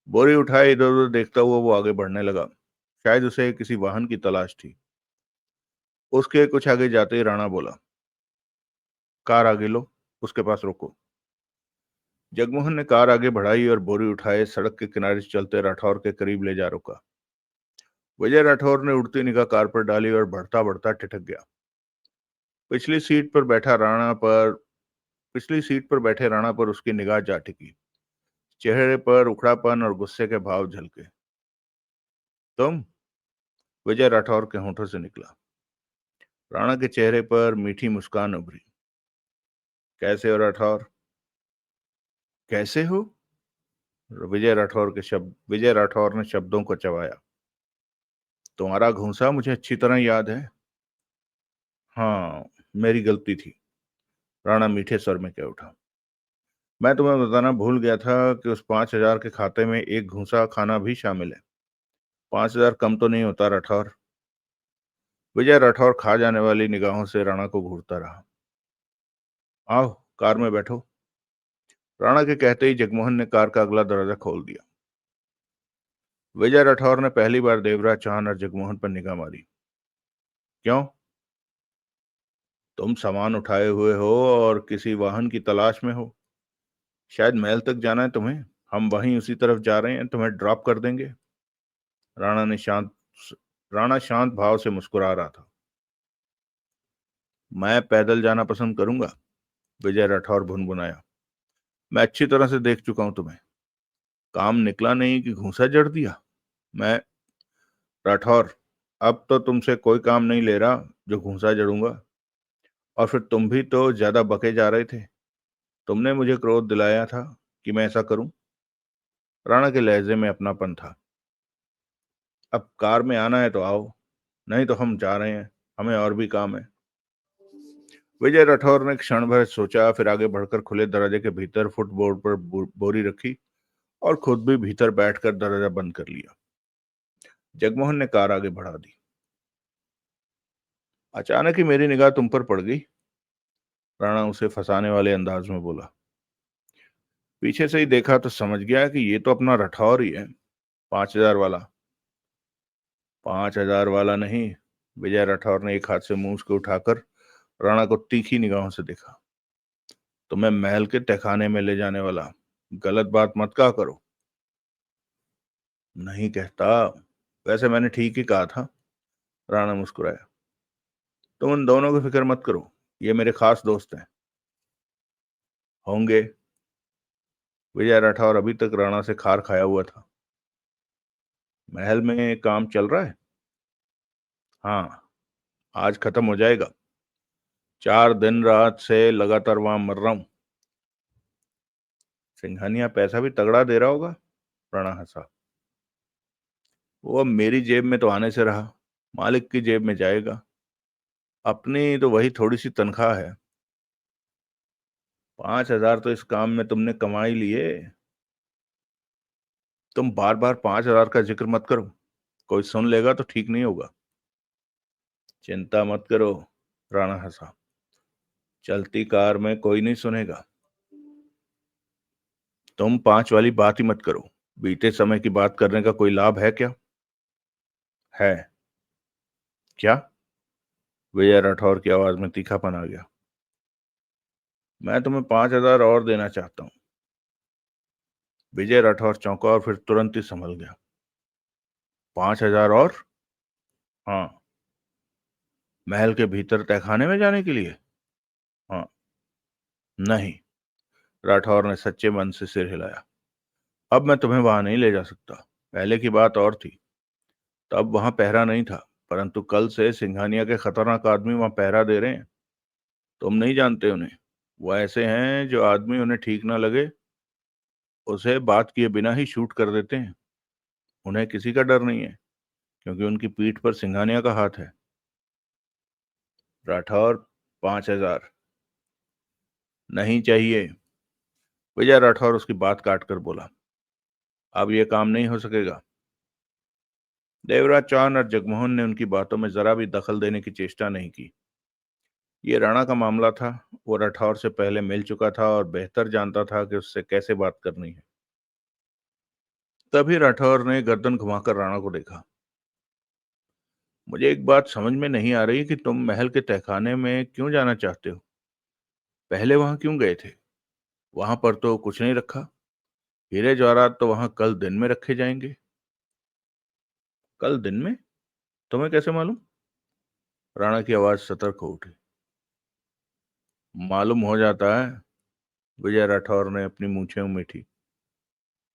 बोरी उठाए इधर उधर देखता हुआ वो आगे बढ़ने लगा। शायद उसे किसी वाहन की तलाश थी। उसके कुछ आगे जाते ही राणा बोला, कार आगे लो, उसके पास रोको। जगमोहन ने कार आगे बढ़ाई और बोरी उठाए सड़क के किनारे से चलते राठौर के करीब ले जा रोका। विजय राठौर ने उड़ती निगाह कार पर डाली और बढ़ता बढ़ता ठिठक गया। पिछली सीट पर बैठा राणा पर पिछली सीट पर बैठे राणा पर उसकी निगाह जा टिकी। चेहरे पर उखड़ापन और गुस्से के भाव झलके। तुम? विजय राठौर के होंठों से निकला। राणा के चेहरे पर मीठी मुस्कान उभरी। कैसे हो राठौर? कैसे हो? विजय राठौर ने शब्दों को चबाया। तुम्हारा घूंसा मुझे अच्छी तरह याद है। हाँ, मेरी गलती थी, राणा मीठे स्वर में कह उठा। मैं तुम्हें बताना भूल गया था कि उस 5,000 के खाते में एक घूंसा खाना भी शामिल है। 5,000 कम तो नहीं होता राठौर। विजय राठौर खा जाने वाली निगाहों से राणा को घूरता रहा। आओ, कार में बैठो। राणा के कहते ही जगमोहन ने कार का अगला दरवाजा खोल दिया। विजय राठौर ने पहली बार देवराज चौहान और जगमोहन पर निगाह मारी। क्यों? तुम सामान उठाए हुए हो और किसी वाहन की तलाश में हो। शायद महल तक जाना है तुम्हें। हम वहीं उसी तरफ जा रहे हैं, तुम्हें ड्रॉप कर देंगे। राणा ने शांत राणा शांत भाव से मुस्कुरा रहा था। मैं पैदल जाना पसंद करूंगा, विजय राठौर भुनभुनाया। मैं अच्छी तरह से देख चुका हूं तुम्हें। काम निकला नहीं कि घूंसा जड़ दिया। मैं राठौर, अब तो तुमसे कोई काम नहीं ले रहा जो घूंसा जड़ूंगा। और फिर तुम भी तो ज्यादा बके जा रहे थे। तुमने मुझे क्रोध दिलाया था कि मैं ऐसा करूं। राणा के लहजे में अपनापन था। अब कार में आना है तो आओ, नहीं तो हम जा रहे हैं, हमें और भी काम है। विजय राठौर ने क्षण भर सोचा, फिर आगे बढ़कर खुले दरवाजे के भीतर फुटबोर्ड पर बोरी रखी और खुद भी भीतर बैठकर दरवाजा बंद कर लिया। जगमोहन ने कार आगे बढ़ा दी। अचानक ही मेरी निगाह तुम पर पड़ गई, राणा उसे फंसाने वाले अंदाज में बोला। पीछे से ही देखा तो समझ गया कि ये तो अपना राठौर ही है, 5,000 वाला। 5,000 वाला नहीं, विजय राठौर ने एक हाथ से मूंछ को उठाकर राणा को तीखी निगाहों से देखा। तुम्हें महल के तहखाने में ले जाने वाला। गलत बात मत कहा करो। नहीं कहता, वैसे मैंने ठीक ही कहा था, राणा मुस्कुराया। तुम उन दोनों की फिक्र मत करो, ये मेरे खास दोस्त हैं। होंगे। विजय राठौर अभी तक राणा से खार खाया हुआ था। महल में काम चल रहा है? हाँ, आज खत्म हो जाएगा। 4 दिन रात से लगातार वहां मर रहा हूं। सिंघानिया पैसा भी तगड़ा दे रहा होगा, राणा हंसा। वो अब मेरी जेब में तो आने से रहा, मालिक की जेब में जाएगा। अपनी तो वही थोड़ी सी तनख्वाह है। 5,000 तो इस काम में तुमने कमा ही लिए। तुम बार बार 5,000 का जिक्र मत करो, कोई सुन लेगा तो ठीक नहीं होगा। चिंता मत करो, राणा हंसा। चलती कार में कोई नहीं सुनेगा। तुम 5 वाली बात ही मत करो। बीते समय की बात करने का कोई लाभ है क्या? है। क्या? विजय राठौर की आवाज में तीखापन आ गया। मैं तुम्हें 5,000 और देना चाहता हूं। विजय राठौर चौंका और फिर तुरंत ही संभल गया। 5,000 और? हाँ। महल के भीतर तहखाने में जाने के लिए? हाँ। नहीं। राठौर ने सच्चे मन से सिर हिलाया। अब मैं तुम्हें वहां नहीं ले जा सकता। पहले की बात और थी। तब वहां पहरा नहीं था, परंतु कल से सिंघानिया के खतरनाक आदमी वहां पहरा दे रहे हैं। तुम नहीं जानते उन्हें। वो ऐसे हैं जो आदमी उन्हें ठीक ना लगे उसे बात किए बिना ही शूट कर देते हैं। उन्हें किसी का डर नहीं है, क्योंकि उनकी पीठ पर सिंघानिया का हाथ है। राठौर, 5,000 नहीं चाहिए। विजय राठौर उसकी बात काट कर बोला। अब यह काम नहीं हो सकेगा। देवराज चौहान और जगमोहन ने उनकी बातों में जरा भी दखल देने की चेष्टा नहीं की। ये राणा का मामला था। वो राठौर से पहले मिल चुका था और बेहतर जानता था कि उससे कैसे बात करनी है। तभी राठौर ने गर्दन घुमाकर राणा को देखा। मुझे एक बात समझ में नहीं आ रही कि तुम महल के तहखाने में क्यों जाना चाहते हो। पहले वहां क्यों गए थे? वहां पर तो कुछ नहीं रखा। हीरे जवाहरात तो वहां कल दिन में रखे जाएंगे। कल दिन में? तुम्हें कैसे मालूम? राणा की आवाज सतर्क हो उठी। मालूम हो जाता है। विजय राठौर ने अपनी मूछें उमीठी।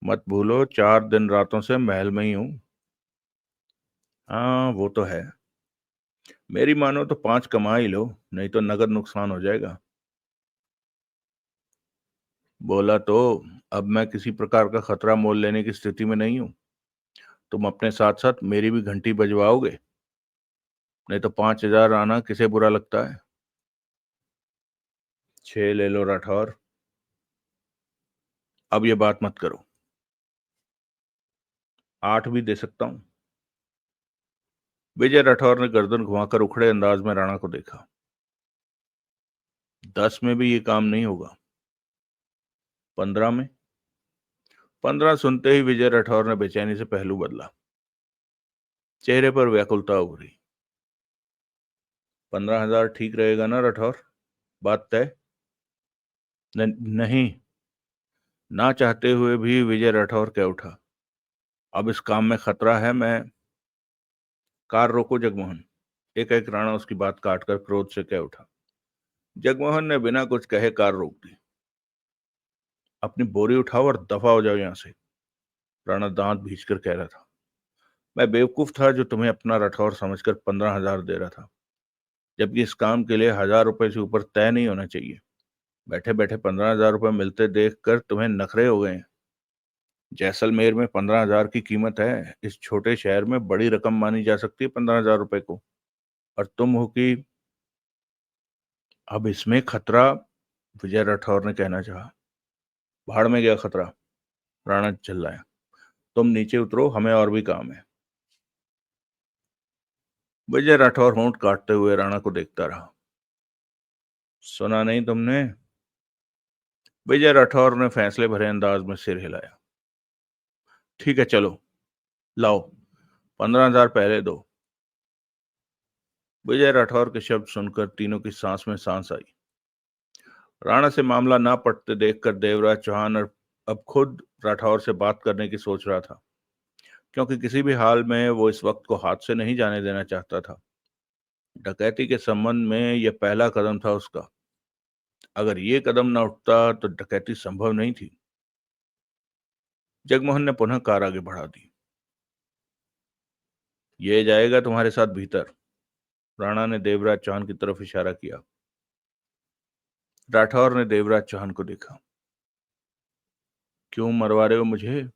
मत भूलो, 4 दिन रातों से महल में ही हूं। हाँ, वो तो है। मेरी मानो तो 5 कमा ही लो, नहीं तो नगद नुकसान हो जाएगा। बोला तो। अब मैं किसी प्रकार का खतरा मोल लेने की स्थिति में नहीं हूं। तुम अपने साथ साथ मेरी भी घंटी बजवाओगे? नहीं तो 5,000 आना किसे बुरा लगता है? 6 ले लो राठौर। अब ये बात मत करो। 8 भी दे सकता हूं। विजय राठौर ने गर्दन घुमाकर उखड़े अंदाज में राणा को देखा। 10 में भी ये काम नहीं होगा। 15 में? 15 सुनते ही विजय राठौर ने बेचैनी से पहलू बदला। चेहरे पर व्याकुलता उभरी। 15,000 ठीक रहेगा ना राठौर? बात तय? नहीं। ना चाहते हुए भी विजय राठौर कह उठा। अब इस काम में खतरा है। मैं कार रोको जगमोहन। एक एक राणा उसकी बात काटकर क्रोध से कह उठा। जगमोहन ने बिना कुछ कहे कार रोक दी। अपनी बोरी उठाओ और दफा हो जाओ यहां से। राणा दांत भींचकर कह रहा था। मैं बेवकूफ था जो तुम्हें अपना राठौर समझकर 15,000 दे रहा था, जबकि इस काम के लिए 1,000 रुपए से ऊपर तय नहीं होना चाहिए। बैठे बैठे 15,000 रुपए मिलते देख कर तुम्हें नखरे हो गए हैं। जैसलमेर में 15,000 की कीमत है। इस छोटे शहर में बड़ी रकम मानी जा सकती है 15,000 रुपए को। और तुम हो कि अब इसमें खतरा। विजय राठौर ने कहना चाहा। भाड़ में गया खतरा। राणा चिल्लाया। तुम नीचे उतरो, हमें और भी काम है। विजय राठौर होंठ काटते हुए राणा को देखता रहा। सुना नहीं तुमने? विजय राठौर ने फैसले भरे अंदाज में सिर हिलाया। ठीक है, चलो लाओ। 15,000 पहले दो। विजय राठौर के शब्द सुनकर तीनों की सांस में सांस आई। राणा से मामला ना पटते देखकर देवराज चौहान और अब खुद राठौर से बात करने की सोच रहा था, क्योंकि किसी भी हाल में वो इस वक्त को हाथ से नहीं जाने देना चाहता था। डकैती के संबंध में यह पहला कदम था उसका। अगर ये कदम न उठता तो डकैती संभव नहीं थी। जगमोहन ने पुनः कार आगे बढ़ा दी। ये जाएगा तुम्हारे साथ भीतर। राणा ने देवराज चौहान की तरफ इशारा किया। राठौर ने देवराज चौहान को देखा। क्यों मरवा रहे हो मुझे?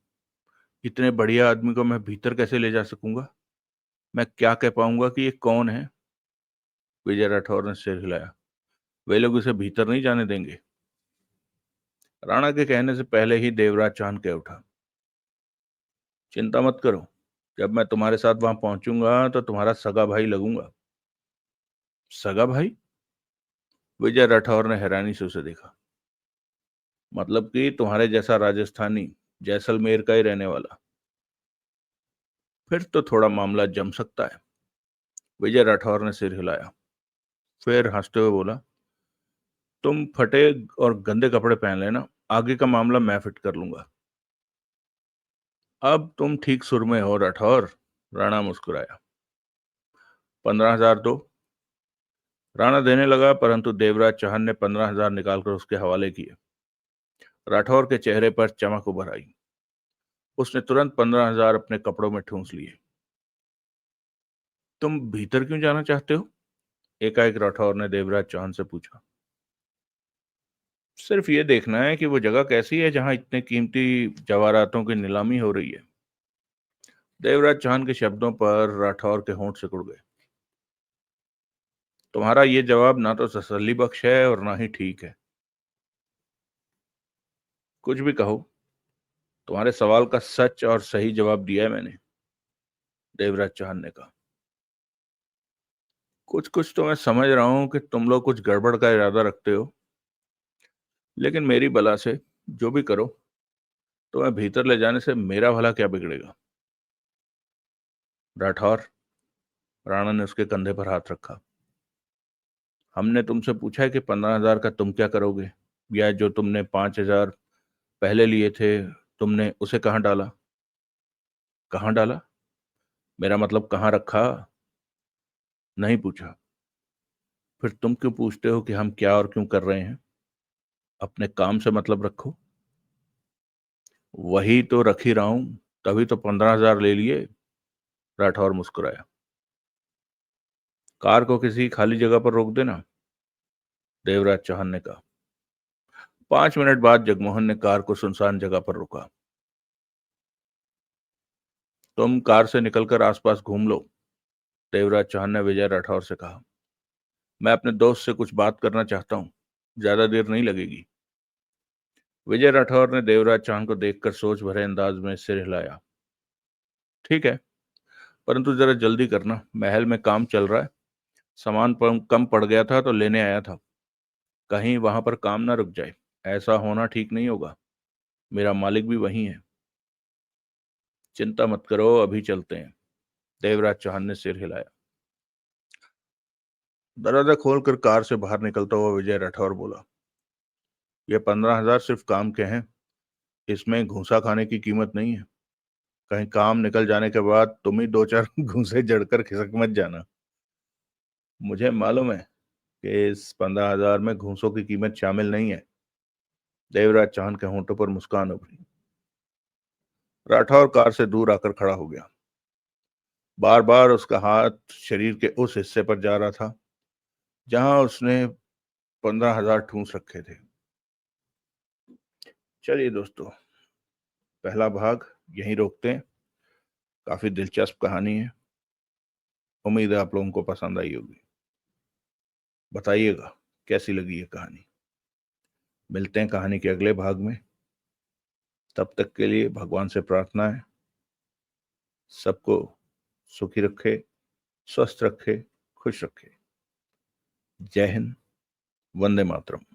इतने बढ़िया आदमी को मैं भीतर कैसे ले जा सकूंगा? मैं क्या कह पाऊंगा कि ये कौन है? विजय राठौर ने सिर हिलाया। वे लोग उसे भीतर नहीं जाने देंगे। राणा के कहने से पहले ही देवराज चौहान कह उठा। चिंता मत करो। जब मैं तुम्हारे साथ वहां पहुंचूंगा तो तुम्हारा सगा भाई लगूंगा। सगा भाई? विजय राठौर ने हैरानी से उसे देखा। मतलब कि तुम्हारे जैसा राजस्थानी, जैसलमेर का ही रहने वाला। फिर तो थोड़ा मामला जम सकता है। विजय राठौर ने सिर हिलाया, फिर हंसते हुए बोला, तुम फटे और गंदे कपड़े पहन लेना, आगे का मामला मैं फिट कर लूंगा। अब तुम ठीक सुर में हो राठौर, राणा मुस्कुराया। 15,000 दो। राणा देने लगा, परंतु देवराज चौहान ने 15,000 निकालकर उसके हवाले किए। राठौर के चेहरे पर चमक उभर आई। उसने तुरंत 15,000 अपने कपड़ों में ठूंस लिए। तुम भीतर क्यों जाना चाहते हो? एकाएक राठौर ने देवराज चौहान से पूछा। सिर्फ ये देखना है कि वो जगह कैसी है जहां इतने कीमती जवाहरातों की नीलामी हो रही है। देवराज चौहान के शब्दों पर राठौर के होंठ सिकुड़ गए। तुम्हारा ये जवाब ना तो तसल्ली बख्श है और ना ही ठीक है। कुछ भी कहो, तुम्हारे सवाल का सच और सही जवाब दिया है मैंने, देवराज चौहान ने कहा। कुछ कुछ तो मैं समझ रहा हूं कि तुम लोग कुछ गड़बड़ का इरादा रखते हो, लेकिन मेरी बला से जो भी करो, तुम्हें भीतर ले जाने से मेरा भला क्या बिगड़ेगा? राठौर, राणा ने उसके कंधे पर हाथ रखा। हमने तुमसे पूछा है कि 15,000 का तुम क्या करोगे, या जो तुमने 5,000 पहले लिए थे, तुमने उसे कहाँ डाला? कहाँ डाला? मेरा मतलब कहाँ रखा? नहीं पूछा। फिर तुम क्यों पूछते हो कि हम क्या और क्यों कर रहे हैं? अपने काम से मतलब रखो। वही तो रख ही रहा हूं, तभी तो 15,000 ले लिए, राठौर मुस्कुराया। कार को किसी खाली जगह पर रोक देना, देवराज चौहान ने कहा। 5 मिनट बाद जगमोहन ने कार को सुनसान जगह पर रोका। तुम कार से निकलकर आसपास घूम लो, देवराज चौहान ने विजय राठौर से कहा। मैं अपने दोस्त से कुछ बात करना चाहता हूँ, ज्यादा देर नहीं लगेगी। विजय राठौर ने देवराज चौहान को देखकर सोच भरे अंदाज में सिर हिलाया। ठीक है, परंतु जरा जल्दी करना, महल में काम चल रहा है। सामान कम पड़ गया था तो लेने आया था, कहीं वहां पर काम ना रुक जाए। ऐसा होना ठीक नहीं होगा, मेरा मालिक भी वही है। चिंता मत करो, अभी चलते हैं, देवराज चौहान ने सिर हिलाया। दरवाजा खोलकर कार से बाहर निकलता हुआ विजय राठौर बोला, ये 15,000 सिर्फ काम के हैं, इसमें घूसा खाने की कीमत नहीं है। कहीं काम निकल जाने के बाद तुम ही दो चार घूसे जड़कर खिसक मत जाना। मुझे मालूम है कि इस 15,000 में घूसों की कीमत शामिल नहीं है। देवराज चौहान के होंठों पर मुस्कान उभरी। राठौर कार से दूर आकर खड़ा हो गया। बार बार उसका हाथ शरीर के उस हिस्से पर जा रहा था जहां उसने 15,000 ठूंस रखे थे। चलिए दोस्तों, पहला भाग यहीं रोकते हैं। काफी दिलचस्प कहानी है। उम्मीद है आप लोगों को पसंद आई होगी। बताइएगा कैसी लगी ये कहानी। मिलते हैं कहानी के अगले भाग में। तब तक के लिए भगवान से प्रार्थना है, सबको सुखी रखे, स्वस्थ रखे, खुश रखे। जय हिंद, वंदे मातरम।